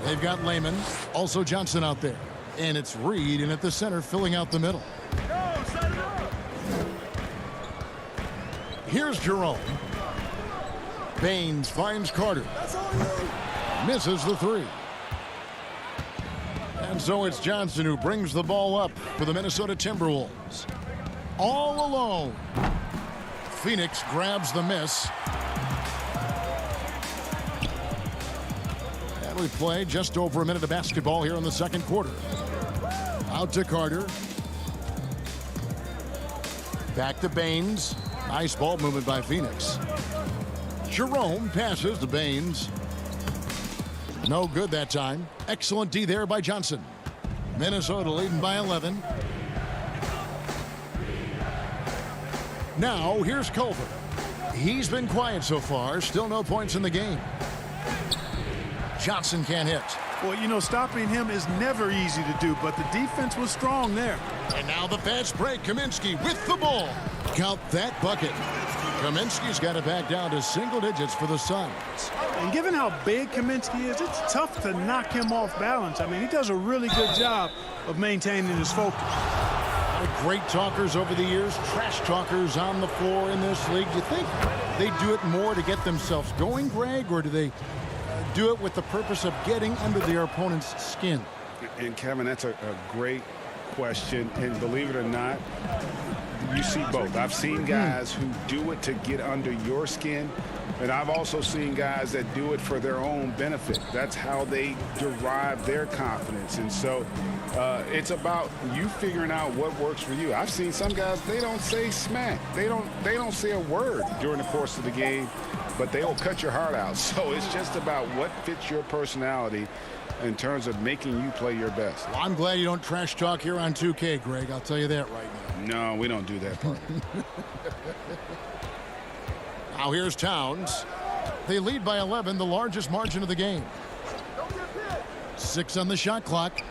they've got Layman, also Johnson out there. And it's Reed in at the center, filling out the middle. Here's Jerome. Baines finds Carter. Misses the three. And so it's Johnson who brings the ball up for the Minnesota Timberwolves. All alone. Phoenix grabs the miss. And we play just over a minute of basketball here in the second quarter. Out to Carter. Back to Baines. Nice ball movement by Phoenix. Jerome passes to Baines. No good that time. Excellent D there by Johnson. Minnesota leading by 11. Now here's Culver. He's been quiet so far. Still no points in the game. Johnson can't hit. Well, you know, stopping him is never easy to do, but the defense was strong there. And now the fast break. Kaminsky with the ball. Count that bucket. Kaminsky's got it back down to single digits for the Suns. And given how big Kaminsky is, it's tough to knock him off balance. I mean, he does a really good job of maintaining his focus. Great talkers over the years, trash talkers on the floor in this league. Do you think they do it more to get themselves going, Greg, or do they do it with the purpose of getting under their opponent's skin? And Kevin, that's a great question. And believe it or not, you see both. I've seen guys who do it to get under your skin, and I've also seen guys that do it for their own benefit. That's how they derive their confidence. And so it's about you figuring out what works for you. I've seen some guys, they don't say smack. They don't say a word during the course of the game, but they will cut your heart out. So it's just about what fits your personality in terms of making you play your best. Well, I'm glad you don't trash talk here on 2K, Greg. I'll tell you that right now. No, we don't do that part. Now here's Towns. They lead by 11, the largest margin of the game. 6 on the shot clock.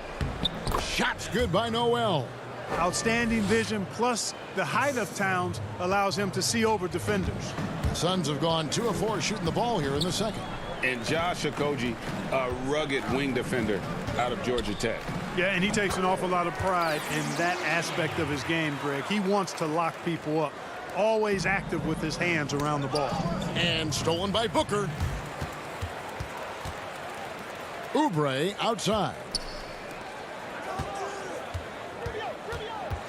Shot's good by Noel. Outstanding vision, plus the height of Towns allows him to see over defenders. The Suns have gone 2 of 4 shooting the ball here in the second. And Josh Okogie, a rugged wing defender out of Georgia Tech. Yeah, and he takes an awful lot of pride in that aspect of his game, Greg. He wants to lock people up. Always active with his hands around the ball. And stolen by Booker. Oubre outside.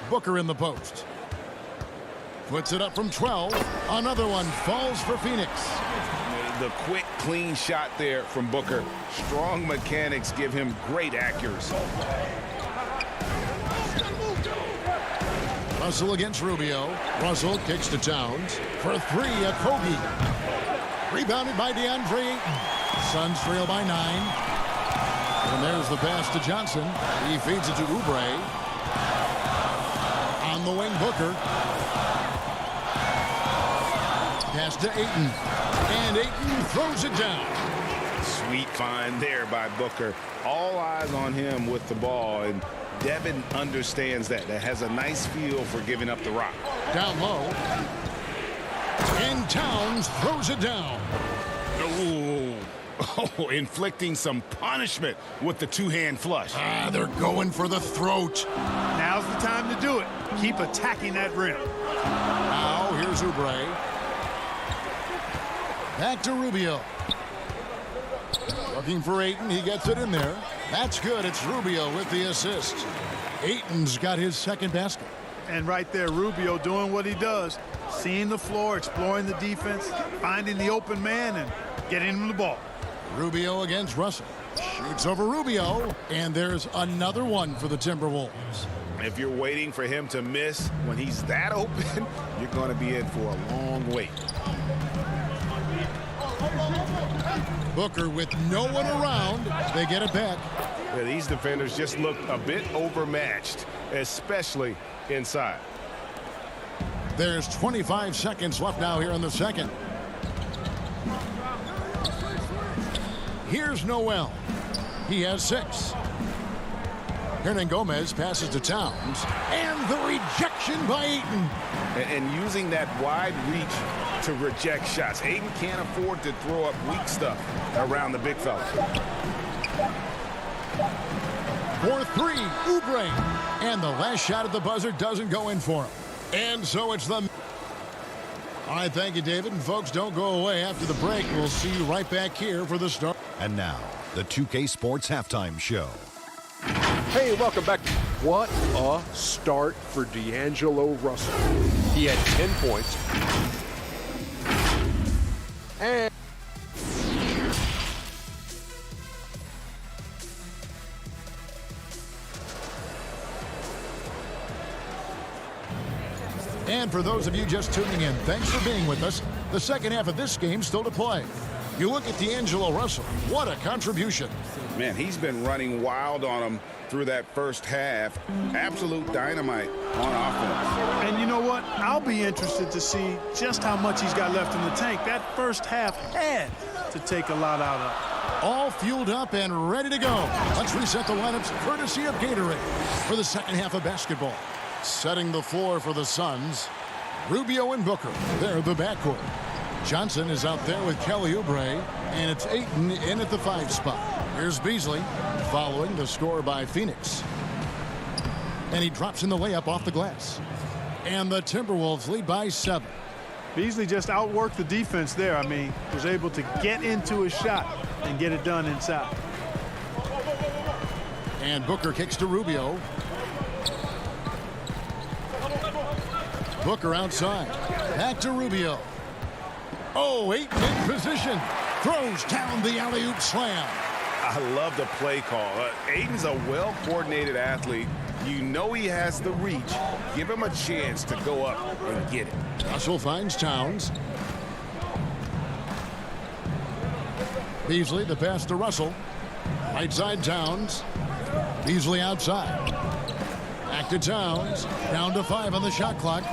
Booker in the post. Puts it up from 12. Another one falls for Phoenix. The quick, clean shot there from Booker. Strong mechanics give him great accuracy. A Russell against Rubio. Russell kicks to Towns. For three, a Kogi. Rebounded by DeAndre Ayton. Suns trail by 9. And there's the pass to Johnson. He feeds it to Oubre. On the wing, Booker. Pass to Ayton. And Ayton throws it down. Sweet find there by Booker. All eyes on him with the ball, and Devin understands that. That has a nice feel for giving up the rock. Down low. And Towns throws it down. Oh, inflicting some punishment with the two-hand flush. They're going for the throat. Now's the time to do it. Keep attacking that rim. Now here's Oubre. Back to Rubio. Looking for Ayton. He gets it in there. That's good. It's Rubio with the assist. Ayton's got his second basket. And right there, Rubio doing what he does. Seeing the floor, exploring the defense, finding the open man, and getting him the ball. Rubio against Russell. Shoots over Rubio. And there's another one for the Timberwolves. If you're waiting for him to miss when he's that open, you're going to be in for a long wait. Booker with no one around. They get it back. Yeah, these defenders just look a bit overmatched, especially inside. There's 25 seconds left now here in the second. Here's Noel. He has 6. Hernan Gomez passes to Towns. And the rejection by Ayton. And using that wide reach to reject shots. Ayton can't afford to throw up weak stuff around the big fella. For 3, Oubre. And the last shot at the buzzer doesn't go in for him. And so it's the... All right, thank you, David. And folks, don't go away. After the break, we'll see you right back here for the start. And now, the 2K Sports Halftime Show. Hey, welcome back. What a start for D'Angelo Russell. He had 10 points. And for those of you just tuning in, thanks for being with us. The second half of this game still to play. You look at D'Angelo Russell. What a contribution. Man, he's been running wild on him through that first half. Absolute dynamite on offense. And you know what? I'll be interested to see just how much he's got left in the tank. That first half had to take a lot out of. All fueled up and ready to go. Let's reset the lineups courtesy of Gatorade for the second half of basketball. Setting the floor for the Suns, Rubio and Booker. They're the backcourt. Johnson is out there with Kelly Oubre, and it's Ayton in at the 5 spot. Here's Beasley following the score by Phoenix. And he drops in the layup off the glass. And the Timberwolves lead by 7. Beasley just outworked the defense there. I mean, was able to get into his shot and get it done inside. And Booker kicks to Rubio. Booker outside. Back to Rubio. Oh, Ayton in position. Throws down the alley-oop slam. I love the play call. Ayton's a well-coordinated athlete. You know he has the reach. Give him a chance to go up and get it. Russell finds Towns. Beasley, the pass to Russell. Right side Towns. Beasley outside. Back to Towns. Down to 5 on the shot clock.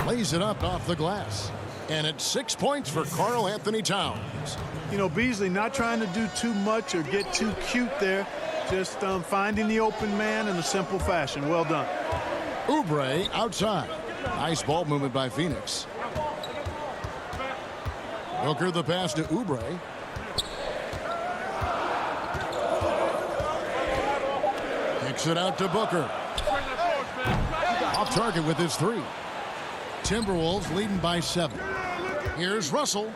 Lays it up off the glass. And it's 6 points for Karl Anthony Towns. You know, Beasley not trying to do too much or get too cute there. Just finding the open man in a simple fashion. Well done. Oubre outside. Nice ball movement by Phoenix. Booker the pass to Oubre. Kicks it out to Booker. Off target with his 3. Timberwolves leading by 7. Here's Russell.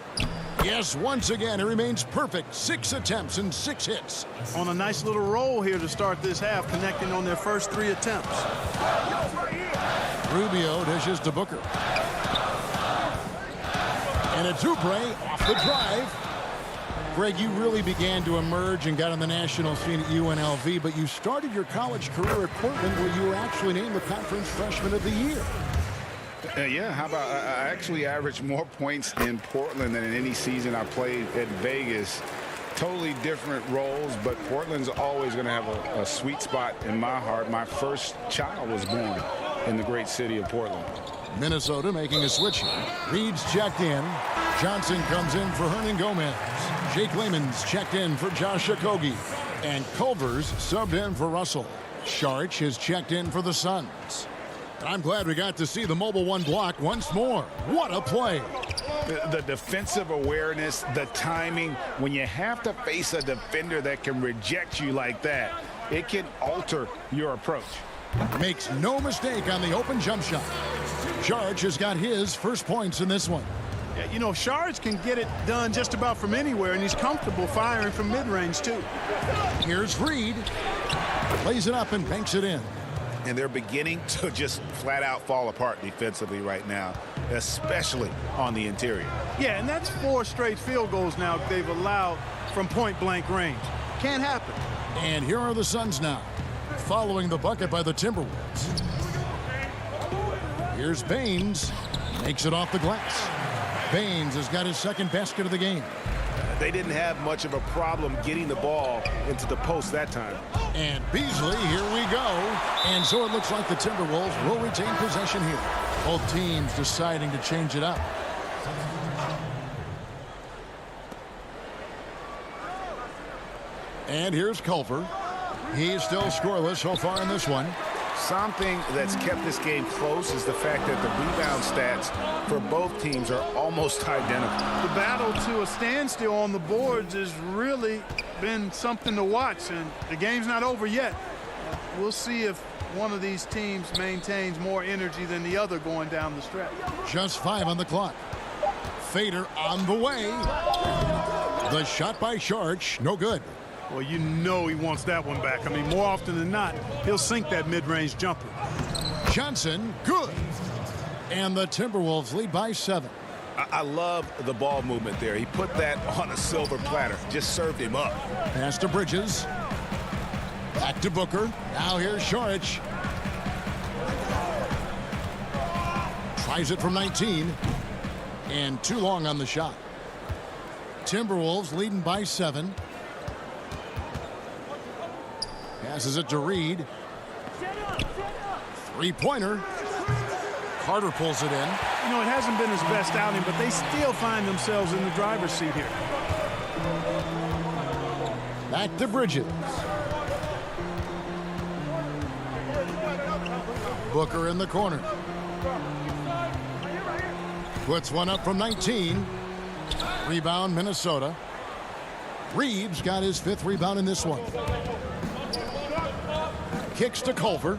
Yes, once again, it remains perfect. 6 attempts and 6 hits. On a nice little roll here to start this half, connecting on their first 3 attempts. Rubio dishes to Booker. And it's Oubre off the drive. Greg, you really began to emerge and got on the national scene at UNLV, but you started your college career at Portland, where you were actually named the Conference Freshman of the Year. Yeah, how about I actually averaged more points in Portland than in any season I played at Vegas. Totally different roles, but Portland's always going to have a sweet spot in my heart. My first child was born in the great city of Portland. Minnesota making a switch here. Reed's checked in. Johnson comes in for Hernan Gomez. Jake Lehman's checked in for Josh Okogie. And Culver's subbed in for Russell. Sharch is checked in for the Suns. I'm glad we got to see the Mobile One block once more. What a play. The defensive awareness, the timing, when you have to face a defender that can reject you like that, it can alter your approach. Makes no mistake on the open jump shot. Sharch has got his first points in this one. Yeah, you know, Sharch can get it done just about from anywhere, and he's comfortable firing from mid-range, too. Here's Reed. Plays it up and banks it in. And they're beginning to just flat out fall apart defensively right now, especially on the interior. Yeah, and that's 4 straight field goals now they've allowed from point-blank range. Can't happen. And here are the Suns now, following the bucket by the Timberwolves. Here's Baines. Makes it off the glass. Baines has got his second basket of the game. They didn't have much of a problem getting the ball into the post that time. And Beasley, here we go. And so it looks like the Timberwolves will retain possession here. Both teams deciding to change it up. And here's Culver. He's still scoreless so far in this one. Something that's kept this game close is the fact that the rebound stats for both teams are almost identical. The battle to a standstill on the boards has really been something to watch, and the game's not over yet. We'll see if one of these teams maintains more energy than the other going down the stretch. Just 5 on the clock. Fader on the way. The shot by Sharch, no good. Well, you know he wants that one back. I mean, more often than not, he'll sink that mid-range jumper. Johnson, good. And the Timberwolves lead by 7. I love the ball movement there. He put that on a silver platter. Just served him up. Pass to Bridges. Back to Booker. Now here's Sharch. Tries it from 19. And too long on the shot. Timberwolves leading by 7. Passes it to Reed. Three-pointer. Carter pulls it in. You know, it hasn't been his best outing, but they still find themselves in the driver's seat here. Back to Bridges. Booker in the corner. Puts one up from 19. Rebound, Minnesota. Reeves got his 5th rebound in this one. Kicks to Culver.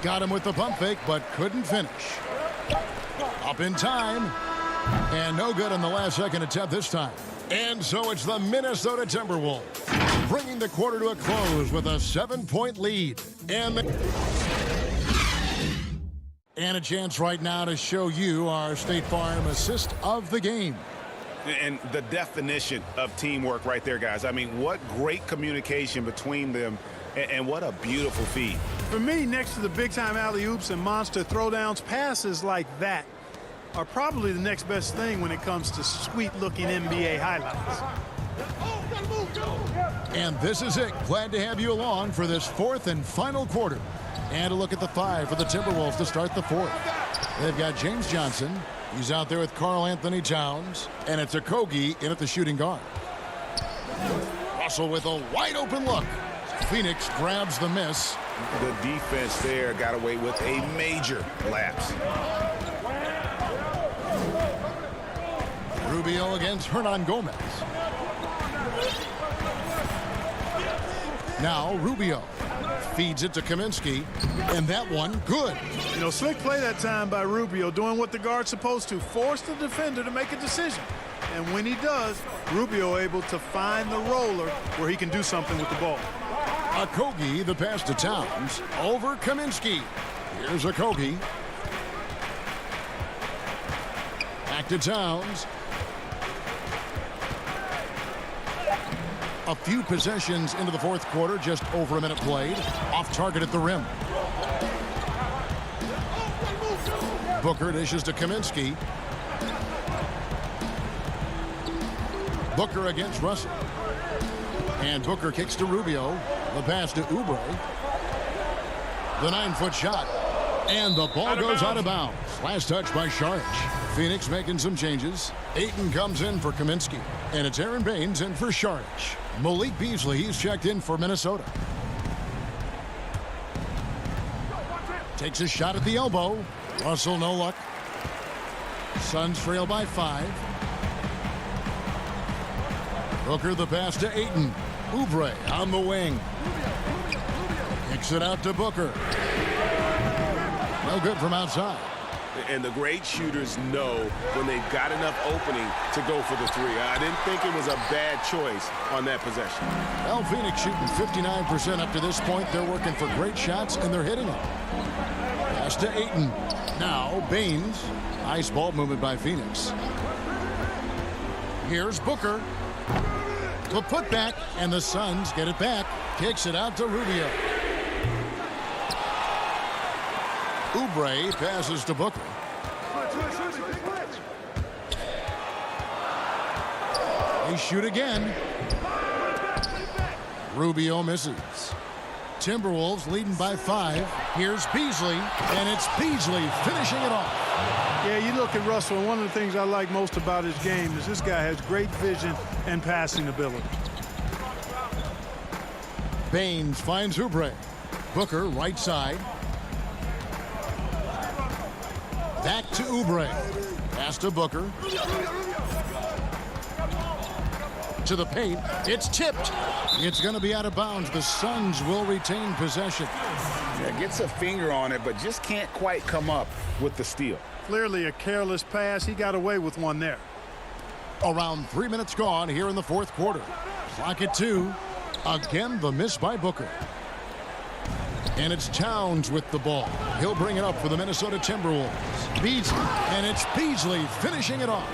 Got him with the pump fake, but couldn't finish. Up in time. And no good on the last second attempt this time. And so it's the Minnesota Timberwolves, bringing the quarter to a close with a 7-point lead. And a chance right now to show you our State Farm assist of the game. And the definition of teamwork right there, guys. I mean, what great communication between them, and what a beautiful feed. For me, next to the big-time alley-oops and monster throwdowns, passes like that are probably the next best thing when it comes to sweet-looking NBA highlights. And this is it. Glad to have you along for this 4th and final quarter. And a look at the 5 for the Timberwolves to start the 4th. They've got James Johnson. He's out there with Karl Anthony Towns. And it's Okogie in at the shooting guard. Russell with a wide-open look. Phoenix grabs the miss. The defense there got away with a major lapse. Rubio against Hernan Gomez. Now Rubio feeds it to Kaminsky, and that one good. You know, slick play that time by Rubio, doing what the guard's supposed to, force the defender to make a decision. And when he does, Rubio able to find the roller where he can do something with the ball. Okogie, the pass to Towns, over Kaminsky. Here's Okogie. Back to Towns. A few possessions into the fourth quarter, just over a minute played. Off target at the rim. Booker dishes to Kaminsky. Booker against Russell. And Booker kicks to Rubio. The pass to Oubre. The 9-foot shot. And the ball goes out of bounds. Last touch by Saric. Phoenix making some changes. Ayton comes in for Kaminsky. And it's Aaron Baines in for Saric. Malik Beasley, he's checked in for Minnesota. Takes a shot at the elbow. Russell, no luck. Suns trail by 5. Booker the pass to Ayton. Oubre on the wing. Kicks it out to Booker. No good from outside. And the great shooters know when they've got enough opening to go for the three. I didn't think it was a bad choice on that possession. Well, Phoenix shooting 59% up to this point. They're working for great shots, and they're hitting them. Pass to Ayton. Now, Baines. Nice ball movement by Phoenix. Here's Booker. The putback, and the Suns get it back. Kicks it out to Rubio. Oubre passes to Booker. They shoot again. Rubio misses. Timberwolves leading by 5. Here's Beasley, and it's Beasley finishing it off. Yeah, you look at Russell, and one of the things I like most about his game is this guy has great vision and passing ability. Baines finds Oubre. Booker, right side. Back to Oubre. Pass to Booker. To the paint. It's tipped. It's going to be out of bounds. The Suns will retain possession. Yeah, gets a finger on it, but just can't quite come up with the steal. Clearly a careless pass. He got away with one there. Around 3 minutes gone here in the fourth quarter. Clock at 2. Again, the miss by Booker. And it's Towns with the ball. He'll bring it up for the Minnesota Timberwolves. Beasley, and it's Beasley finishing it off.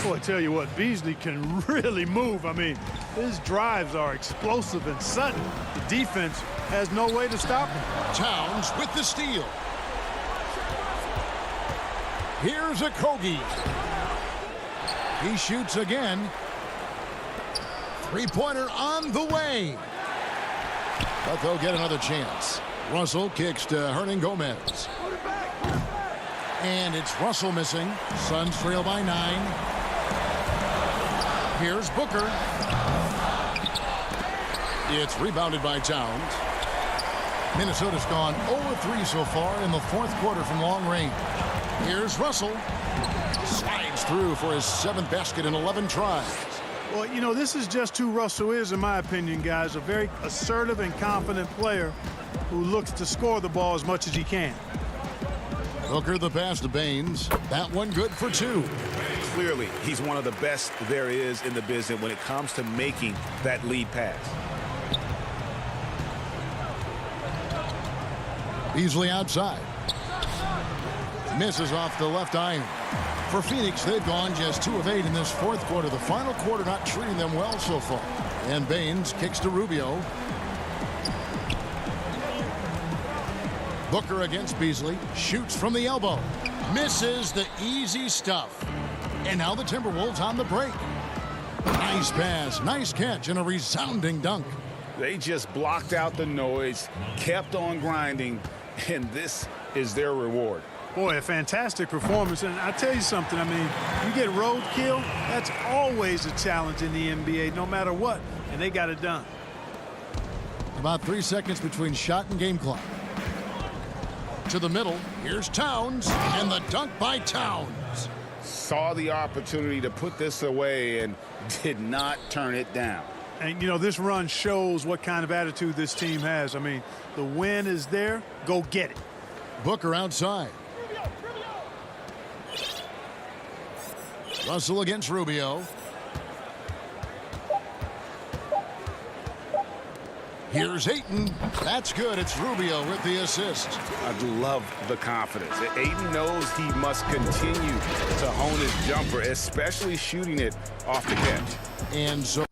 Boy, I tell you what, Beasley can really move. I mean, his drives are explosive and sudden. The defense has no way to stop him. Towns with the steal. Here's a Kogi. He shoots again. Three-pointer on the way. But they'll get another chance. Russell kicks to Hernangomez. And it's Russell missing. Suns trail by 9. Here's Booker. It's rebounded by Towns. Minnesota's gone 0-3 so far in the fourth quarter from long range. Here's Russell. Slides through for his 7th basket in 11 tries. Well, you know, this is just who Russell is, in my opinion, guys. A very assertive and confident player who looks to score the ball as much as he can. Booker the pass to Baines. That one good for 2. Clearly, he's one of the best there is in the business when it comes to making that lead pass. Beasley outside. Misses off the left iron. For Phoenix, they've gone just 2 of 8 in this fourth quarter. The final quarter not treating them well so far. And Baines kicks to Rubio. Booker against Beasley. Shoots from the elbow. Misses the easy stuff. And now the Timberwolves on the break. Nice pass, nice catch, and a resounding dunk. They just blocked out the noise, kept on grinding, and this is their reward. Boy, a fantastic performance. And I tell you something, I mean, you get roadkill, that's always a challenge in the NBA, no matter what. And they got it done. About 3 seconds between shot and game clock. To the middle, here's Towns, and the dunk by Towns. Saw the opportunity to put this away and did not turn it down. And, you know, this run shows what kind of attitude this team has. I mean, the win is there. Go get it. Booker outside. Russell against Rubio. Here's Ayton. That's good. It's Rubio with the assist. I love the confidence. Ayton knows he must continue to hone his jumper, especially shooting it off the catch. And so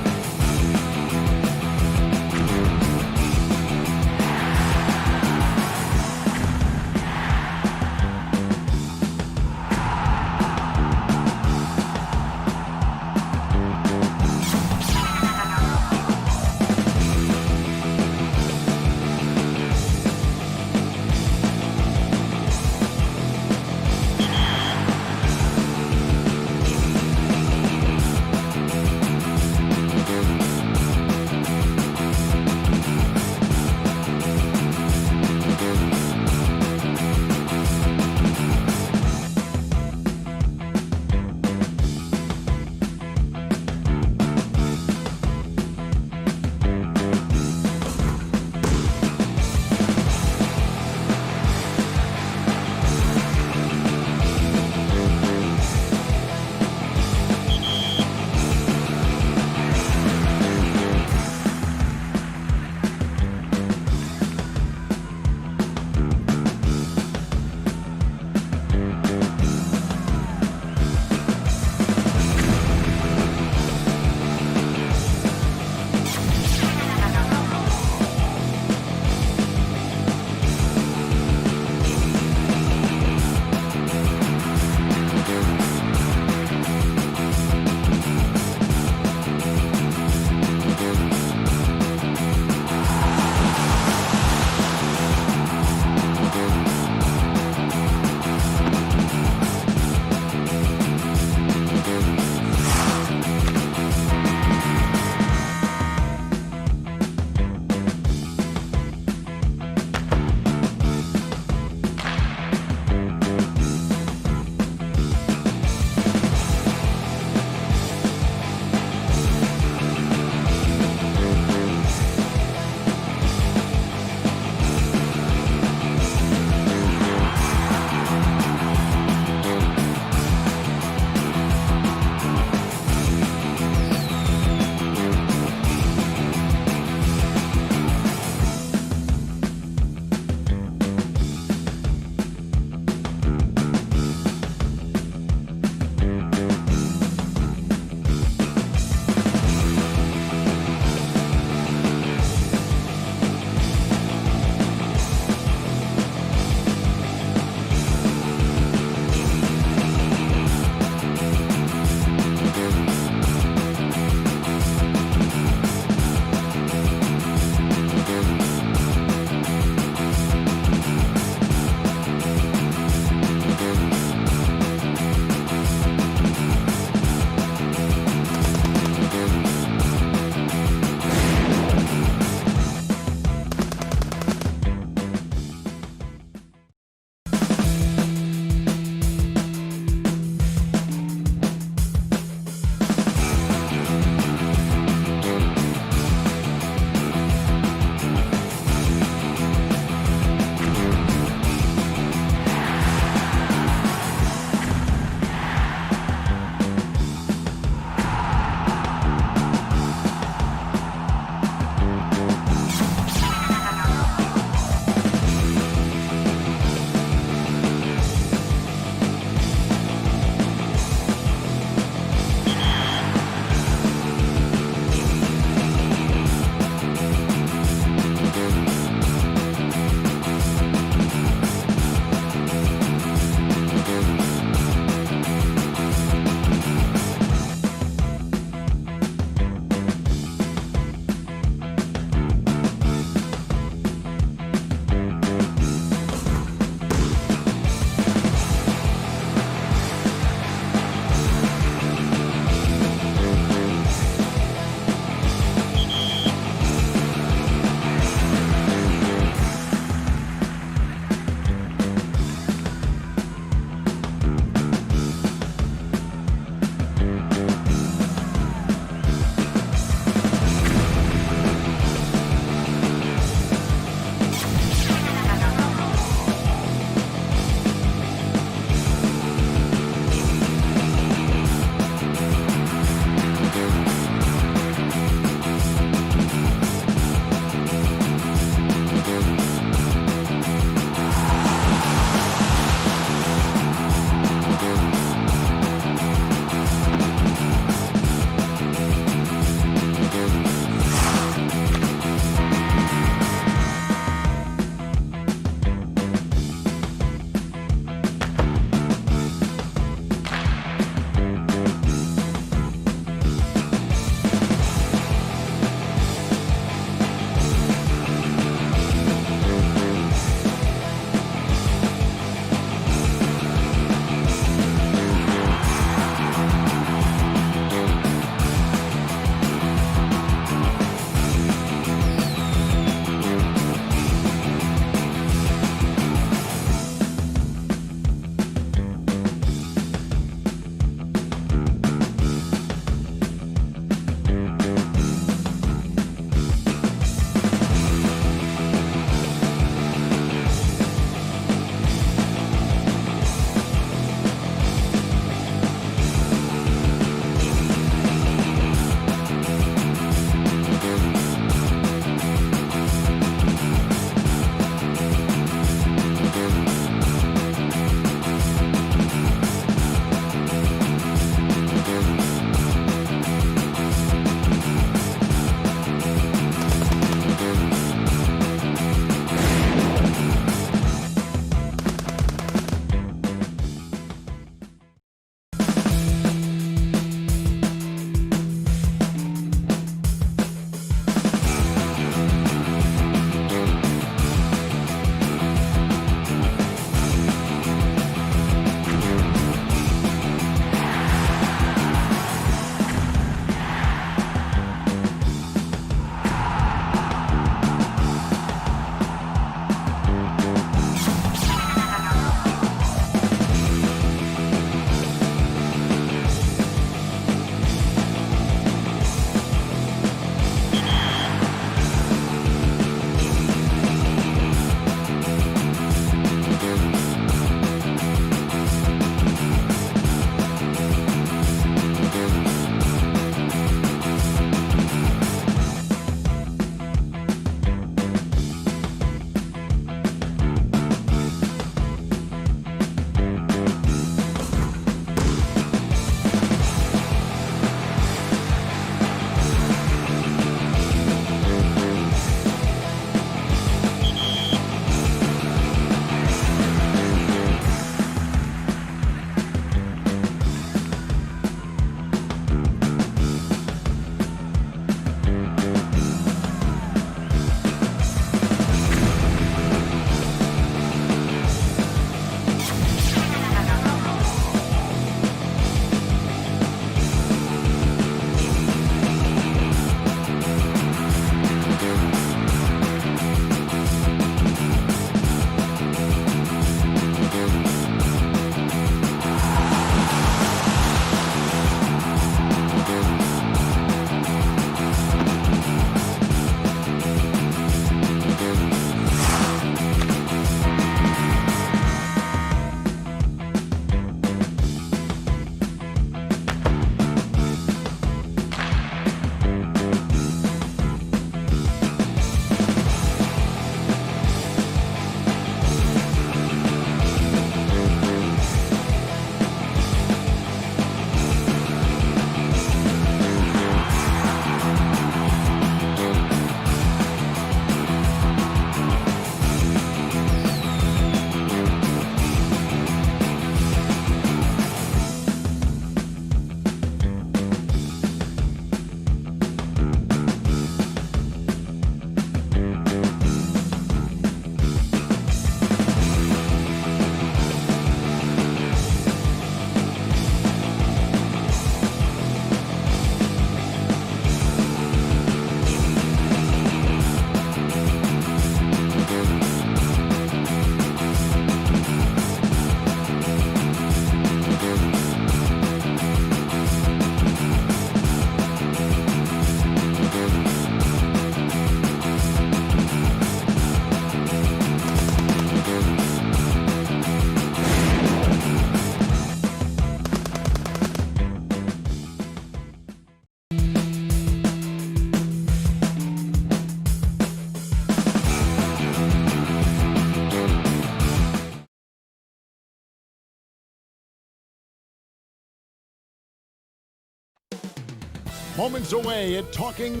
moments away at talking.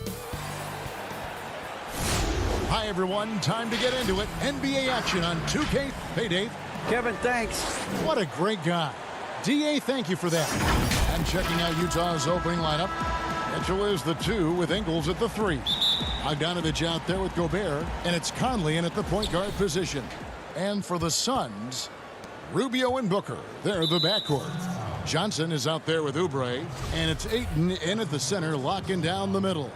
Hi, everyone. Time to get into it. NBA action on 2K. Hey, Dave. Kevin, thanks. What a great guy. DA, thank you for that. And checking out Utah's opening lineup. Mitchell is the 2 with Ingles at the 3. Bogdanovich out there with Gobert, and it's Conley in at the point guard position. And for the Suns, Rubio and Booker. They're the backcourt. Johnson is out there with Oubre, and it's Ayton in at the center, locking down the middle.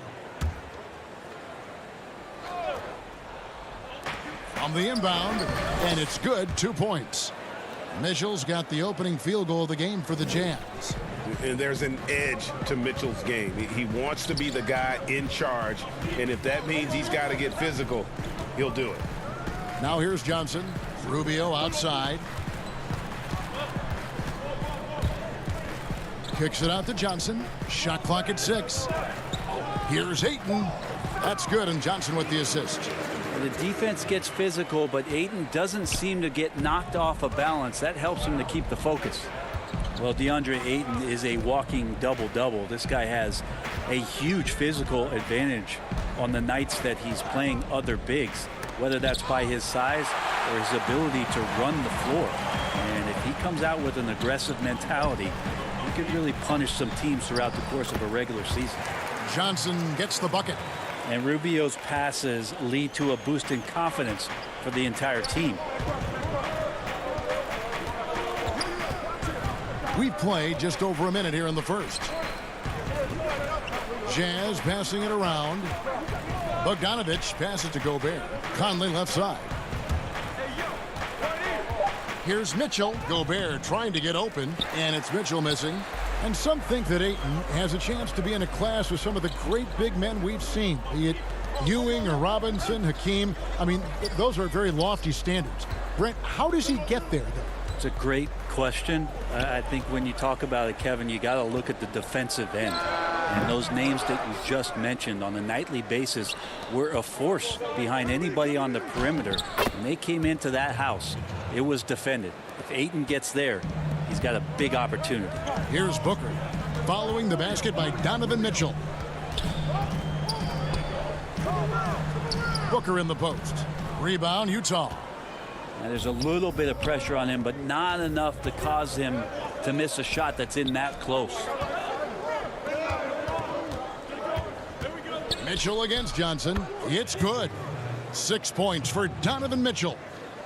From the inbound, and it's good, 2 points. Mitchell's got the opening field goal of the game for the Jazz. And there's an edge to Mitchell's game. He wants to be the guy in charge, and if that means he's got to get physical, he'll do it. Now here's Johnson. Rubio outside. Kicks it out to Johnson. Shot clock at 6. Here's Ayton. That's good, and Johnson with the assist. The defense gets physical, but Ayton doesn't seem to get knocked off of balance. That helps him to keep the focus. Well, DeAndre Ayton is a walking double-double. This guy has a huge physical advantage on the nights that he's playing other bigs, whether that's by his size or his ability to run the floor. And if he comes out with an aggressive mentality, he could really punish some teams throughout the course of a regular season. Johnson gets the bucket. And Rubio's passes lead to a boost in confidence for the entire team. We've played just over a minute here in the first. Jazz passing it around. Bogdanovich passes to Gobert. Conley left side. Here's Mitchell. Gobert trying to get open, and it's Mitchell missing. And some think that Ayton has a chance to be in a class with some of the great big men we've seen, be it Ewing or Robinson, Hakeem. I mean, those are very lofty standards. Brent, how does he get there, though? It's a great question. I think when you talk about it, Kevin, you got to look at the defensive end. And those names that you just mentioned on a nightly basis were a force behind anybody on the perimeter. When they came into that house, it was defended. If Ayton gets there, he's got a big opportunity. Here's Booker, following the basket by Donovan Mitchell. Booker in the post. Rebound, Utah. Now, there's a little bit of pressure on him, but not enough to cause him to miss a shot that's in that close. Mitchell against Johnson. It's good. 6 points for Donovan Mitchell.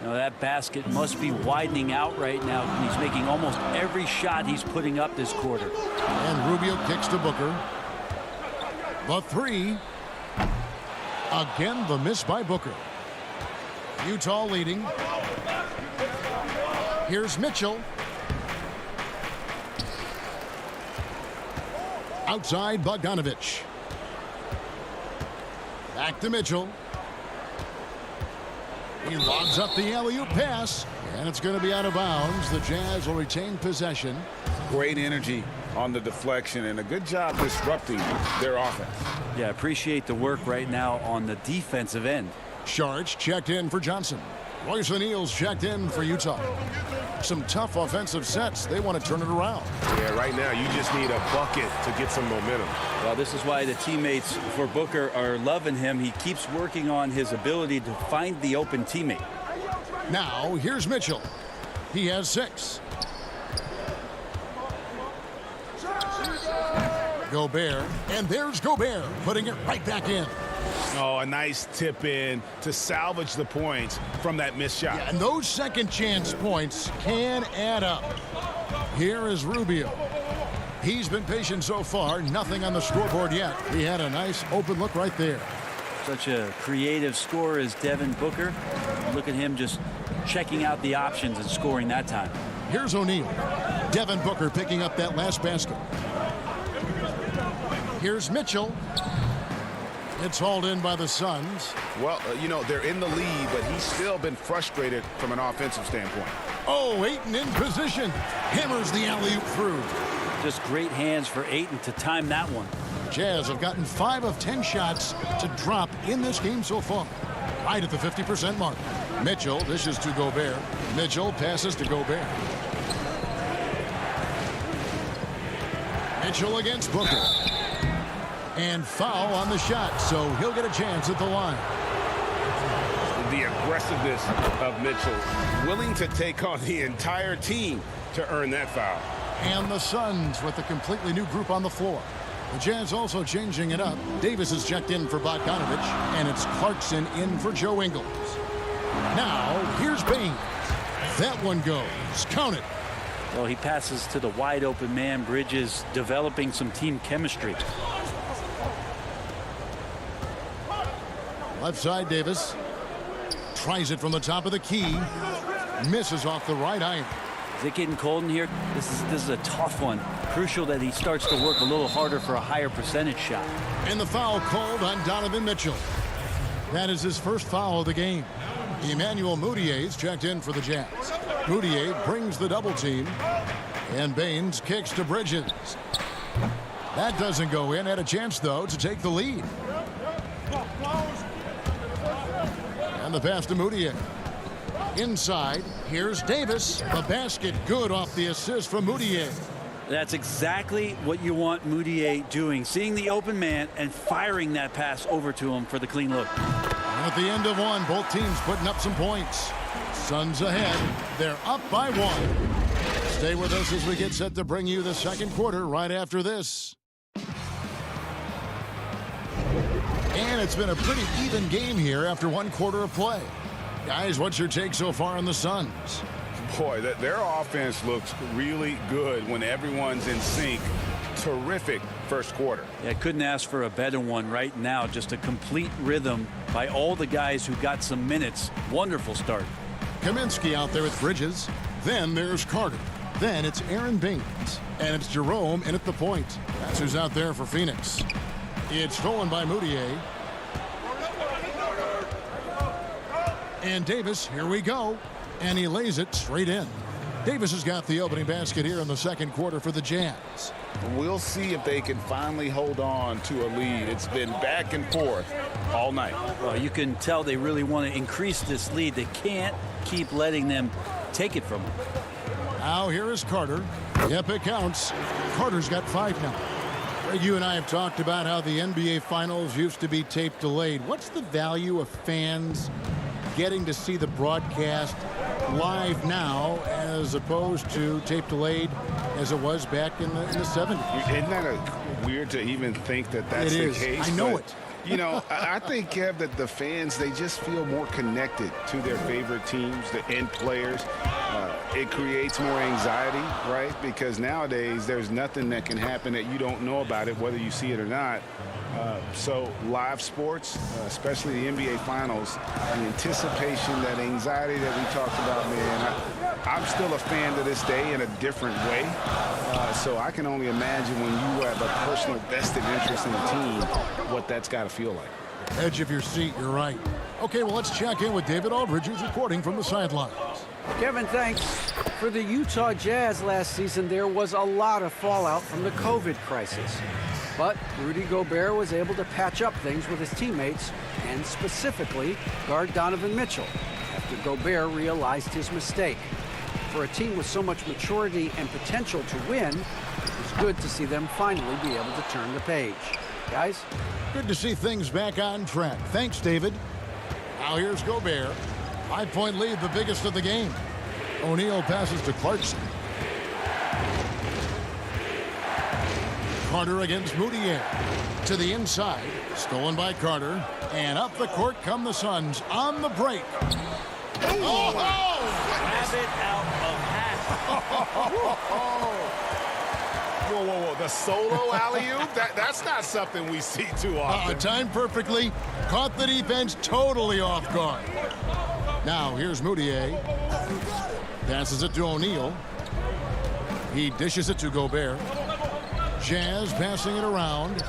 Now that basket must be widening out right now. He's making almost every shot he's putting up this quarter. And Rubio kicks to Booker. The 3. Again, the miss by Booker. Utah leading. Here's Mitchell. Outside, Bogdanovich. Back to Mitchell. He lobs up the alley-oop pass, and it's going to be out of bounds. The Jazz will retain possession. Great energy on the deflection, and a good job disrupting their offense. Yeah, appreciate the work right now on the defensive end. Sharge checked in for Johnson. Royce O'Neal's checked in for Utah. Some tough offensive sets. They want to turn it around. Yeah, right now you just need a bucket to get some momentum. Well, this is why the teammates for Booker are loving him. He keeps working on his ability to find the open teammate. Now, here's Mitchell. He has 6. Gobert, and there's Gobert putting it right back in. Oh, a nice tip in to salvage the points from that missed shot. Yeah, and those second chance points can add up. Here is Rubio. He's been patient so far. Nothing on the scoreboard yet. He had a nice open look right there. Such a creative scorer as Devin Booker. Look at him just checking out the options and scoring that time. Here's O'Neal. Devin Booker picking up that last basket. Here's Mitchell. It's hauled in by the Suns. Well, you know, they're in the lead, but he's still been frustrated from an offensive standpoint. Oh, Ayton in position. Hammers the alley-oop through. Just great hands for Ayton to time that one. Jazz have gotten 5 of 10 shots to drop in this game so far. Right at the 50% mark. Mitchell dishes to Gobert. Mitchell passes to Gobert. Mitchell against Booker. And foul on the shot, so he'll get a chance at the line. The aggressiveness of Mitchell, willing to take on the entire team to earn that foul. And the Suns with a completely new group on the floor. The Jazz also changing it up. Davis is checked in for Bogdanovich, and it's Clarkson in for Joe Ingles. Now, here's Baines. That one goes. Count it. Well, he passes to the wide open man. Bridges developing some team chemistry. Left side, Davis. Tries it from the top of the key. Misses off the right iron. Is it getting cold in here? This is a tough one. Crucial that he starts to work a little harder for a higher percentage shot. And the foul called on Donovan Mitchell. That is his first foul of the game. Emmanuel Mudiay's checked in for the Jazz. Mudiay brings the double team. And Baines kicks to Bridges. That doesn't go in. Had a chance, though, to take the lead. And the pass to Mudiay. Inside, here's Davis. The basket good off the assist from Mudiay. That's exactly what you want Mudiay doing. Seeing the open man and firing that pass over to him for the clean look. And at the end of one, both teams putting up some points. Suns ahead. They're up by one. Stay with us as we get set to bring you the second quarter right after this. And it's been a pretty even game here after one quarter of play. Guys, what's your take so far on the Suns? Boy, their offense looks really good when everyone's in sync. Terrific first quarter. Yeah, couldn't ask for a better one right now. Just a complete rhythm by all the guys who got some minutes. Wonderful start. Kaminsky out there with Bridges. Then there's Carter. Then it's Aaron Baines. And it's Jerome in at the point. That's who's out there for Phoenix. It's stolen by Mudiay. And Davis, here we go. And he lays it straight in. Davis has got the opening basket here in the second quarter for the Jazz. We'll see if they can finally hold on to a lead. It's been back and forth all night. Well, you can tell they really want to increase this lead. They can't keep letting them take it from them. Now here is Carter. Yep, it counts. Carter's got 5 now. Greg, you and I have talked about how the NBA Finals used to be tape delayed. What's the value of fans getting to see the broadcast live now as opposed to tape delayed as it was back in the 70s? Isn't that weird to even think that that's the case? I know it. You know, I think, Kev, that the fans, they just feel more connected to their favorite teams, the end players. It creates more anxiety, right? Because nowadays there's nothing that can happen that you don't know about it, whether you see it or not. So live sports, especially the NBA Finals, the anticipation, that anxiety that we talked about, man, I'm still a fan to this day in a different way. So I can only imagine when you have a personal vested interest in a team, what that's got to feel like. Edge of your seat, you're right. Okay, well, let's check in with David Aldridge, who's reporting from the sidelines. Kevin, thanks. For the Utah Jazz last season, there was a lot of fallout from the COVID crisis. But Rudy Gobert was able to patch up things with his teammates and specifically guard Donovan Mitchell after Gobert realized his mistake. For a team with so much maturity and potential to win, it's good to see them finally be able to turn the page. Guys? Good to see things back on track. Thanks, David. Now here's Gobert. 5-point lead, the biggest of the game. O'Neal passes to Clarkson. Carter against Mudiay. To the inside. Stolen by Carter. And up the court come the Suns on the break. Oh! Grab it out of half. Whoa, whoa, whoa. The solo alley-oop? That's not something we see too often. Timed perfectly. Caught the defense totally off guard. Now, here's Mudiay. Passes it to O'Neal. He dishes it to Gobert. Jazz passing it around.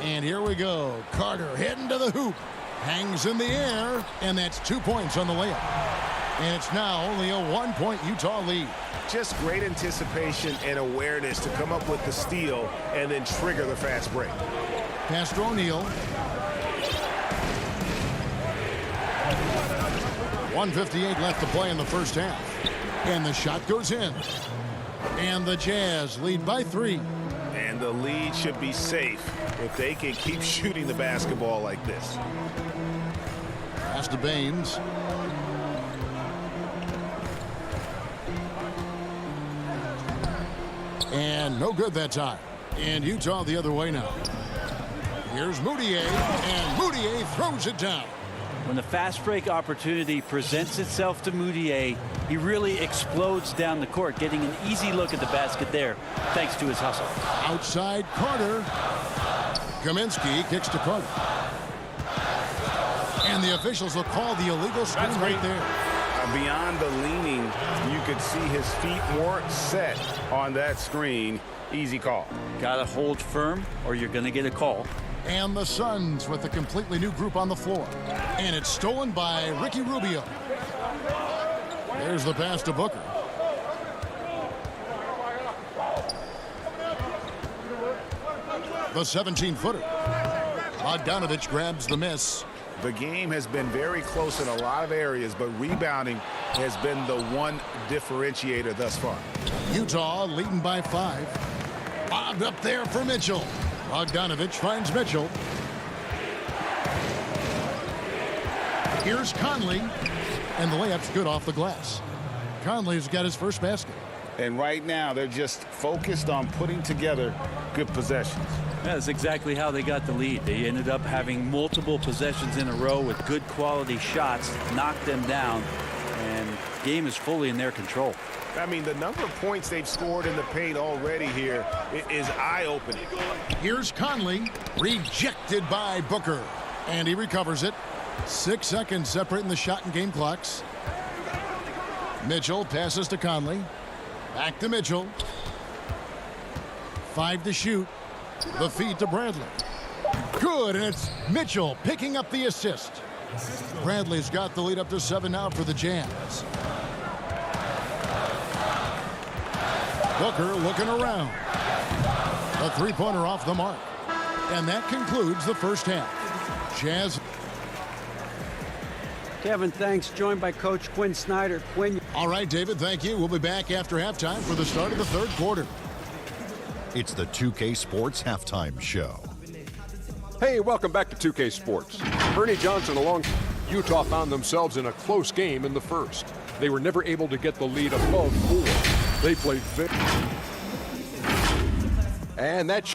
And here we go. Carter heading to the hoop. Hangs in the air. And that's 2 points on the layup. And it's now only a 1-point Utah lead. Just great anticipation and awareness to come up with the steal and then trigger the fast break. Pass to O'Neal. 1:58 left to play in the first half. And the shot goes in. And the Jazz lead by 3. And the lead should be safe if they can keep shooting the basketball like this. Pass to Baines. And no good that time. And Utah the other way now. Here's Moutier, and Moutier throws it down. When the fast break opportunity presents itself to Moutier, he really explodes down the court, getting an easy look at the basket there, thanks to his hustle. Outside Carter. Kaminsky kicks to Carter. And the officials will call the illegal screen right there. Beyond the leaning, you could see his feet weren't set on that screen. Easy call. Gotta hold firm or you're gonna get a call. And the Suns with a completely new group on the floor. And it's stolen by Ricky Rubio. There's the pass to Booker. The 17-footer. Bogdanovich grabs the miss. The game has been very close in a lot of areas, but rebounding has been the one differentiator thus far. Utah leading by 5. Bobbed up there for Mitchell. Bogdanovich finds Mitchell. Here's Conley. And the layup's good off the glass. Conley's got his first basket. And right now, they're just focused on putting together good possessions. That's exactly how they got the lead. They ended up having multiple possessions in a row with good quality shots, knocked them down, and the game is fully in their control. I mean, the number of points they've scored in the paint already here is eye-opening. Here's Conley, rejected by Booker, and he recovers it. 6 seconds separating the shot and game clocks. Mitchell passes to Conley. Back to Mitchell. 5 to shoot. The feed to Bradley. Good, and it's Mitchell picking up the assist. Bradley's got the lead up to 7 now for the Jazz. Booker looking around. A three-pointer off the mark. And that concludes the first half. Jazz. Kevin, thanks. Joined by Coach Quinn Snyder. Quinn. All right, David, thank you. We'll be back after halftime for the start of the third quarter. It's the 2K Sports Halftime Show. Hey, welcome back to 2K Sports. Ernie Johnson along. Utah found themselves in a close game in the first. They were never able to get the lead above 4. They played fit. And that's...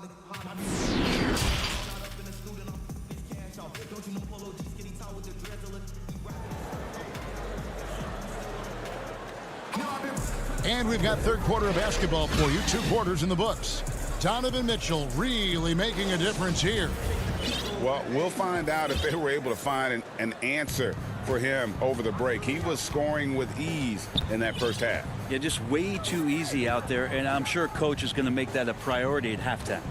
And we've got third quarter of basketball for you. 2 quarters in the books. Donovan Mitchell really making a difference here. Well, we'll find out if they were able to find an answer for him over the break. He was scoring with ease in that first half. Yeah, just way too easy out there, and I'm sure Coach is going to make that a priority at halftime.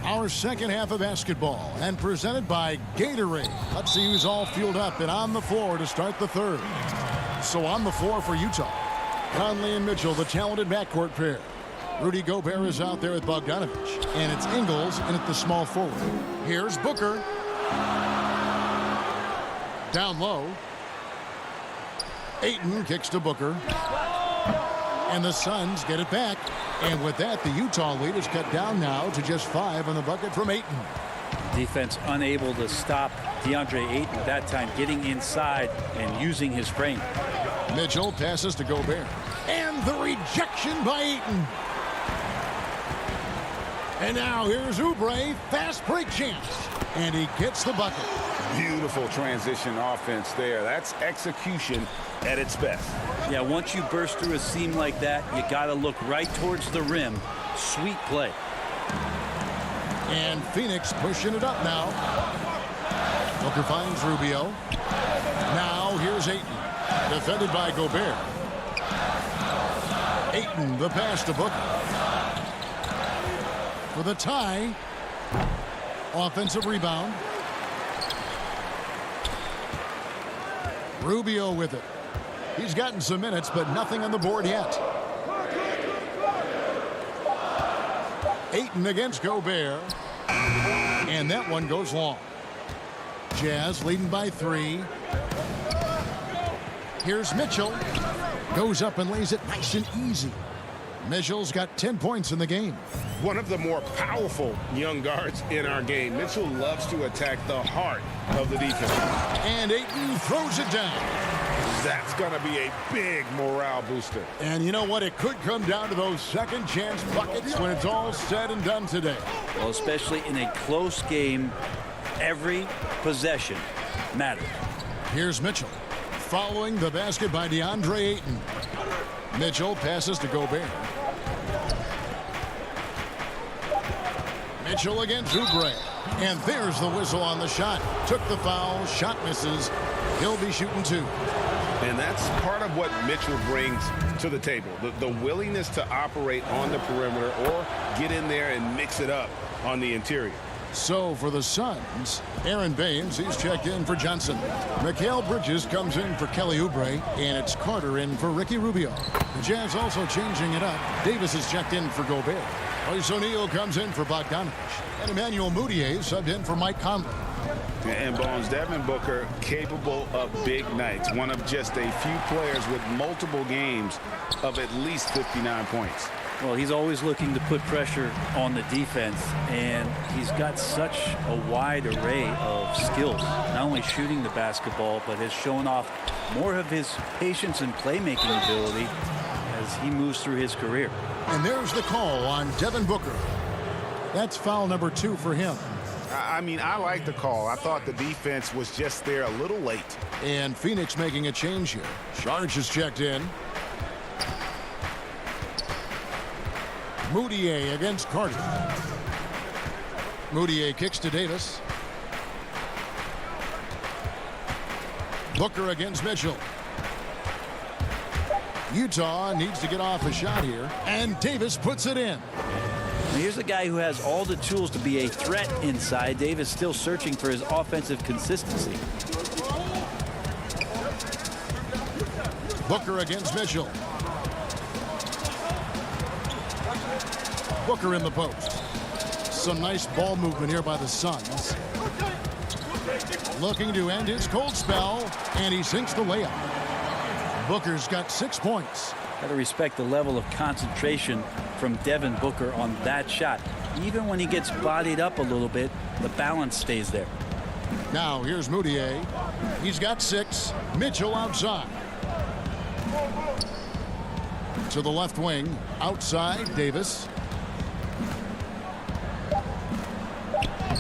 Our second half of basketball, and presented by Gatorade. Let's see who's all fueled up and on the floor to start the third. So on the floor for Utah, Conley and Mitchell, the talented backcourt pair. Rudy Gobert is out there with Bogdanovich, and it's Ingles in at the small forward. Here's Booker. Down low. Ayton kicks to Booker. And the Suns get it back. And with that, the Utah lead is cut down now to just 5 on the bucket from Ayton. Defense unable to stop DeAndre Ayton at that time, getting inside and using his frame. Mitchell passes to Gobert. And the rejection by Ayton. And now here's Oubre, fast break chance. And he gets the bucket. Beautiful transition offense there. That's execution at its best. Yeah, once you burst through a seam like that, you got to look right towards the rim. Sweet play. And Phoenix pushing it up now. Booker finds Rubio. Now here's Ayton. Defended by Gobert. Ayton, the pass to Booker. For the tie. Offensive rebound. Rubio with it. He's gotten some minutes, but nothing on the board yet. Ayton against Gobert. And that one goes long. Jazz leading by 3. Here's Mitchell. Goes up and lays it nice and easy. Mitchell's got 10 points in the game. one of the more powerful young guards in our game. Mitchell loves to attack the heart of the defense. And Ayton throws it down. That's going to be a big morale booster. And you know what? It could come down to those second chance buckets when it's all said and done today. Well, especially in a close game, every possession matters. Here's Mitchell. Following the basket by DeAndre Ayton. Mitchell passes to Gobert. Mitchell against Oubre. And there's the whistle on the shot. Took the foul. Shot misses. He'll be shooting 2. And that's part of what Mitchell brings to the table. The willingness to operate on the perimeter or get in there and mix it up on the interior. So for the Suns, Aaron Baines, he's checked in for Johnson. Mikal Bridges comes in for Kelly Oubre, and it's Carter in for Ricky Rubio. The Jazz also changing it up. Davis is checked in for Gobert. Royce O'Neal comes in for Bogdanovich. And Emmanuel Mudiay subbed in for Mike Conley. And Bones, Devin Booker capable of big nights. One of just a few players with multiple games of at least 59 points. Well, he's always looking to put pressure on the defense, and he's got such a wide array of skills, not only shooting the basketball, but has shown off more of his patience and playmaking ability as he moves through his career. And there's the call on Devin Booker. That's foul number 2 for him. I mean, I like the call. I thought the defense was just there a little late. And Phoenix making a change here. Sharge is checked in. Mudiay against Carter. Mudiay kicks to Davis. Booker against Mitchell. Utah needs to get off a shot here, and Davis puts it in. Now here's a guy who has all the tools to be a threat inside. Davis still searching for his offensive consistency. Booker against Mitchell. Booker in the post. Some nice ball movement here by the Suns. Looking to end his cold spell, and he sinks the layup. Booker's got 6 points. Got to respect the level of concentration from Devin Booker on that shot. Even when he gets bodied up a little bit, the balance stays there. Now here's Mudiay. He's got 6. Mitchell outside. To the left wing. Outside, Davis.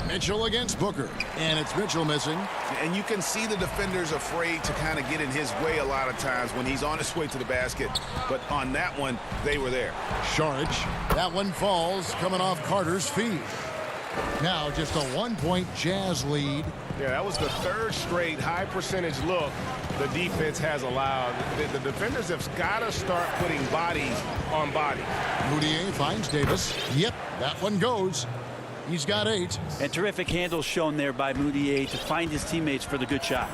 Mitchell against Booker. And it's Mitchell missing. And you can see the defenders afraid to kind of get in his way a lot of times when he's on his way to the basket. But on that one, they were there. Sharge. That one falls coming off Carter's feet. Now just a 1-point Jazz lead. Yeah, that was the 3rd straight high percentage look the defense has allowed. The defenders have got to start putting bodies on bodies. Mudiay finds Davis. Yep, that one goes. He's got 8. And terrific handles shown there by Mudiay to find his teammates for the good shot.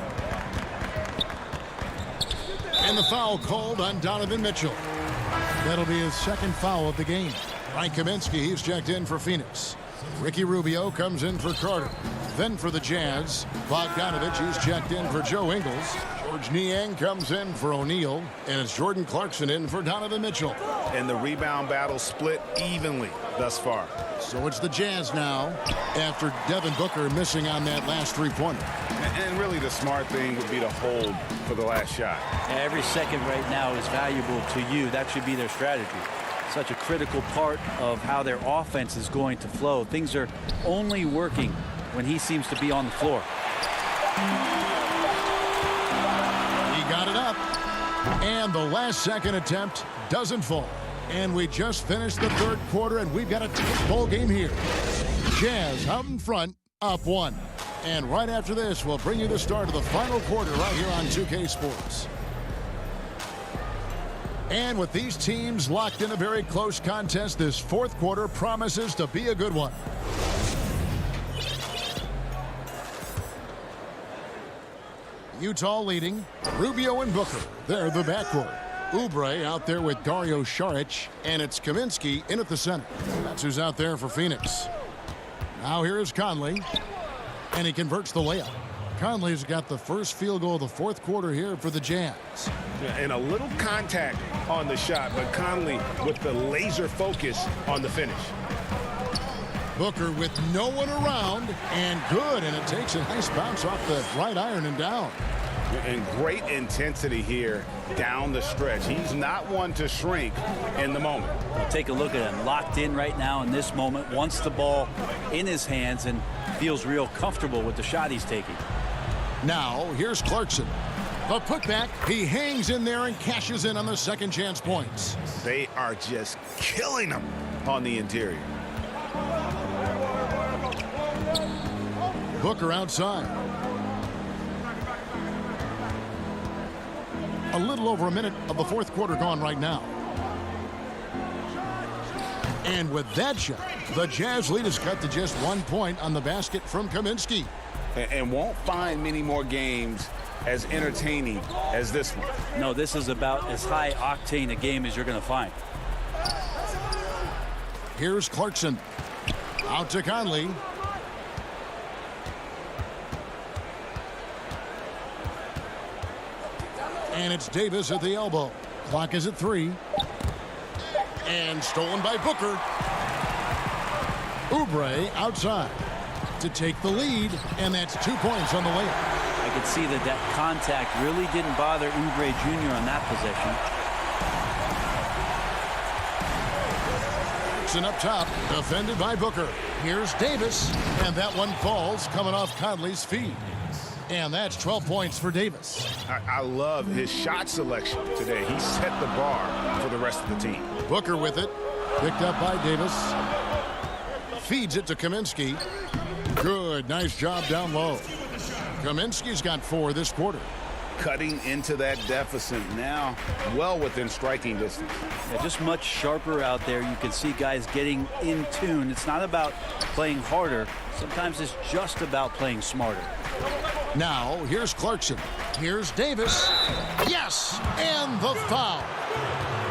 And the foul called on Donovan Mitchell. That'll be his 2nd foul of the game. Frank Kaminsky, he's checked in for Phoenix. Ricky Rubio comes in for Carter. Then for the Jazz, Bogdanovich, he's checked in for Joe Ingles. George Niang comes in for O'Neal. And it's Jordan Clarkson in for Donovan Mitchell. And the rebound battle split evenly thus far. So it's the Jazz now after Devin Booker missing on that last 3-pointer. And really the smart thing would be to hold for the last shot. Every second right now is valuable to you. That should be their strategy. Such a critical part of how their offense is going to flow. Things are only working when he seems to be on the floor. He got it up. And the last second attempt doesn't fall. And we just finished the 3rd quarter, and we've got a tight ball game here. Jazz out in front, up 1. And right after this, we'll bring you the start of the final quarter right here on 2K Sports. And with these teams locked in a very close contest, this 4th quarter promises to be a good one. Utah leading. Rubio and Booker. They're the backcourt. Oubre out there with Dario Saric, and it's Kaminsky in at the center. That's who's out there for Phoenix. Now here is Conley, and he converts the layup. Conley's got the first field goal of the 4th quarter here for the Jazz. And a little contact on the shot, but Conley with the laser focus on the finish. Booker with no one around, and good, and it takes a nice bounce off the right iron and down. And great intensity here down the stretch. He's not one to shrink in the moment. Well, take a look at him, locked in right now in this moment, wants the ball in his hands and feels real comfortable with the shot he's taking. Now, here's Clarkson. The putback, he hangs in there and cashes in on the second chance points. They are just killing him on the interior. Booker outside. A little over a minute of the fourth quarter gone right now. And with that shot, the Jazz lead is cut to just 1 point on the basket from Kaminsky. And won't find many more games as entertaining as this one. No, this is about as high octane a game as you're going to find. Here's Clarkson. Out to Conley. And it's Davis at the elbow. Clock is at 3. And stolen by Booker. Oubre outside to take the lead, and that's 2 points on the way. I could see that contact really didn't bother Oubre Jr. on that possession. Clarkson up top, defended by Booker. Here's Davis, and that one falls coming off Conley's feet. And that's 12 points for Davis. I love his shot selection today. He set the bar for the rest of the team. Booker with it. Picked up by Davis. Feeds it to Kaminsky. Good. Nice job down low. Kaminsky's got 4 this quarter. Cutting into that deficit now, well within striking distance. Yeah, just much sharper out there. You can see guys getting in tune. It's not about playing harder. Sometimes it's just about playing smarter. Now, here's Clarkson. Here's Davis. Yes! And the foul.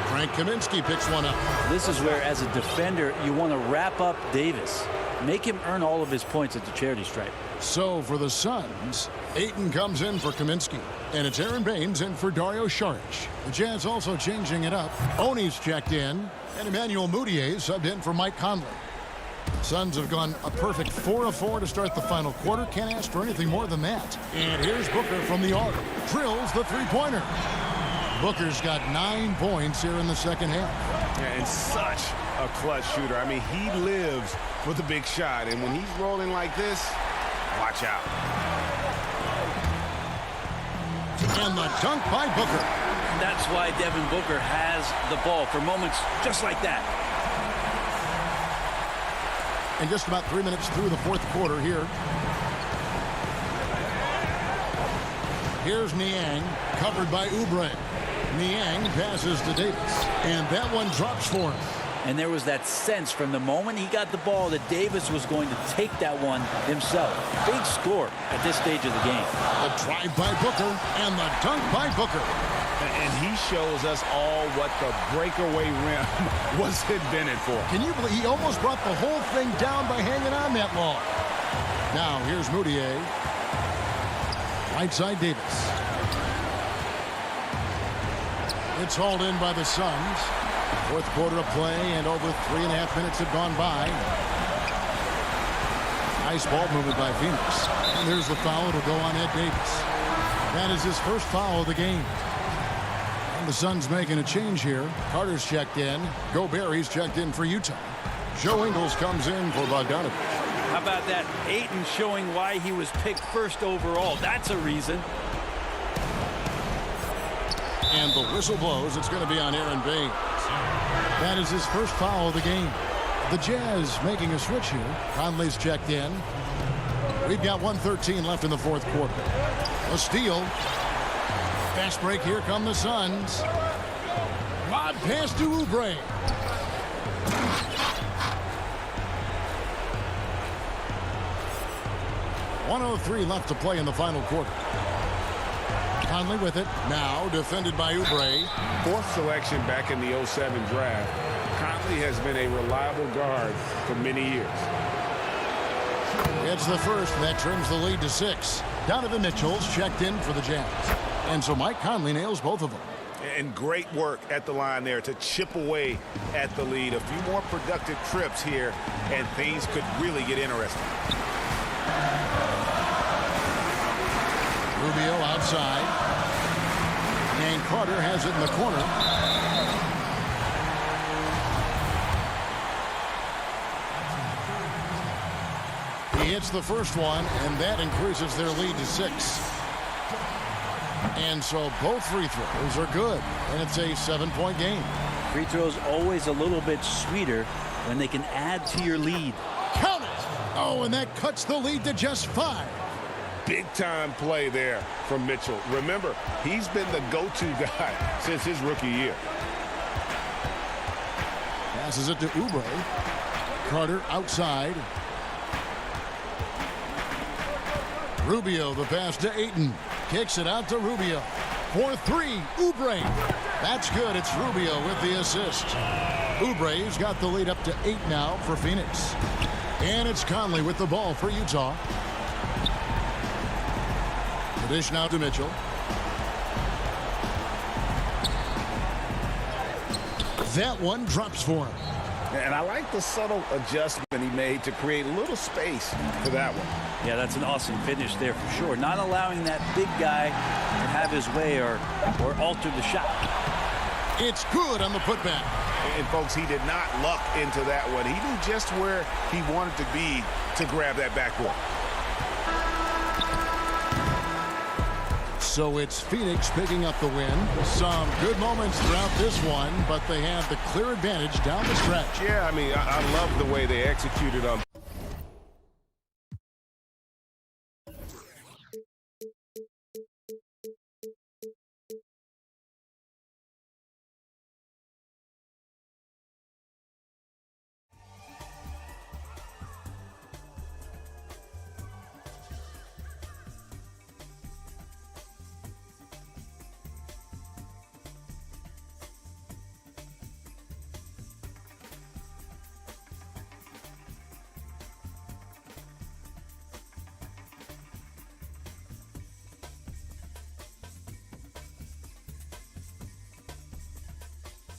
Frank Kaminsky picks one up. This is where, as a defender, you want to wrap up Davis. Make him earn all of his points at the charity stripe. So, for the Suns, Ayton comes in for Kaminsky. And it's Aaron Baines in for Dario Saric. The Jazz also changing it up. Oni's checked in. And Emmanuel Mudiay subbed in for Mike Conley. Suns have gone a perfect 4 of 4 to start the final quarter. Can't ask for anything more than that. And here's Booker from the arc. Drills the three-pointer. Booker's got 9 points here in the second half. Yeah, and such a clutch shooter. I mean, he lives for the big shot. And when he's rolling like this, watch out. And the dunk by Booker. That's why Devin Booker has the ball for moments just like that. And just about 3 minutes through the fourth quarter here. Here's Niang, covered by Oubre. Niang passes to Davis, and that one drops for him. And there was that sense from the moment he got the ball that Davis was going to take that one himself. Big score at this stage of the game. The drive by Booker and the dunk by Booker. And he shows us all what the breakaway rim was invented for. Can you believe he almost brought the whole thing down by hanging on that long? Now here's Mudiay. Right side Davis. It's hauled in by the Suns. Fourth quarter of play, and over 3.5 minutes have gone by. Nice ball movement by Phoenix. And there's the foul. It'll go on Ed Davis. That is his first foul of the game. And the Suns making a change here. Carter's checked in. Gobert's checked in for Utah. Joe Ingles comes in for Bogdanovich. How about that? Ayton showing why he was picked first overall. That's a reason. And the whistle blows. It's going to be on Aaron Baines. That is his first foul of the game. The Jazz making a switch here. Conley's checked in. We've got 1:13 left in the fourth quarter. A steal. Fast break. Here come the Suns. Lob pass to Oubre. .103 left to play in the final quarter. Conley with it. Now defended by Oubre. Fourth selection back in the 07 draft. Conley has been a reliable guard for many years. It's the first. That trims the lead to 6. Donovan Mitchell's checked in for the Jazz. And so Mike Conley nails both of them. And great work at the line there to chip away at the lead. A few more productive trips here, and things could really get interesting. Rubio outside. And Carter has it in the corner. He hits the first one, and that increases their lead to 6. And so both free throws are good, and it's a 7-point game. Free throws always a little bit sweeter when they can add to your lead. Count it! Oh, and that cuts the lead to just 5. Big-time play there from Mitchell. Remember, he's been the go-to guy since his rookie year. Passes it to Oubre. Carter outside. Rubio, the pass to Ayton. Kicks it out to Rubio. For 3, Oubre. That's good. It's Rubio with the assist. Oubre's got the lead up to 8 now for Phoenix. And it's Conley with the ball for Utah. The dish now to Mitchell. That one drops for him. And I like the subtle adjustment he made to create a little space for that one. Yeah, that's an awesome finish there for sure. Not allowing that big guy to have his way or alter the shot. It's good on the putback. And folks, he did not luck into that one. He knew just where he wanted to be to grab that backboard. So it's Phoenix picking up the win. Some good moments throughout this one, but they have the clear advantage down the stretch. Yeah, I mean, I love the way they executed on